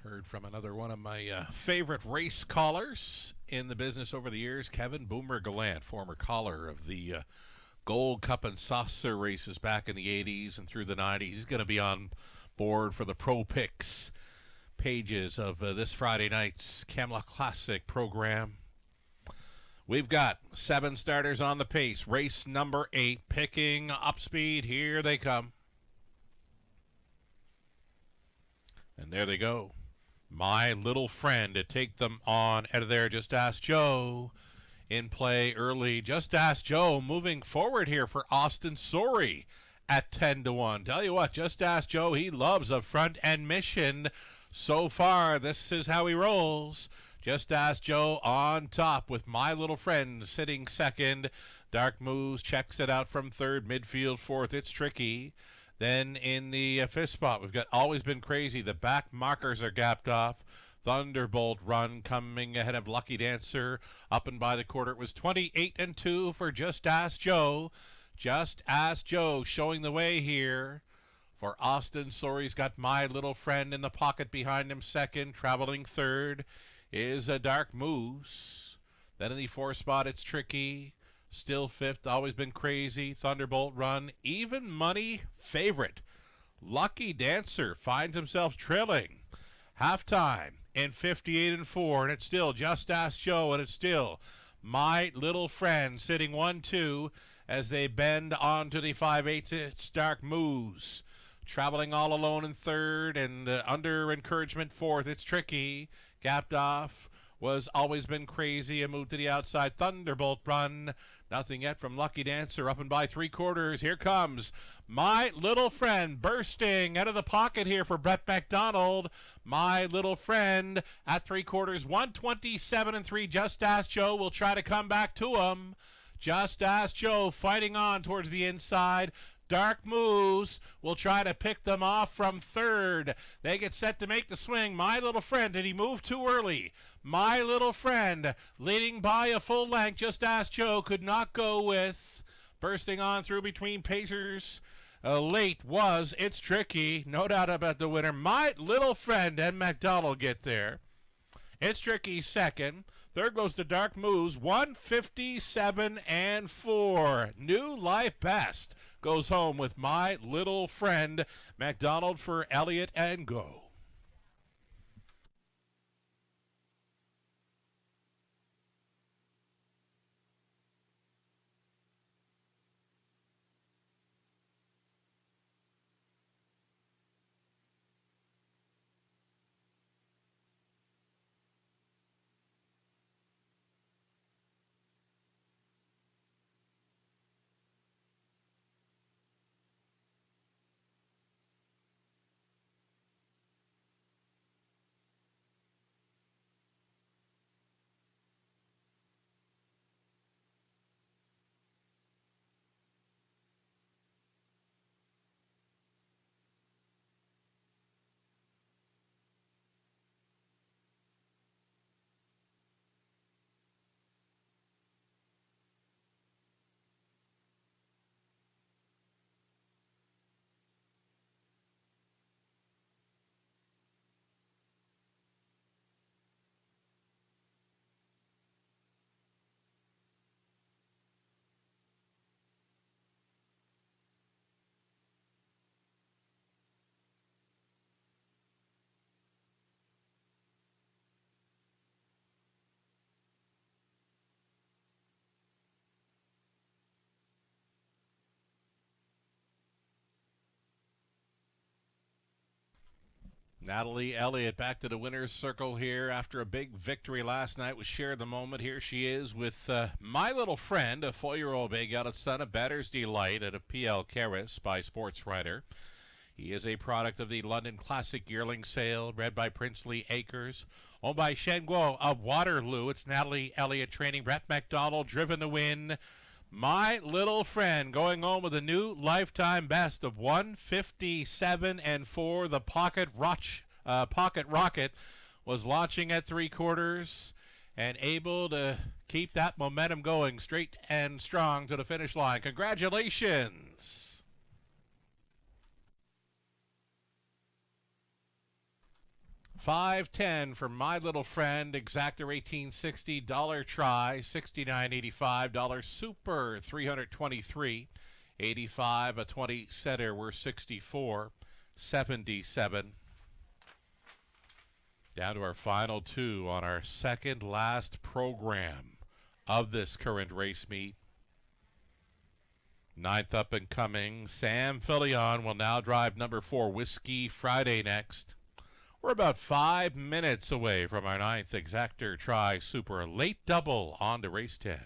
Heard from another one of my favorite race callers in the business over the years, Kevin Boomer Gallant, former caller of the Gold Cup and Saucer races back in the 80s and through the 90s. He's going to be on board for the Pro Picks pages of this Friday night's Camelot Classic program. We've got 7 starters on the pace. Race number 8, picking up speed. Here they come. And there they go. My Little Friend to take them on out of there. Just ask Joe. in play early. Just Ask Joe moving forward here for Austin Sorey at 10-1. Tell you what, Just Ask Joe, he loves a front end mission. So far, this is how he rolls. Just Ask Joe on top with My Little Friend sitting second. Dark Moves checks it out from third. Midfield fourth. It's Tricky. Then in the fifth spot, we've got Always Been Crazy. The back markers are gapped off. Thunderbolt Run coming ahead of Lucky Dancer. Up and by the quarter, it was 28-2 for Just Ask Joe. Just Ask Joe showing the way here for Austin Sorey's got My Little Friend in the pocket behind him second. Traveling third is a Dark Moose. Then in the fourth spot, it's Tricky. Still fifth, Always Been Crazy. Thunderbolt Run. Even money favorite Lucky Dancer finds himself trailing. Halftime in 58-4, and it's still Just Ask Joe, and it's still My Little Friend sitting 1-2 as they bend onto the 5/8. It's Dark Moose traveling all alone in third, and under encouragement fourth. It's Tricky. Gapped off was Always Been Crazy. A move to the outside. Thunderbolt Run. Nothing yet from Lucky Dancer. Up and by three-quarters. Here comes My Little Friend bursting out of the pocket here for Brett McDonald. My Little Friend at three-quarters. 127-3. Just Ask Joe will try to come back to him. Just Ask Joe fighting on towards the inside. Dark Moves will try to pick them off from third. They get set to make the swing. My Little Friend, did he move too early? My Little Friend leading by a full length. Just Ask Joe could not go with. Bursting on through between pacers. Late was It's Tricky. No doubt about the winner. My Little Friend and McDonald get there. It's Tricky second. Third goes to Dark Moves. 157-4. New life best goes home with My Little Friend. McDonald for Elliott and go. Natalie Elliott back to the winner's circle here after a big victory last night with Share the Moment. Here she is with My Little Friend, a 4-year-old big out of son, a Batter's Delight at a PL Caris by Sports Writer. He is a product of the London Classic Yearling Sale, bred by Princely Acres, owned by Shen Guo of Waterloo. It's Natalie Elliott training Brett McDonald, driven to win. My Little Friend going home with a new lifetime best of 157-4. The Pocket Rocket was launching at three-quarters and able to keep that momentum going straight and strong to the finish line. Congratulations. $5.10 for My Little Friend, Exactor 1860, dollar try, $69.85, super, $323.85, a 20 setter, we're $64.77. Down to our final two on our second last program of this current race meet. Ninth up and coming, Sam Filion will now drive number 4, Whiskey Friday next. We're about 5 minutes away from our ninth Exactor Tri Super late double on to race 10.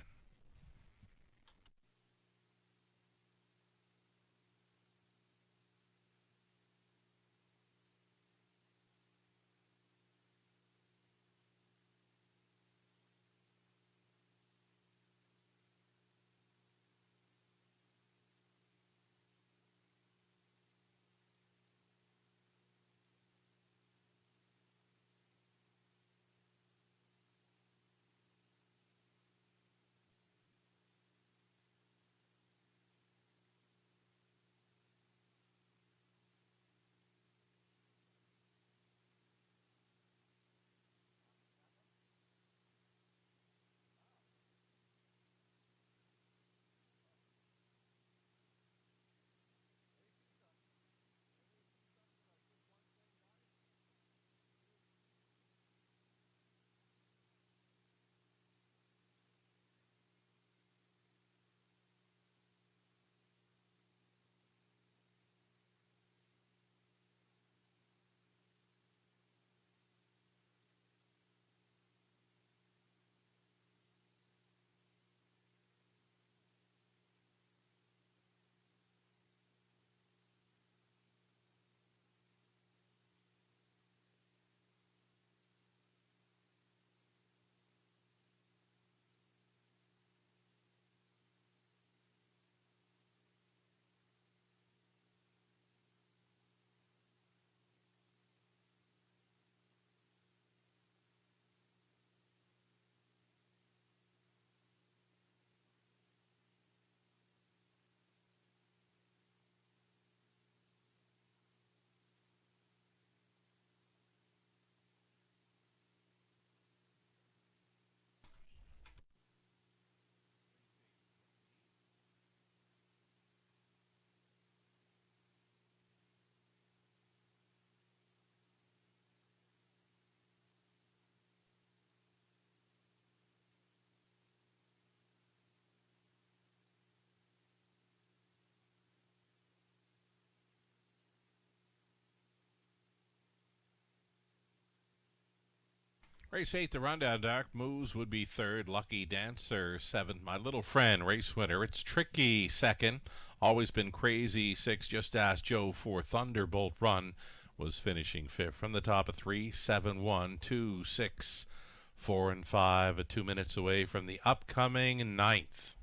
Race 8, the Rundown. Dark Moves would be third. Lucky Dancer, seventh. My Little Friend, race winner. It's Tricky, second. Always Been Crazy, sixth. Just Ask Joe for Thunderbolt Run was finishing fifth. From the top of 3, 7, 1, 2, 6, 4, and 5. 2 minutes away from the upcoming ninth.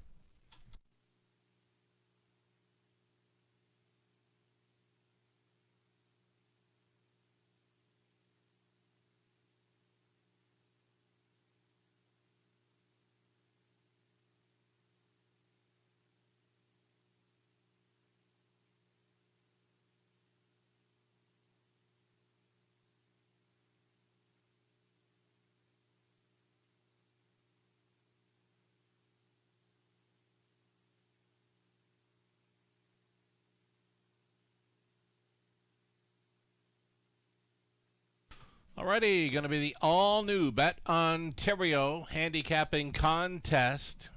Alrighty, going to be the all-new Bet Ontario handicapping contest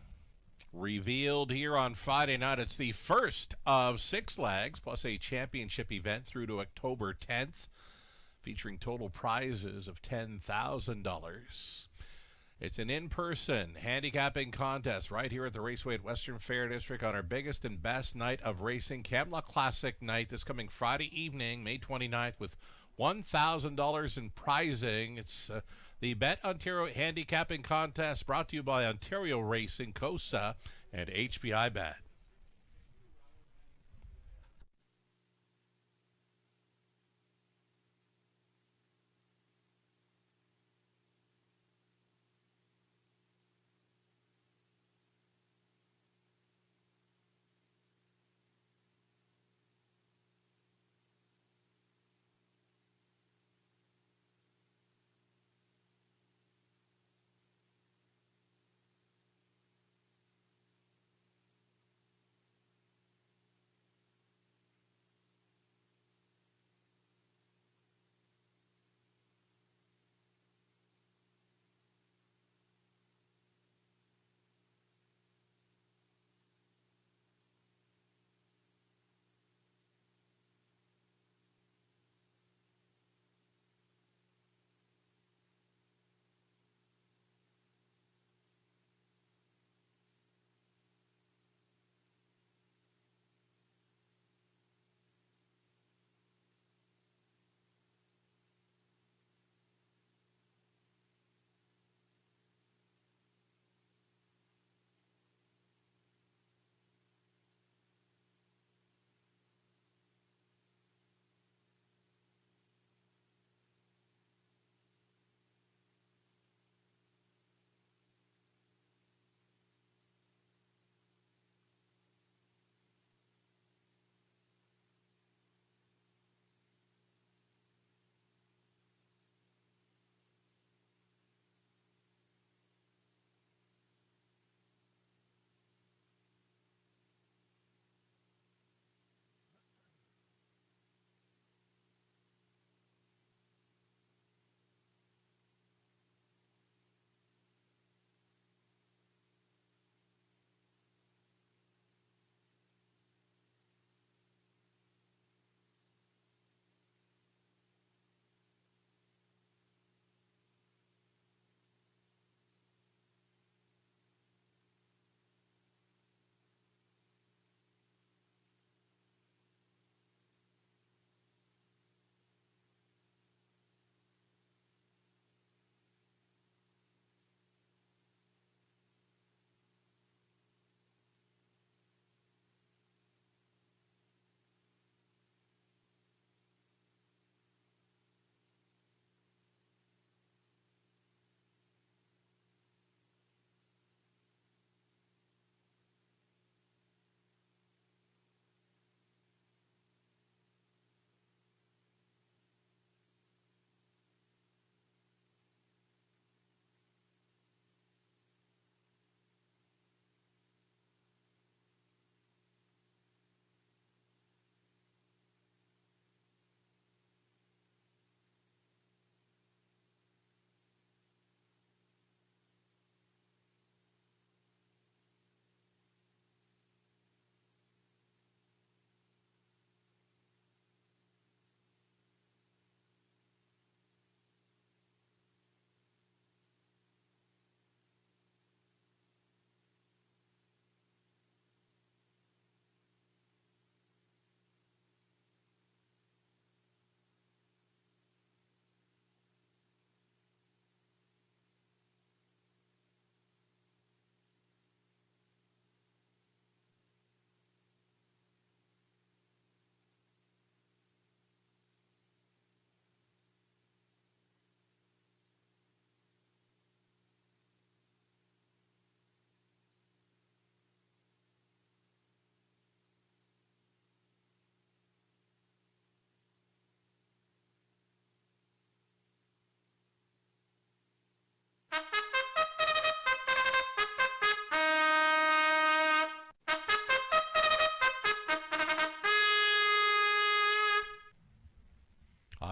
revealed here on Friday night. It's the first of 6 legs, plus a championship event through to October 10th, featuring total prizes of $10,000. It's an in-person handicapping contest right here at the Raceway at Western Fair District on our biggest and best night of racing, Camelot Classic night, this coming Friday evening, May 29th, with $1,000 in prizing. It's the Bet Ontario Handicapping Contest brought to you by Ontario Racing, COSA, and HBI Bet.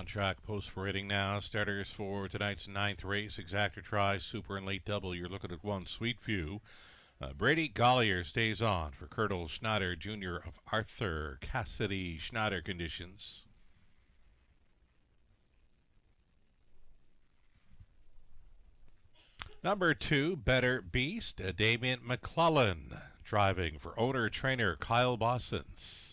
On-track post-parading now. Starters for tonight's 9th race. Exactor Try, Super, and Late Double. You're looking at one Sweet View. Brady Gollier stays on for Curtis Schneider Jr. of Arthur Cassidy Schneider conditions. Number 2, Better Beast, Damien McClellan, driving for owner-trainer Kyle Bossens.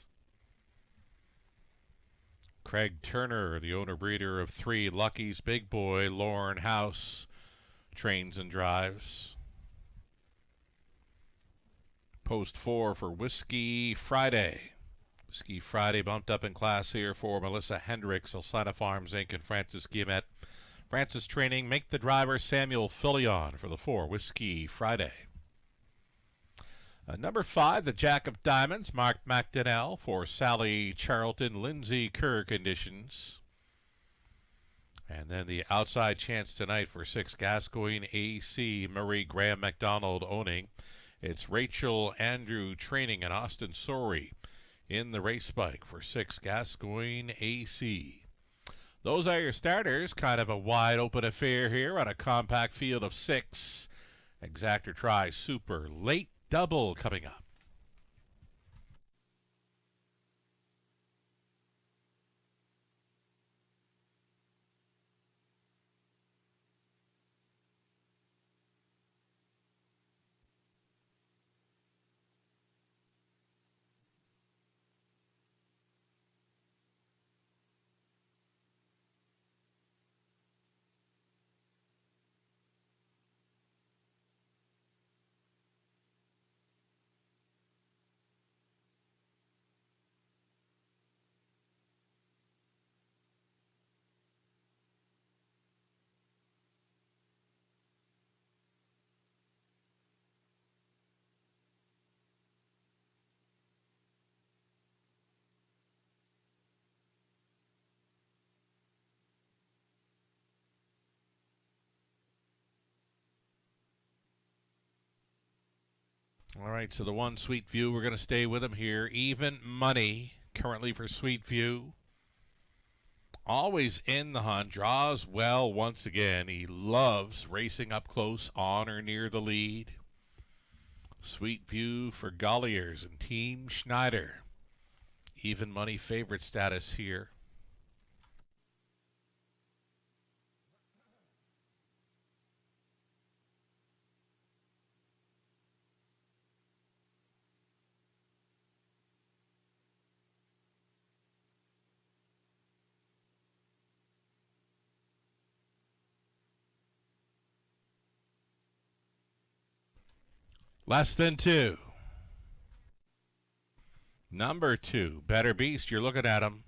Craig Turner, the owner-breeder of 3, Lucky's Big Boy, Lauren House, trains and drives. Post 4 for Whiskey Friday. Whiskey Friday bumped up in class here for Melissa Hendricks, Alsina Farms Inc. and Francis Guillemette. Francis training, make the driver Samuel Filion for the 4, Whiskey Friday. Number 5, the Jack of Diamonds, Mark McDonnell for Sally Charlton, Lindsay Kerr conditions. And then the outside chance tonight for 6, Gascoigne AC, Murray Graham McDonald owning. It's Rachel Andrew training and Austin Sorey in the race bike for 6, Gascoigne AC. Those are your starters. Kind of a wide open affair here on a compact field of 6. Exactor Try, Super, Late Double coming up. All right, so the one Sweet View, we're going to stay with him here. Even money currently for Sweet View. Always in the hunt, draws well once again. He loves racing up close on or near the lead. Sweet View for Golliers and Team Schneider. Even money favorite status here. Less than 2. Number 2, Better Beast. You're looking at him.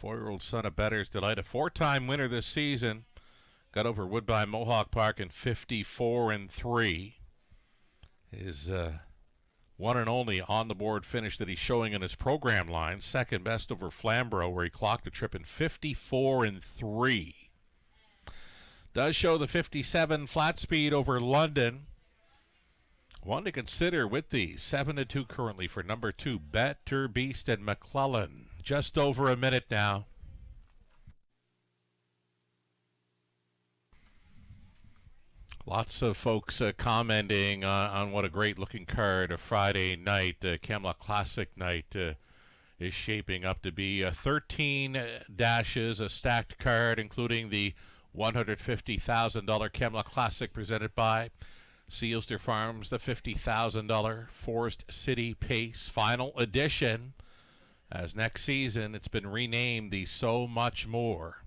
4-year-old son of Better's Delight. A 4-time winner this season. Got over Woodbine Mohawk Park in 54-3. His one and only on-the-board finish that he's showing in his program line. Second best over Flamborough, where he clocked a trip in 54-3. Does show the 57 flat speed over London. One to consider with these. 7-2 currently for number 2, Better Beast and McClellan. Just over a minute now. Lots of folks commenting on what a great-looking card a Friday night, Camelot Classic night, is shaping up to be. 13 dashes, a stacked card, including the $150,000 Camelot Classic presented by Sealster Farms, the $50,000 Forest City Pace Final Edition, as next season it's been renamed the So Much More.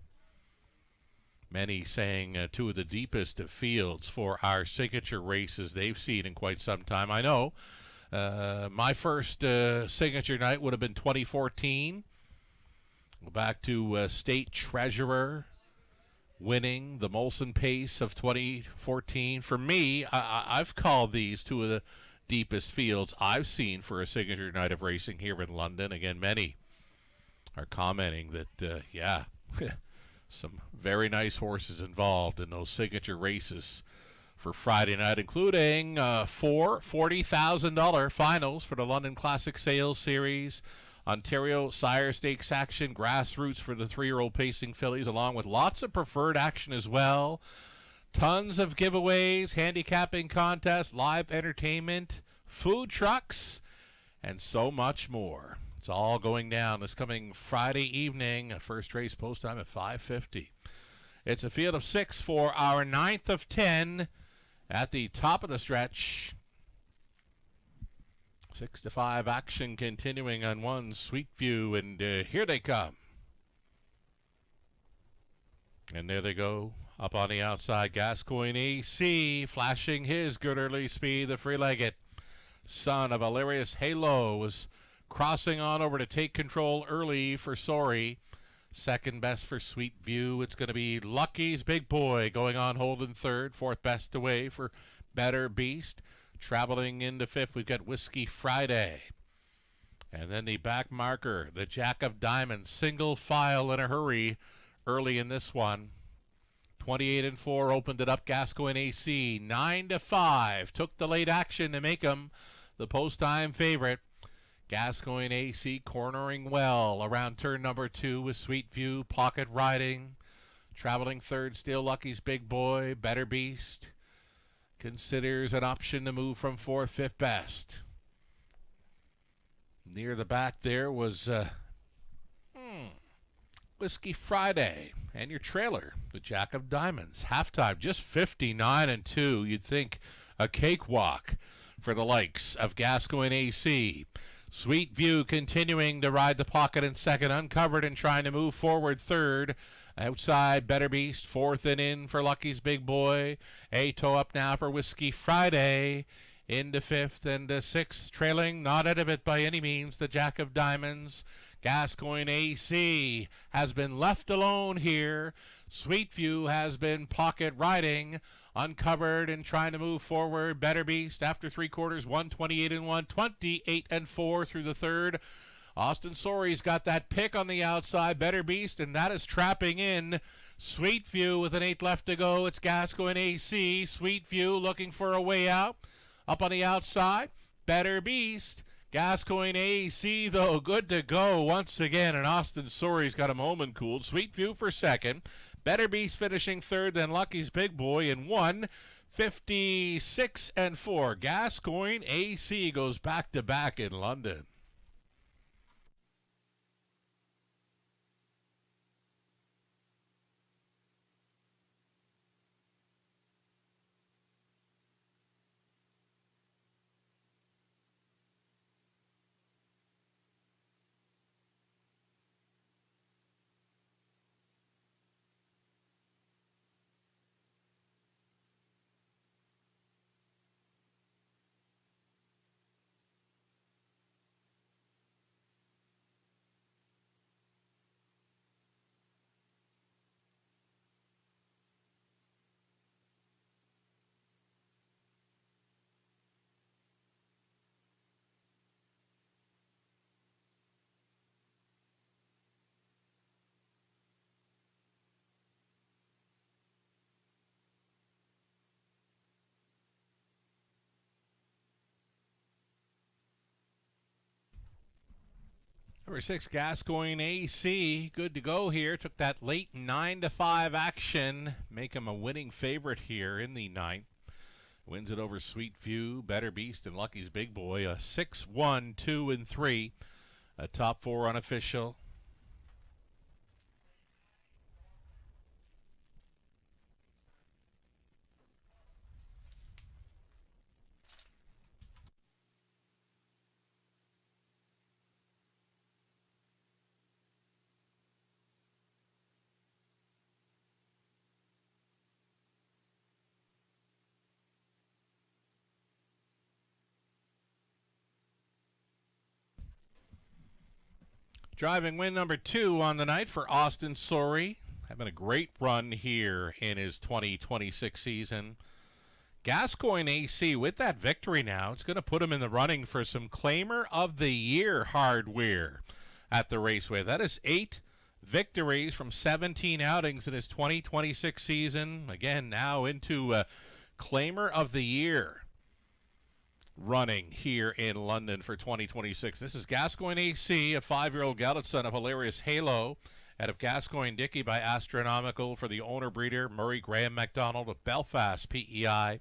Many saying 2 of the deepest of fields for our signature races they've seen in quite some time. I know my first signature night would have been 2014. Go back to State Treasurer winning the Molson Pace of 2014. For me, I've called these 2 of the deepest fields I've seen for a signature night of racing here in London. Again, many are commenting that, yeah, some very nice horses involved in those signature races for Friday night, including 4 $40,000 finals for the London Classic Sales Series. Ontario Sire Stakes action, grassroots for the 3-year-old pacing fillies, along with lots of preferred action as well. Tons of giveaways, handicapping contests, live entertainment, food trucks, and so much more. It's all going down this coming Friday evening. First race post time at 5:50. It's a field of 6 for our 9th of 10 at the top of the stretch. 6 to 5 action continuing on 1, Sweet View, and here they come. And there they go, up on the outside. Gascoigne AC flashing his good early speed. The free-legged son of Illyrius Halo was crossing on over to take control early for Sorry. Second best for Sweet View. It's going to be Lucky's Big Boy going on hold in third. Fourth best away for Better Beast. Traveling into fifth, we've got Whiskey Friday. And then the back marker, the Jack of Diamonds, single file in a hurry early in this one. 28-4 opened it up. Gascoigne AC 9-5 took the late action to make him the post-time favorite. Gascoigne AC cornering well around turn number 2 with Sweet View, pocket riding. Traveling third, still Lucky's Big Boy. Better Beast considers an option to move from fourth, fifth best. Near the back there was Whiskey Friday. And your trailer, the Jack of Diamonds. Halftime, just 59-2. You'd think a cakewalk for the likes of Gascoigne AC. Sweet View continuing to ride the pocket in second, uncovered and trying to move forward third. Outside, Better Beast, fourth and in for Lucky's Big Boy. A-toe up now for Whiskey Friday. Into fifth and sixth, trailing, not out of it by any means, the Jack of Diamonds. Gascoigne AC has been left alone here. Sweet View has been pocket riding, uncovered and trying to move forward. Better Beast after three quarters, 128-1, 28-4 through the third. Austin Sorry's got that pick on the outside, Better Beast, and that is trapping in Sweet View with an 8 left to go. It's Gascoigne AC. Sweet View looking for a way out. Up on the outside, Better Beast. Gascoigne AC, though, good to go once again, and Austin Sorry's got a moment cooled. Sweet View for second. Better Beast finishing third, then Lucky's Big Boy in 1:56-4. Gascoigne AC goes back-to-back in London. Number 6, Gascoigne AC, good to go here. Took that late 9-5 action, make him a winning favorite here in the ninth. Wins it over Sweet View, Better Beast, and Lucky's Big Boy. A 6-1, 2, and 3. A top 4 unofficial. Driving win number 2 on the night for Austin Sorry. Having a great run here in his 2026 season. Gascoigne AC with that victory now, it's going to put him in the running for some Claimer of the Year hardware at the Raceway. That is 8 victories from 17 outings in his 2026 season. Again, now into Claimer of the Year. running here in London for 2026. This is Gascoigne AC, a 5-year-old gelded son of Hilarious Halo, out of Gascoigne Dickey by Astronomical for the owner-breeder Murray Graham MacDonald of Belfast PEI.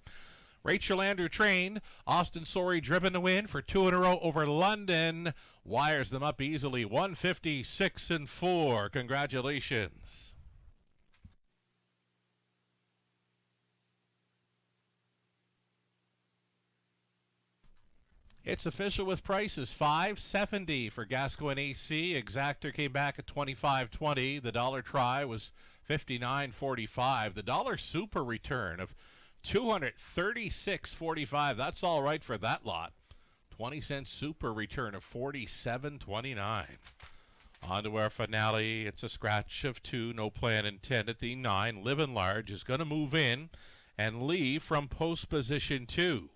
Rachel Andrew trained. Austin Sorey driven to win for 2 in a row over London. Wires them up easily. 156-4. Congratulations. It's official with prices. $5.70 for Gascoigne AC. Exactor came back at $25.20. The dollar try was $59.45. The dollar super return of $236.45. That's all right for that lot. 20-cent super return of $47.29. On to our finale. It's a scratch of 2. No plan intended. The 9, Living Large, is going to move in and leave from post position 2.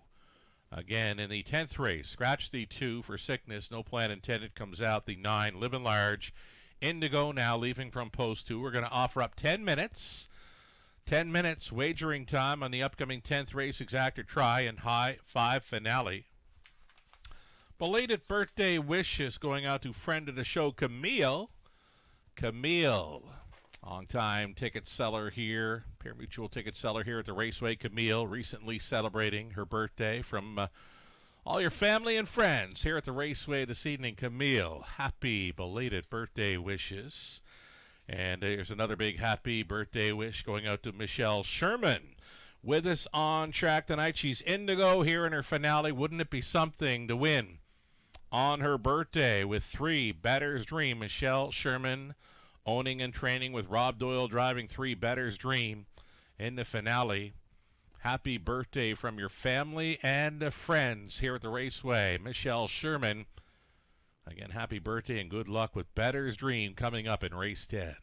Again, in the 10th race, scratch the 2 for sickness. No plan intended comes out. The 9, Living Large. Indigo now leaving from post 2. We're going to offer up 10 minutes. 10 minutes wagering time on the upcoming 10th race exactor try and high 5 finale. Belated birthday wishes going out to friend of the show, Camille. Camille, long-time ticket seller here, Pure Mutual ticket seller here at the Raceway. Camille, recently celebrating her birthday from all your family and friends here at the Raceway this evening. Camille, happy belated birthday wishes. And there's another big happy birthday wish going out to Michelle Sherman. With us on track tonight, she's Indigo here in her finale. Wouldn't it be something to win on her birthday with 3 Bettor's Dream? Michelle Sherman owning and training with Rob Doyle, driving 3 Bettor's Dream in the finale. Happy birthday from your family and friends here at the Raceway. Michelle Sherman, again, happy birthday and good luck with Bettor's Dream coming up in race 10.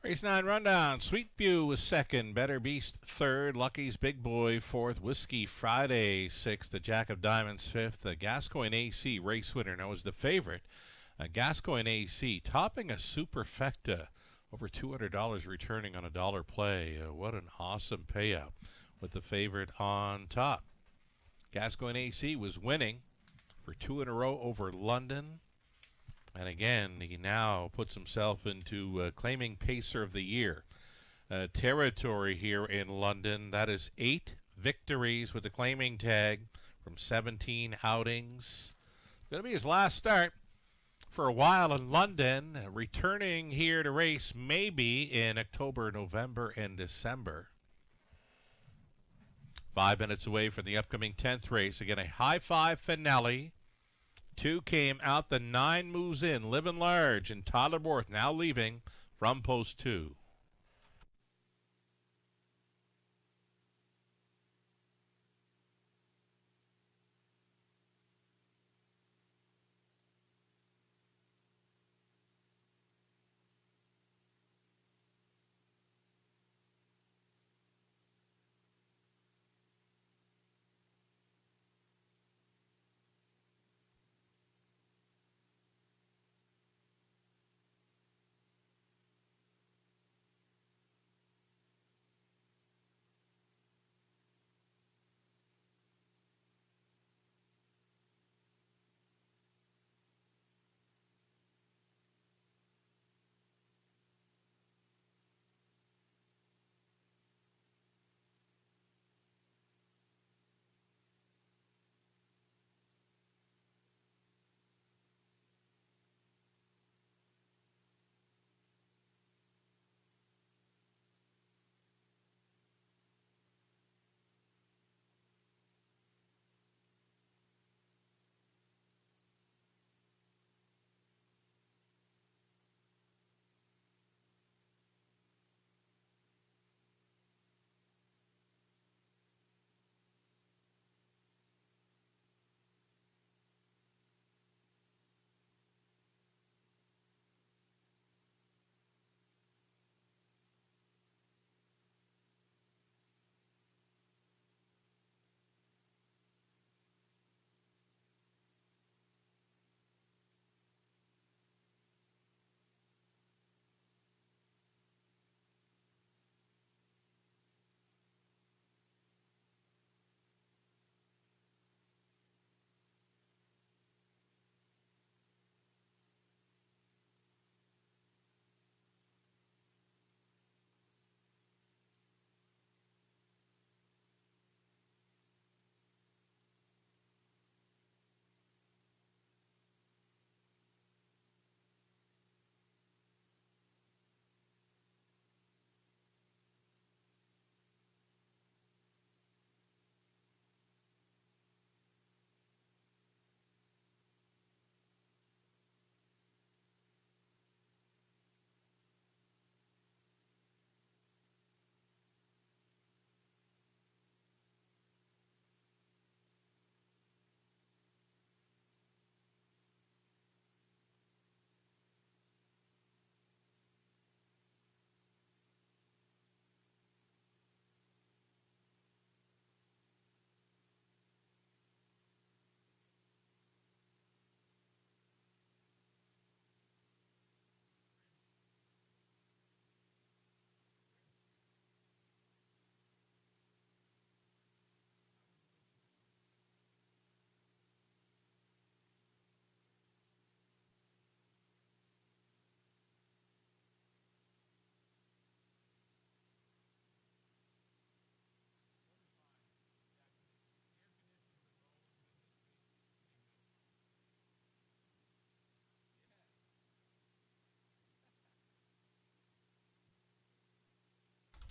Race 9 rundown. Sweet View was second. Better Beast third. Lucky's Big Boy fourth. Whiskey Friday sixth. The Jack of Diamonds fifth. The Gascoigne AC race winner now is the favorite. Gascoigne AC topping a superfecta. Over $200 returning on a dollar play. What an awesome payout. with the favorite on top. Gascoigne AC was winning for 2 in a row over London. And again, he now puts himself into claiming Pacer of the Year territory here in London. That is 8 victories with the claiming tag from 17 outings. It's going to be his last start for a while in London. Returning here to race maybe in October, November, and December. 5 minutes away from the upcoming 10th race. Again, a high five finale. 2 came out. The 9 moves in. Living Large and Tyler Worth now leaving from post 2.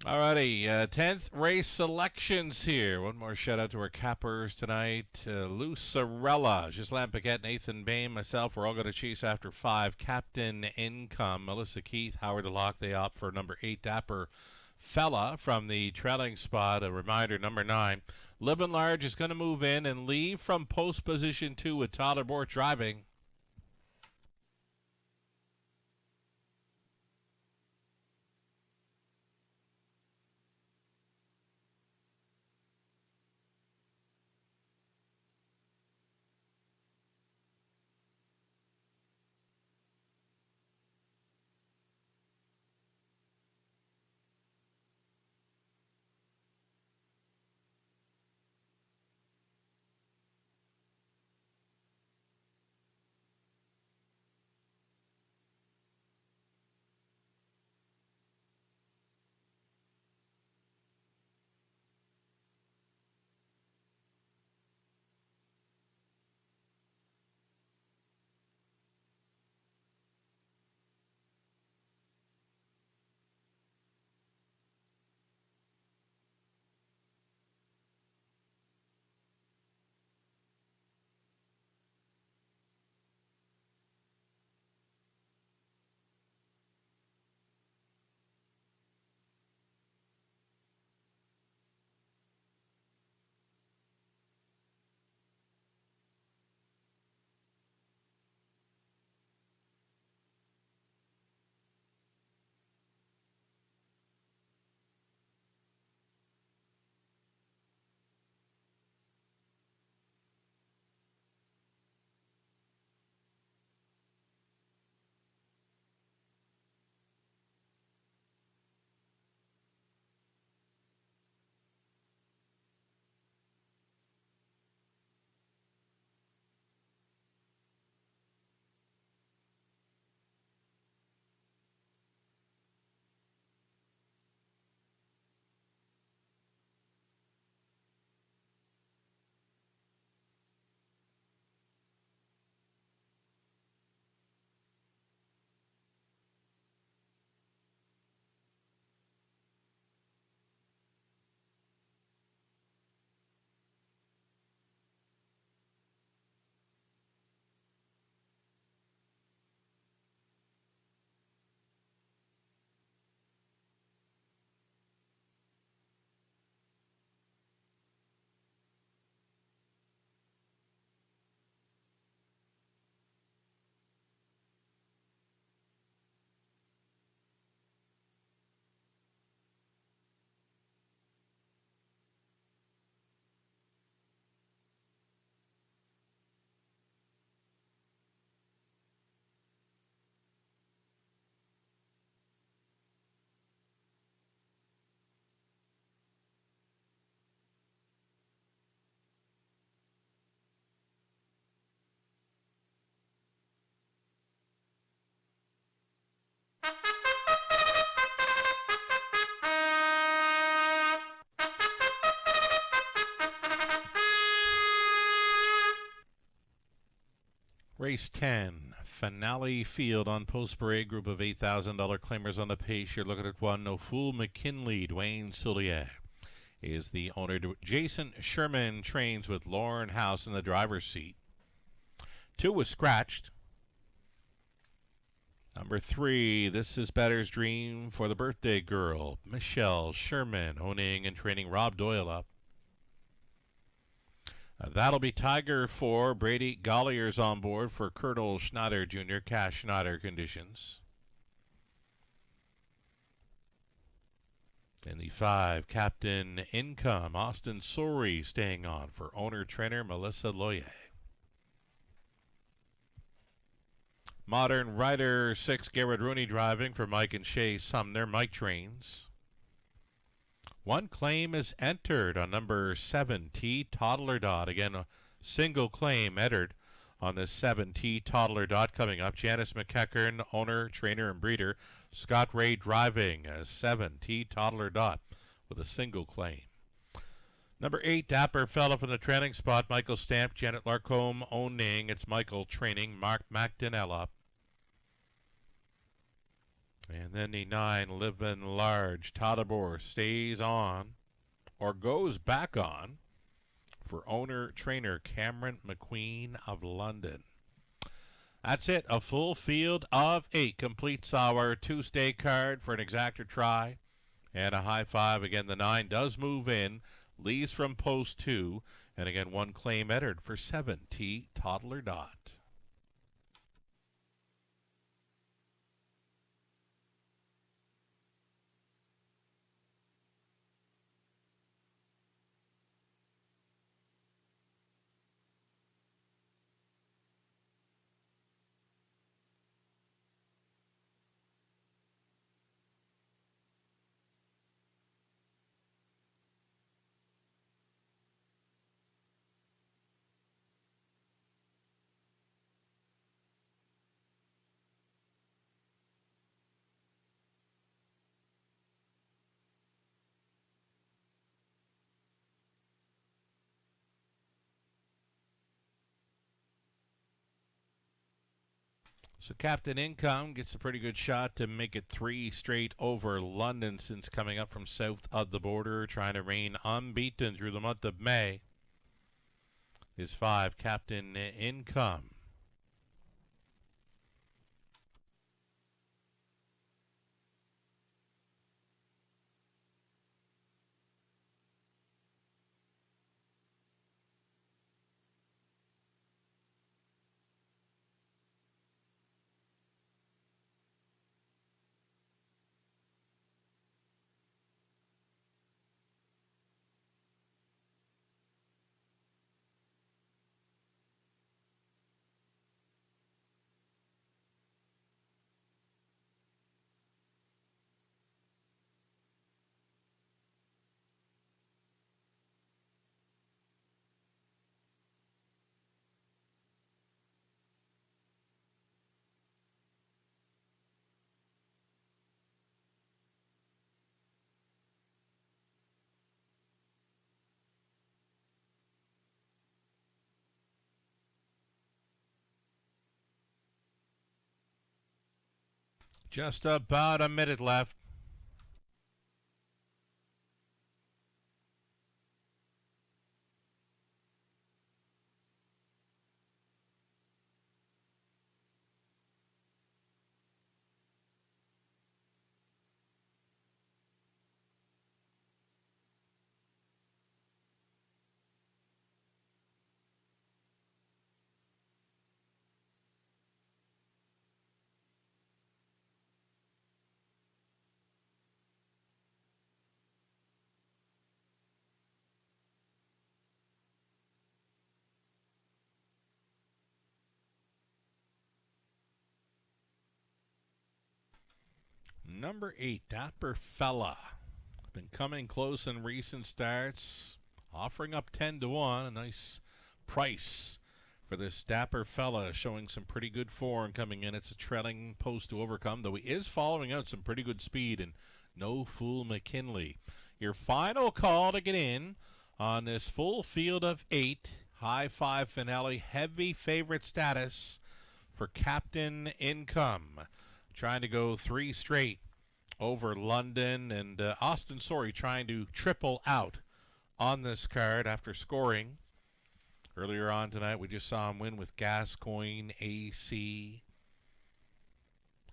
Alrighty, 10th race selections here. One more shout out to our cappers tonight. Lou Sorella, Ghislaine Paquette, Nathan Bain, myself, we're all going to chase after 5. Captain Income, Melissa Keith, Howard DeLocke, they opt for number 8, Dapper Fella from the trailing spot. A reminder, number 9, Living Large is going to move in and leave from post position 2 with Tyler Bort driving. Race 10, Finale Field on Post Parade, group of $8,000 claimers on the pace. You're looking at one, No Fool McKinley. Dwayne Soulier is the owner. Jason Sherman trains with Lauren House in the driver's seat. 2 was scratched. Number 3, This Is Better's Dream for the Birthday Girl. Michelle Sherman owning and training Rob Doyle up. That'll be Tiger 4. Brady Gollier's on board for Colonel Schneider Jr. Cash Schneider conditions. In the 5, Captain Income. Austin Sori staying on for owner-trainer Melissa Loyer. Modern Rider 6, Garrett Rooney driving for Mike and Shay Sumner. Mike trains. 1 claim is entered on number 7, T Toddler Dot. Again, a single claim entered on this 7, T Toddler Dot coming up. Janice McEachern, owner, trainer, and breeder. Scott Ray driving as 7, T Toddler Dot with a single claim. Number 8, Dapper Fella from the trailing spot. Michael Stamp, Janet Larcombe owning. It's Michael training. Mark McDonella. And then the 9, Livin' Large. Tadabor stays on or goes back on for owner-trainer Cameron McQueen of London. That's it. A full field of 8 completes our Tuesday card for an exactor try and a high 5. Again, the 9 does move in, leaves from post 2, and again, 1 claim entered for 7, T Toddler Dot. So Captain Income gets a pretty good shot to make it 3 straight over London since coming up from south of the border, trying to reign unbeaten through the month of May. Is 5, Captain Income. Just about a minute left. Number 8, Dapper Fella. Been coming close in recent starts, offering up 10 to 1. A nice price for this Dapper Fella, showing some pretty good form coming in. It's a trailing post to overcome, though he is following out some pretty good speed. And No Fool McKinley. Your final call to get in on this full field of 8, high 5 finale, heavy favorite status for Captain Income. Trying to go 3 straight over London, and Austin Sorry trying to triple out on this card after scoring. Earlier on tonight, we just saw him win with Gascoigne AC.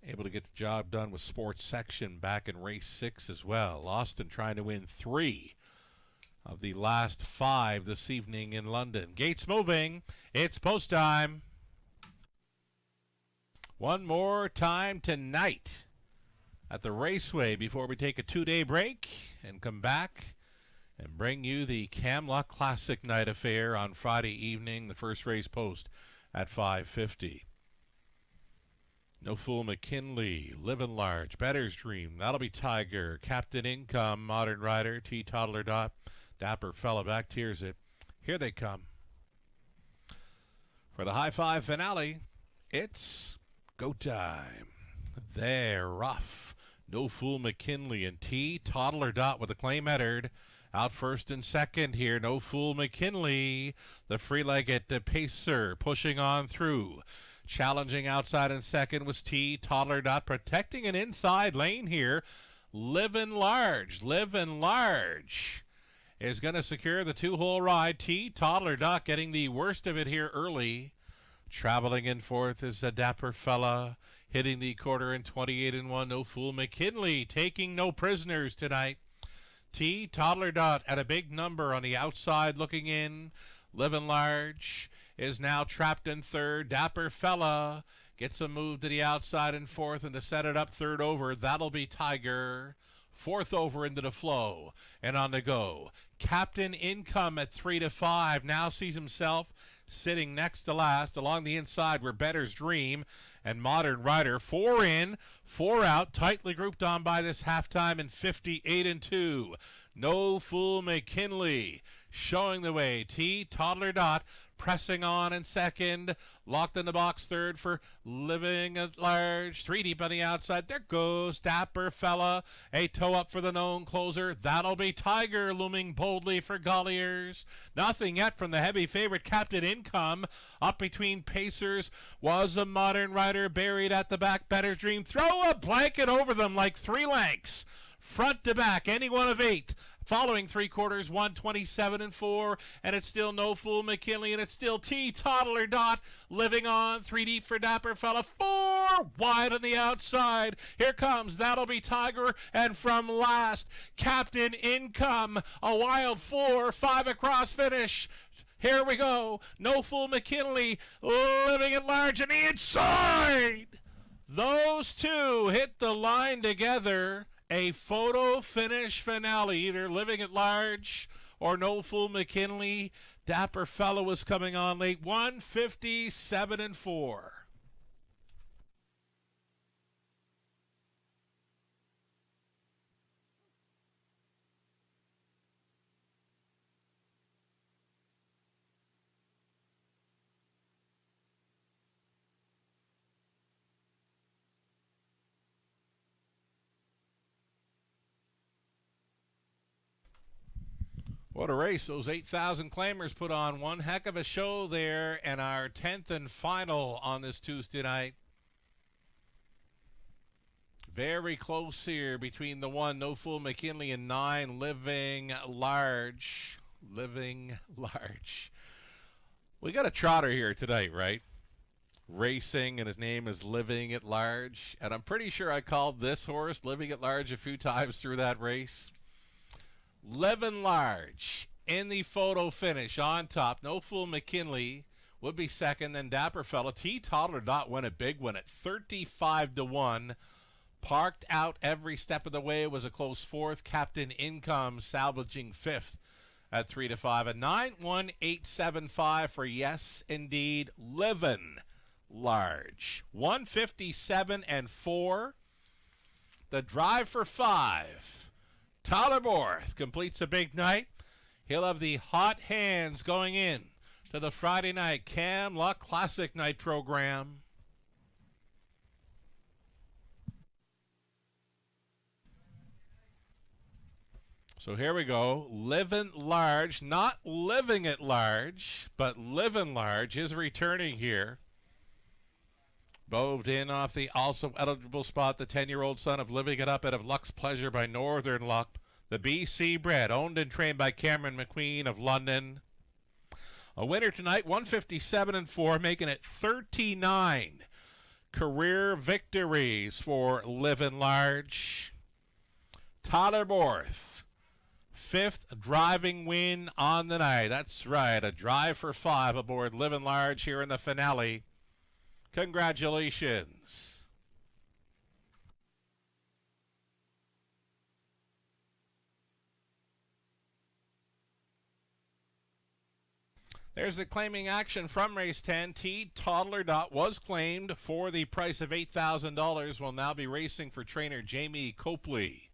Able to get the job done with Sports Section back in race 6 as well. Austin trying to win 3 of the last 5 this evening in London. Gates moving. It's post time. One more time tonight at the Raceway before we take a 2-day break and come back and bring you the Camlock Classic Night Affair on Friday evening. The first race post at 5:50. No Fool McKinley, Livin' Large, Better's Dream, That'll Be Tiger, Captain Income, Modern Rider, T. Toddler Dot, Dapper Fella back tears it. Here they come. For the High Five finale, it's go time. They're rough. No Fool McKinley and T. Toddler Dot with a claim entered. Out first and second here, No Fool McKinley. The free-legged Pacer pushing on through. Challenging outside in second was T. Toddler Dot, protecting an inside lane here. Livin' Large is going to secure the 2-hole ride. T. Toddler Dot getting the worst of it here early. Traveling in fourth is a Dapper Fella, hitting the quarter in 28-1. No Fool McKinley taking no prisoners tonight. T. Toddler Dot at a big number on the outside looking in. Livin' Large is now trapped in third. Dapper Fella gets a move to the outside in fourth, and to set it up third over, That'll Be Tiger. Fourth over into the flow and on the go. Captain Income at 3-5 now sees himself sitting next to last. Along the inside were Better's Dream and Modern Rider. 4 in, 4 out, tightly grouped on by this halftime in 58-2. No Fool McKinley showing the way. T. Toddler Dot pressing on in second. Locked in the box third for Living at Large. 3 deep on the outside. There goes Dapper Fella. A toe up for the known closer. That'll Be Tiger looming boldly for Golliers. Nothing yet from the heavy favorite Captain Income. Up between Pacers was a Modern Rider buried at the back. Better Dream. Throw a blanket over them like 3 lengths. Front to back, any one of 8th. Following 3 quarters, 127-4, and it's still No Fool McKinley, and it's still T. Toddler Dot living on. 3 deep for Dapper Fella, 4 wide on the outside. Here comes That'll Be Tiger, and from last, Captain Income, a wild 4, 5 across finish. Here we go. No Fool McKinley Living at Large on the inside. Those two hit the line together. A photo finish finale, either Living at Large or No Fool McKinley. Dapper Fella was coming on late, 157-4. What a race those 8,000 claimers put on. One heck of a show there, and our 10th and final on this Tuesday night. Very close here between the 1, No Fool McKinley, and 9, Living Large. Living Large. We got a trotter here tonight, right? Racing, and his name is Living at Large. And I'm pretty sure I called this horse Living at Large a few times through that race. Livin' Large in the photo finish on top. No Fool McKinley would be second. Then Dapper Fella. T. Toddler Dot win a big one at 35-1. Parked out every step of the way. It was a close fourth. Captain Income salvaging fifth at 3-5. A 9-1-8-7-5 for Yes Indeed Livin' Large. 157-4. The drive for 5. Tyler Borth completes a big night. He'll have the hot hands going in to the Friday night Camlock Classic Night program. So here we go. Livin' Large, not Living at Large, but Livin' Large is returning here. Moved in off the also eligible spot, the 10-year-old son of Living It Up out of Luck's Pleasure by Northern Luck. The BC bred, owned and trained by Cameron McQueen of London. A winner tonight, 157-4, making it 39 career victories for Living Large. Tyler Borth, 5th driving win on the night. That's right, a drive for 5 aboard Living Large here in the finale. Congratulations. There's the claiming action from race 10. T. Toddler Dot was claimed for the price of $8,000. Will now be racing for trainer Jamie Copley.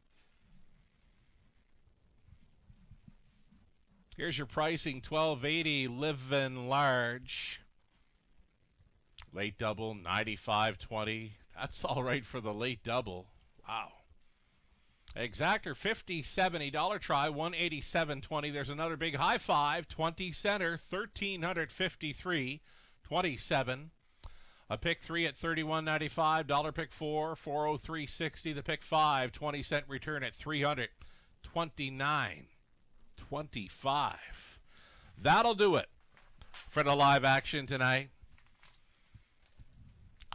Here's your pricing, $12.80, Living Large. Late double, $95.20. That's all right for the late double. Wow. Exactor, $50.70. Dollar try, $187.20. There's another big high five, 20 center, $1,353.27. A pick 3 at $31.95. Dollar pick 4, $403.60. The pick 5, 20-cent return at $329.25. That'll do it for the live action tonight.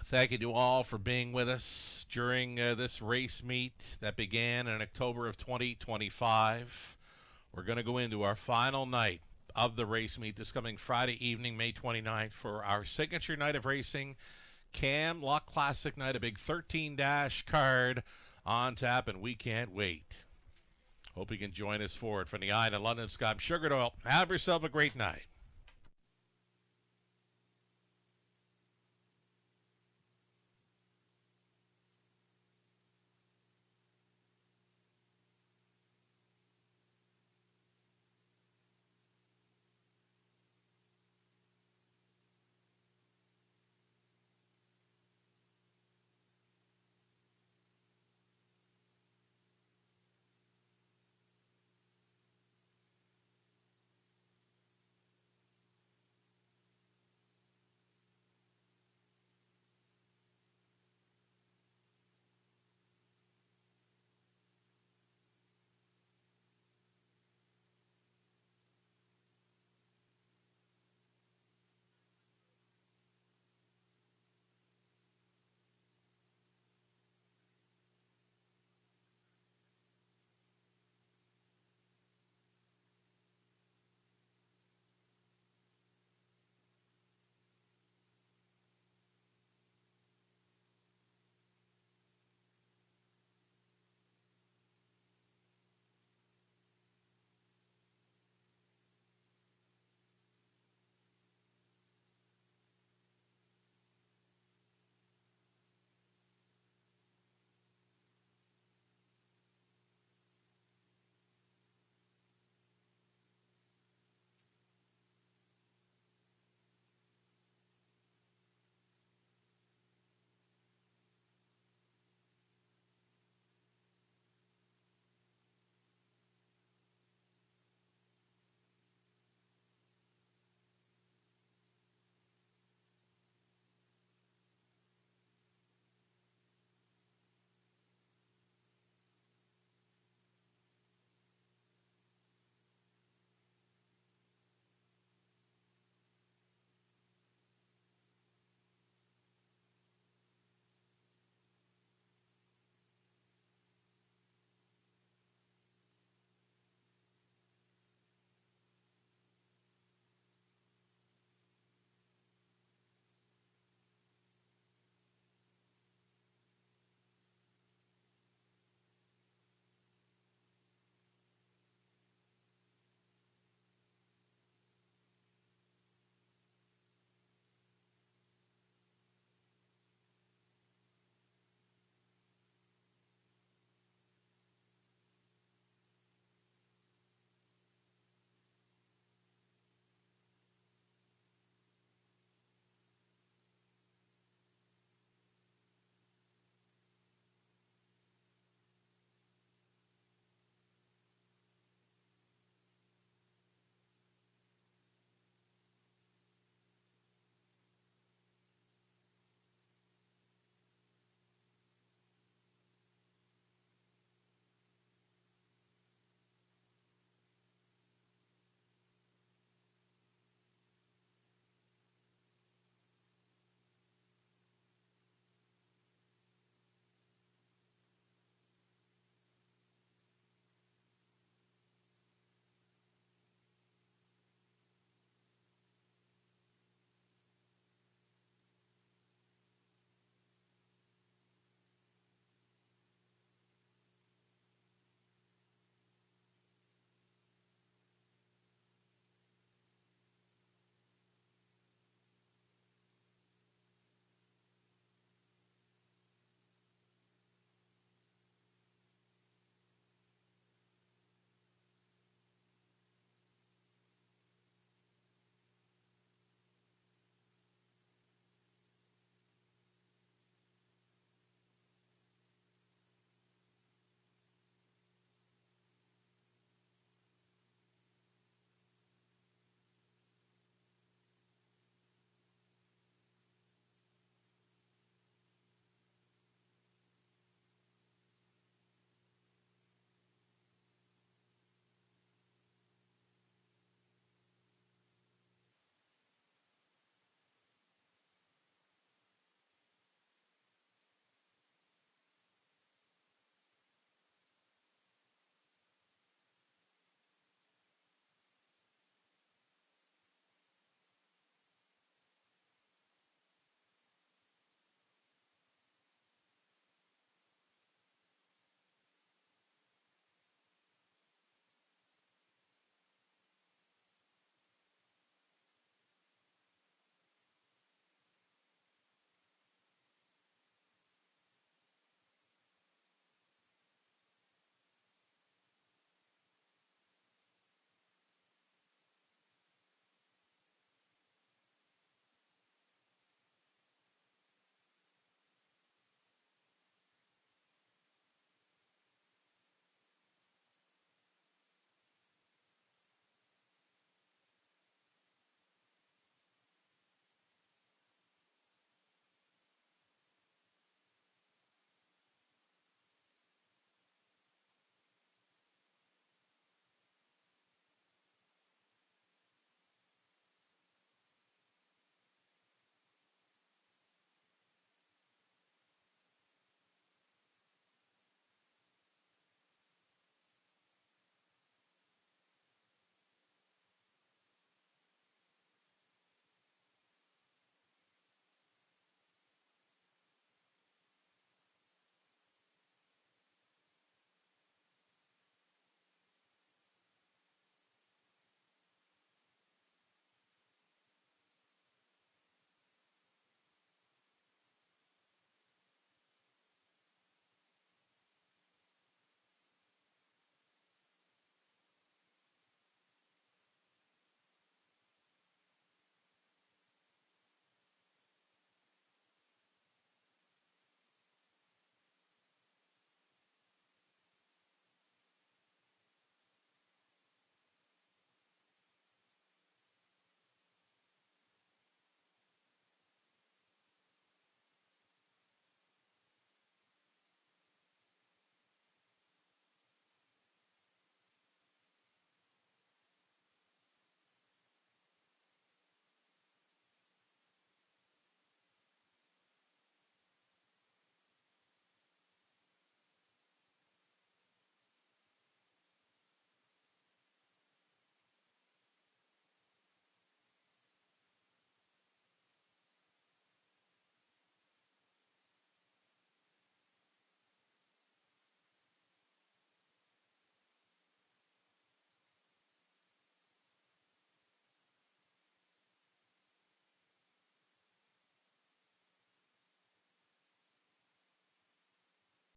Thank you to all for being with us during this race meet that began in October of 2025. We're going to go into our final night of the race meet this coming Friday evening, May 29th, for our signature night of racing, Cam Lock Classic night, a big 13-dash card on tap, and we can't wait. Hope you can join us for it. From the Eye to London Sky, I'm Sugar Doyle. Have yourself a great night.